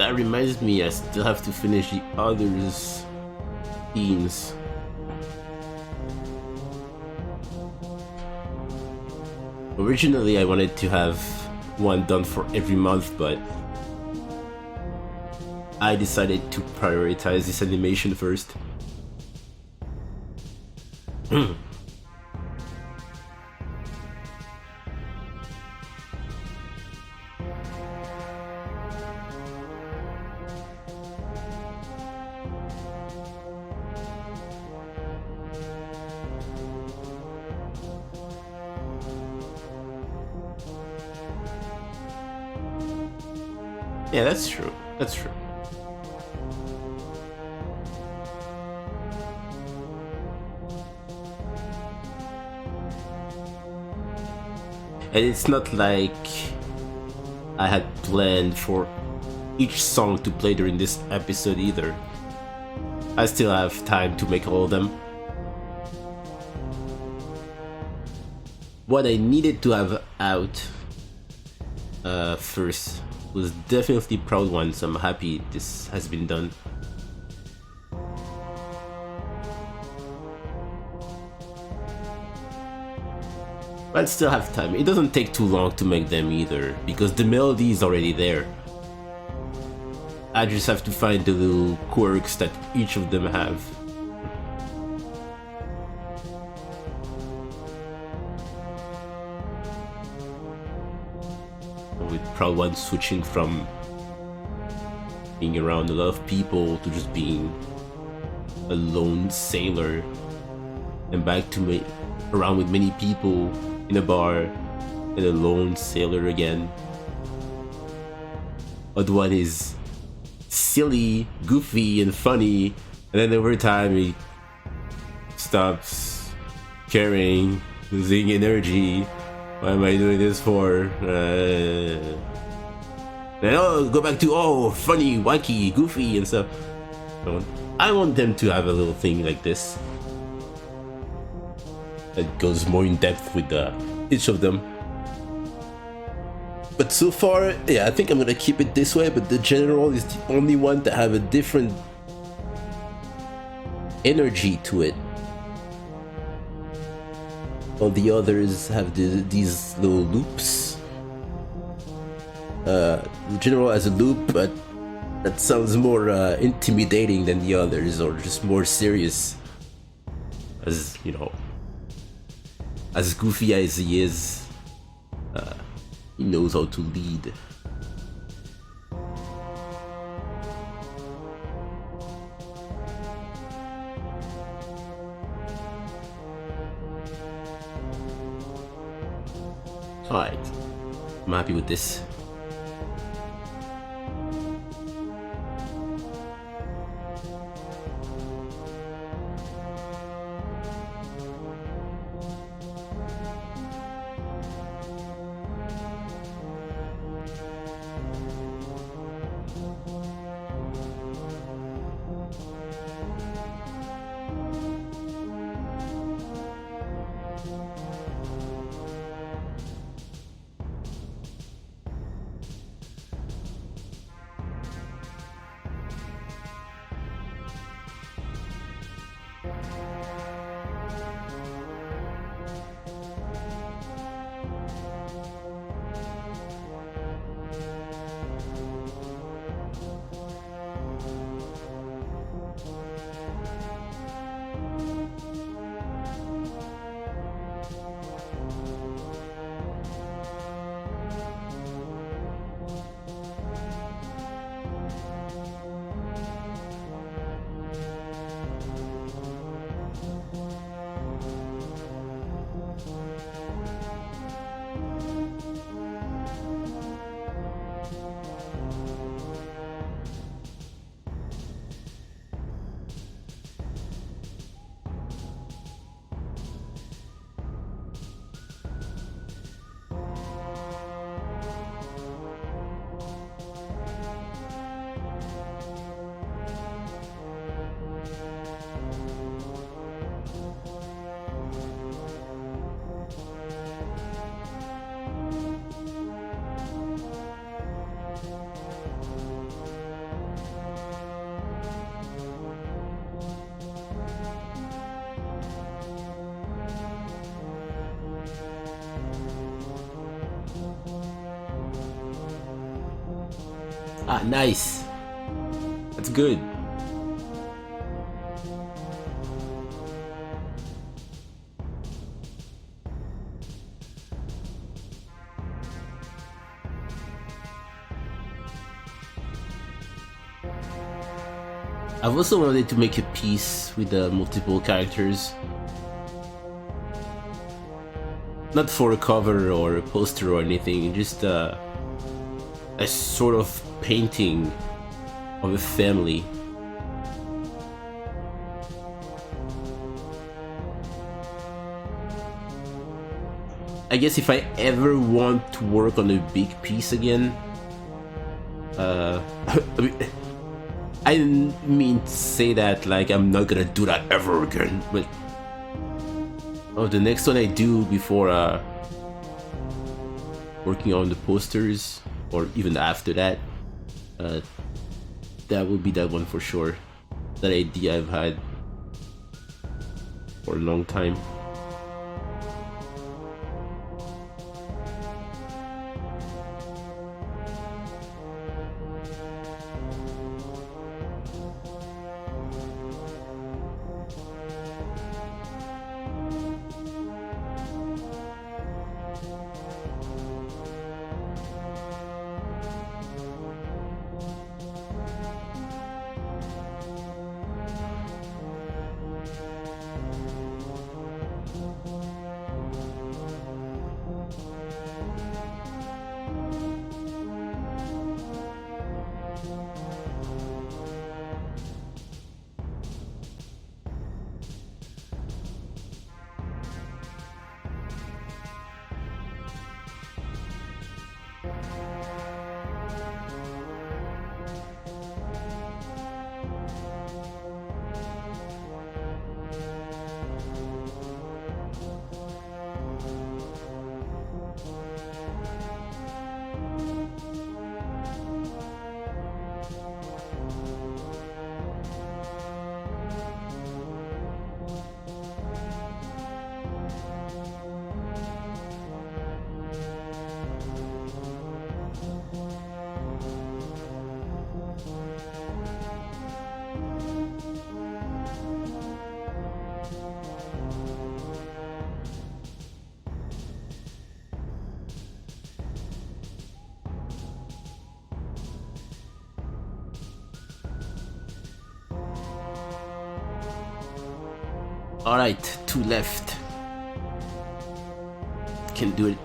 That reminds me, I still have to finish the others' themes. Originally, I wanted to have one done for every month, but I decided to prioritize this animation first. Yeah, that's true. That's true. And it's not like I had planned for each song to play during this episode either. I still have time to make all of them. What I needed to have out first was definitely Proud One, so I'm happy this has been done. But I still have time. It doesn't take too long to make them either, because the melody is already there. I just have to find the little quirks that each of them have. With Proud One switching from being around a lot of people to just being a lone sailor, and back to around with many people in a bar and a lone sailor again. Odd One is silly, goofy, and funny, and then over time he stops caring, losing energy. Why am I doing this for? Then I'll go back to funny, wacky, goofy, and stuff. I want them to have a little thing like this that goes more in depth with each of them. But so far, yeah, I think I'm gonna keep it this way, but the general is the only one that have a different energy to it. All the others have these little loops. The general has a loop, but that sounds more intimidating than the others, or just more serious. As you know, as goofy as he is, he knows how to lead. Alright, I'm happy with this. Ah, nice. That's good. I've also wanted to make a piece with multiple characters. Not for a cover or a poster or anything, just a sort of painting of a family. I guess if I ever want to work on a big piece again, I didn't mean to say that like I'm not gonna do that ever again, but the next one I do before working on the posters, or even after that, that would be that one for sure. That idea I've had for a long time. Alright, 2 left. Can do it.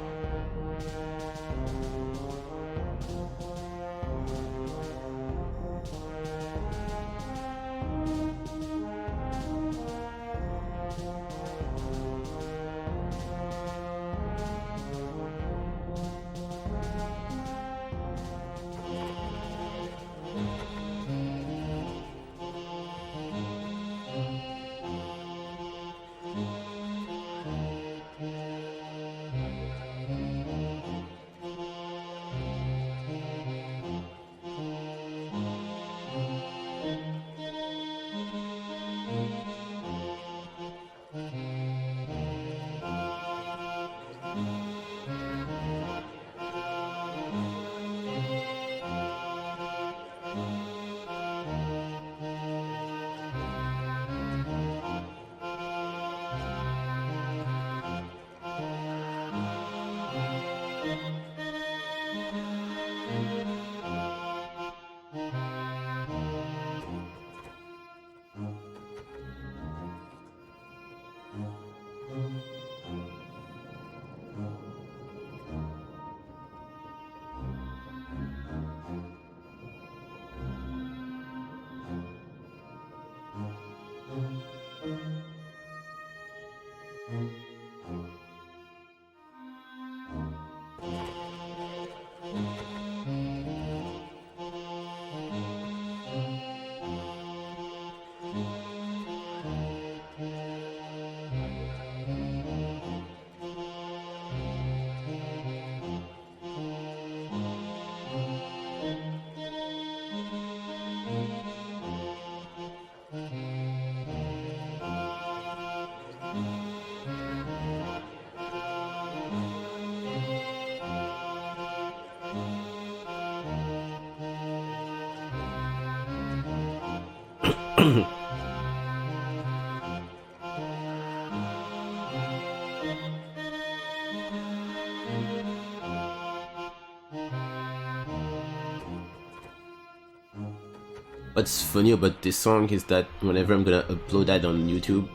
What's funny about this song is that whenever I'm gonna upload that on YouTube,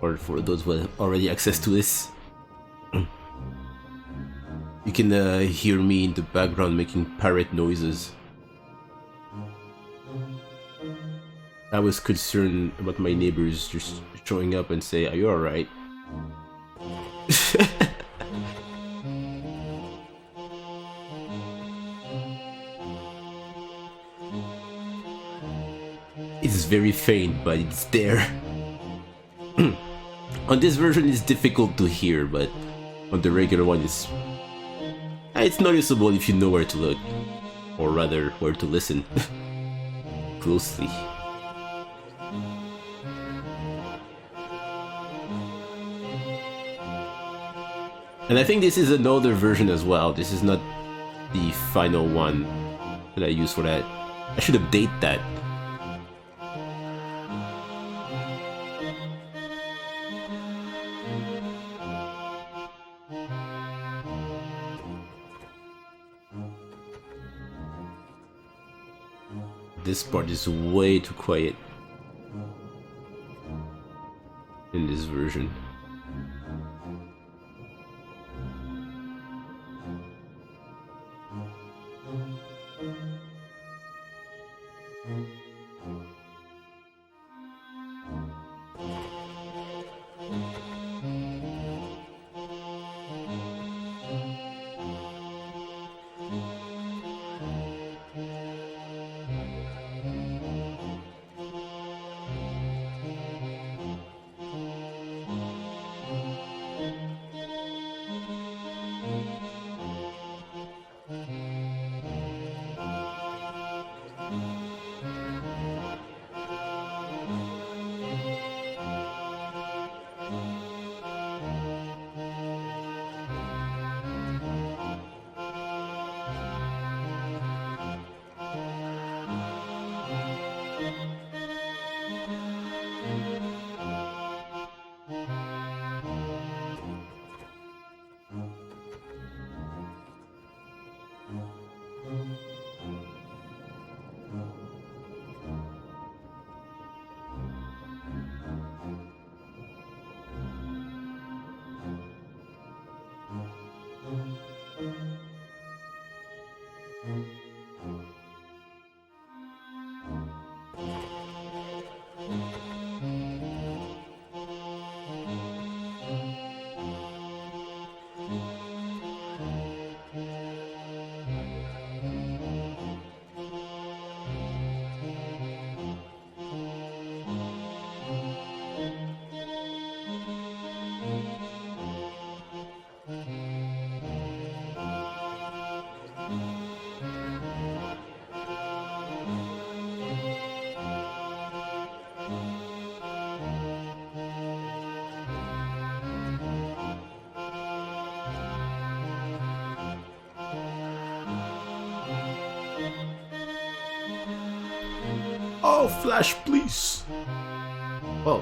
or for those who have already access to this, you can hear me in the background making parrot noises. I was concerned about my neighbors just showing up and say, "Are you alright?" It's very faint, but it's there. On this version, it's difficult to hear, but on the regular one, it's noticeable if you know where to look, or rather, where to listen closely. And I think this is another version as well. This is not the final one that I use for that. I should update that. This part is way too quiet in this version. Oh, Flash, please! Oh.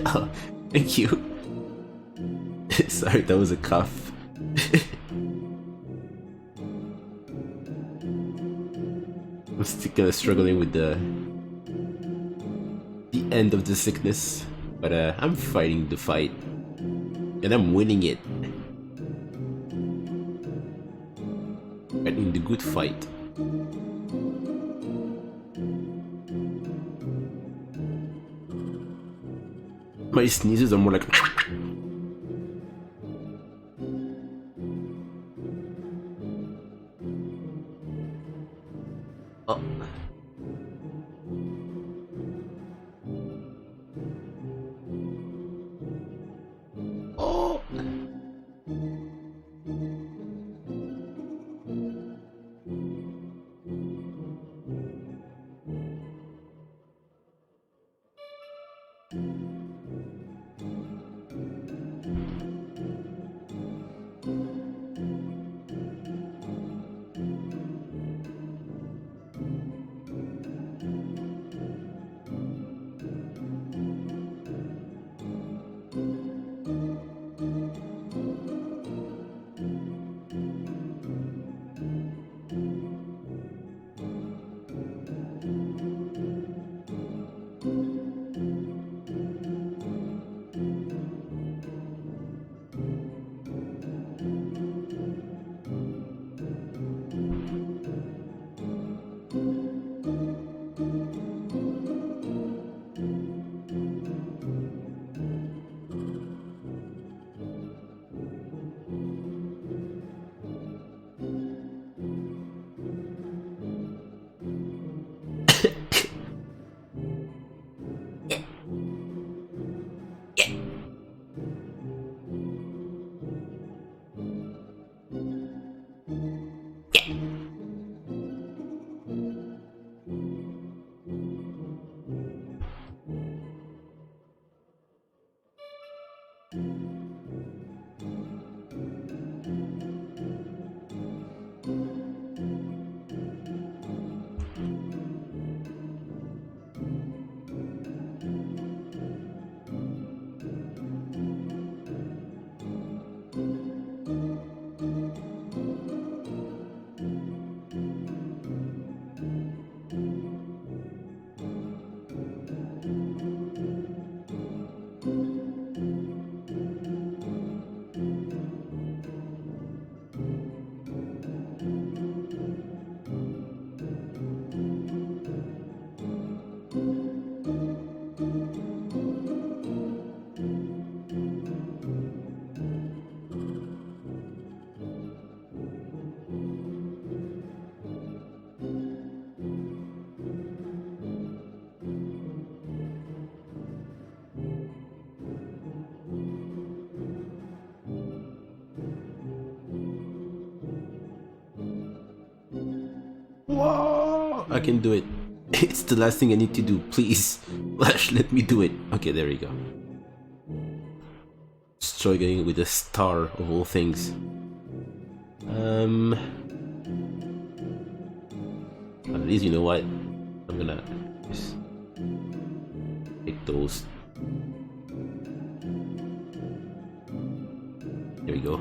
Oh, thank you. Sorry, that was a cough. I'm still kinda struggling with the end of the sickness, but I'm fighting the fight, and I'm winning it. Fighting the good fight. My sneezes are more like. Oh. Oh. Whoa! I can do it. It's the last thing I need to do. Please, Flash, let me do it. Okay, there we go. Struggling with a star of all things. At least you know what? I'm gonna just take those. There we go.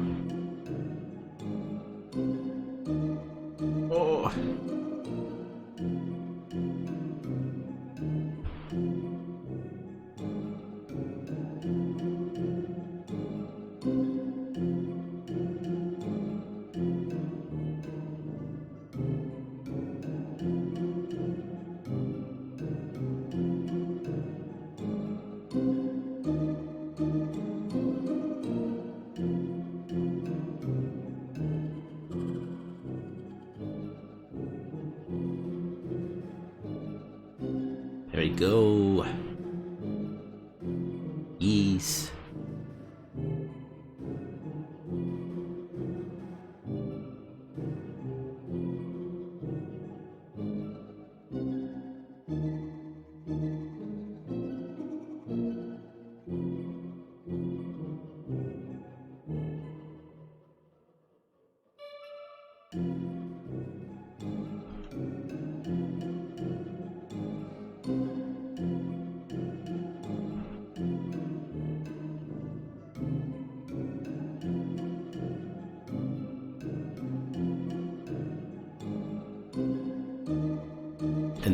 Oh. There we go. Ease.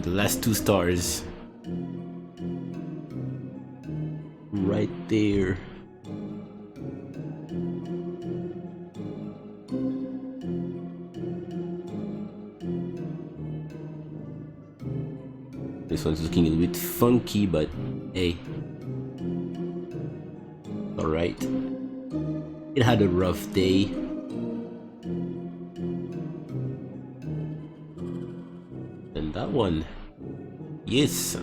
the last 2 stars. Right there. This one's looking a little bit funky, but hey. Alright. It had a rough day. And that one. Yes.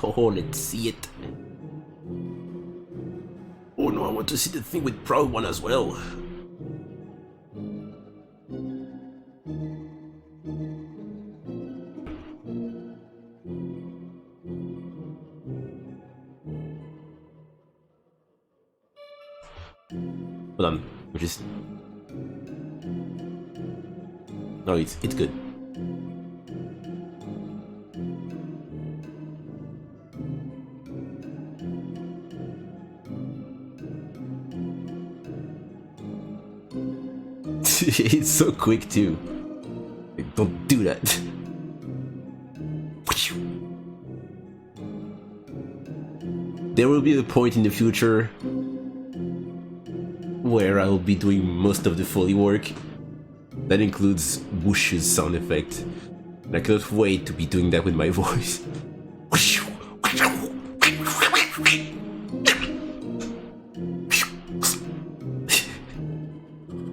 Oh, let's see it. Oh no, I want to see the thing with Proud One as well. Hold on, which is... No, it's good. It's so quick too. Like, don't do that. There will be a point in the future where I will be doing most of the Foley work. That includes Bush's sound effect. And I cannot wait to be doing that with my voice.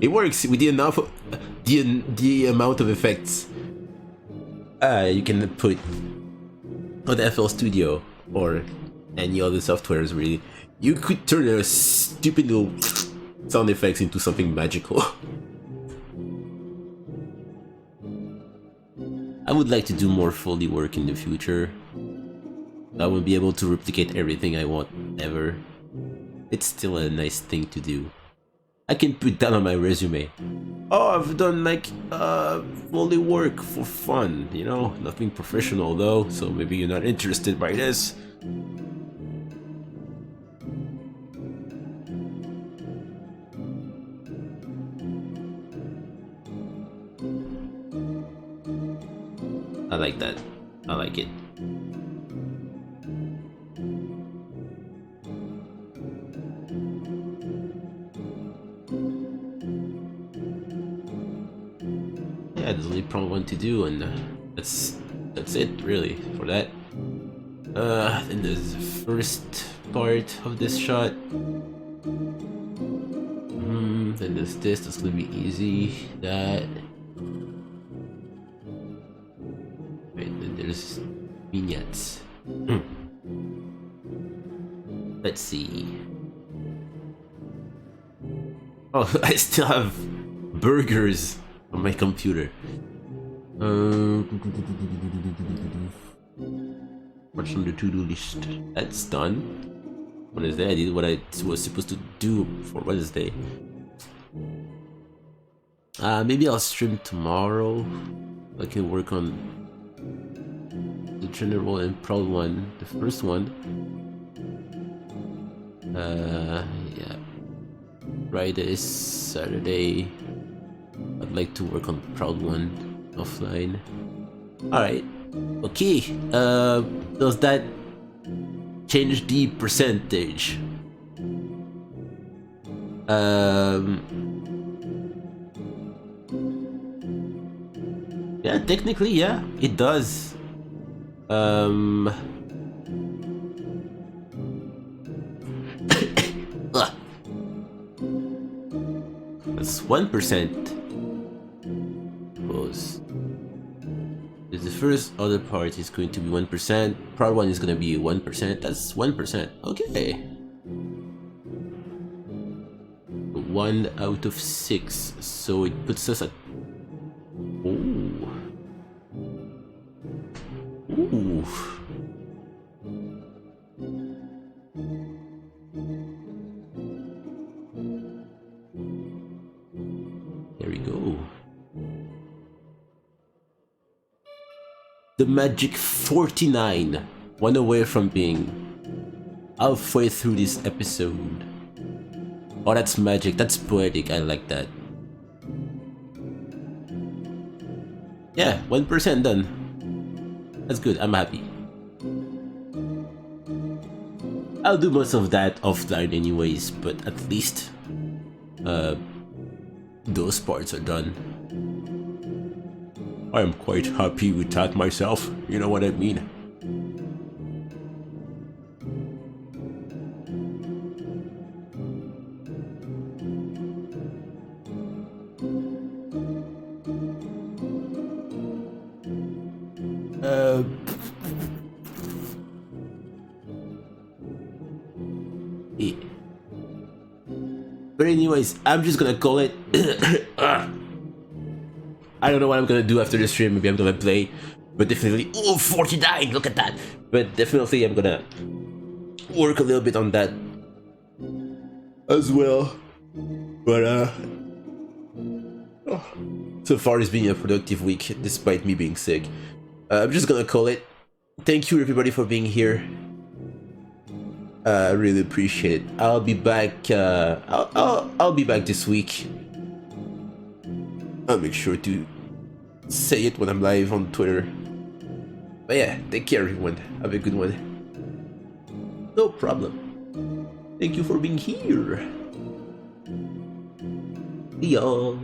It works with the amount of effects you can put on FL Studio or any other softwares. Really, you could turn a stupid little sound effects into something magical. I would like to do more Foley work in the future. I won't be able to replicate everything I want ever. It's still a nice thing to do. I can put that on my resume. Oh, I've done like Foley work for fun, you know, nothing professional though, so maybe you're not interested by this. I like that. I like it. Yeah, there's only probably one to do, and that's it really for that. Then there's the first part of this shot. Then there's this. That's gonna be easy. That. There's vignettes. Let's see. Oh, I still have burgers on my computer. What's on the to-do list? That's done. What is that? I did what I was supposed to do for Wednesday. Maybe I'll stream tomorrow. I can work on the general and Proud One, the first one. Yeah. Friday, Saturday. I'd like to work on Proud One offline. Alright. Okay. Does that change the percentage? Yeah, technically, yeah, it does. That's 1%. Suppose. The first other part is going to be 1%. Proud One is going to be 1%. That's 1%. Okay. 1 out of 6. So it puts us at. Ooh. Ooh. There we go. The magic 49. One away from being halfway through this episode. Oh, that's magic. That's poetic. I like that. Yeah, 1% done. That's good. I'm happy. I'll do most of that offline anyways, but at least those parts are done. I am quite happy with that myself, you know what I mean? Yeah. But anyways, I'm just gonna call it. I don't know what I'm gonna do after the stream. Maybe I'm gonna play, but definitely. Oh, 49! Look at that! But definitely, I'm gonna work a little bit on that as well. But so far it's been a productive week, despite me being sick. I'm just gonna call it. Thank you everybody for being here. I really appreciate it. I'll be back. I'll be back this week. I'll make sure to say it when I'm live on Twitter. But yeah, take care everyone. Have a good one. No problem. Thank you for being here. See y'all.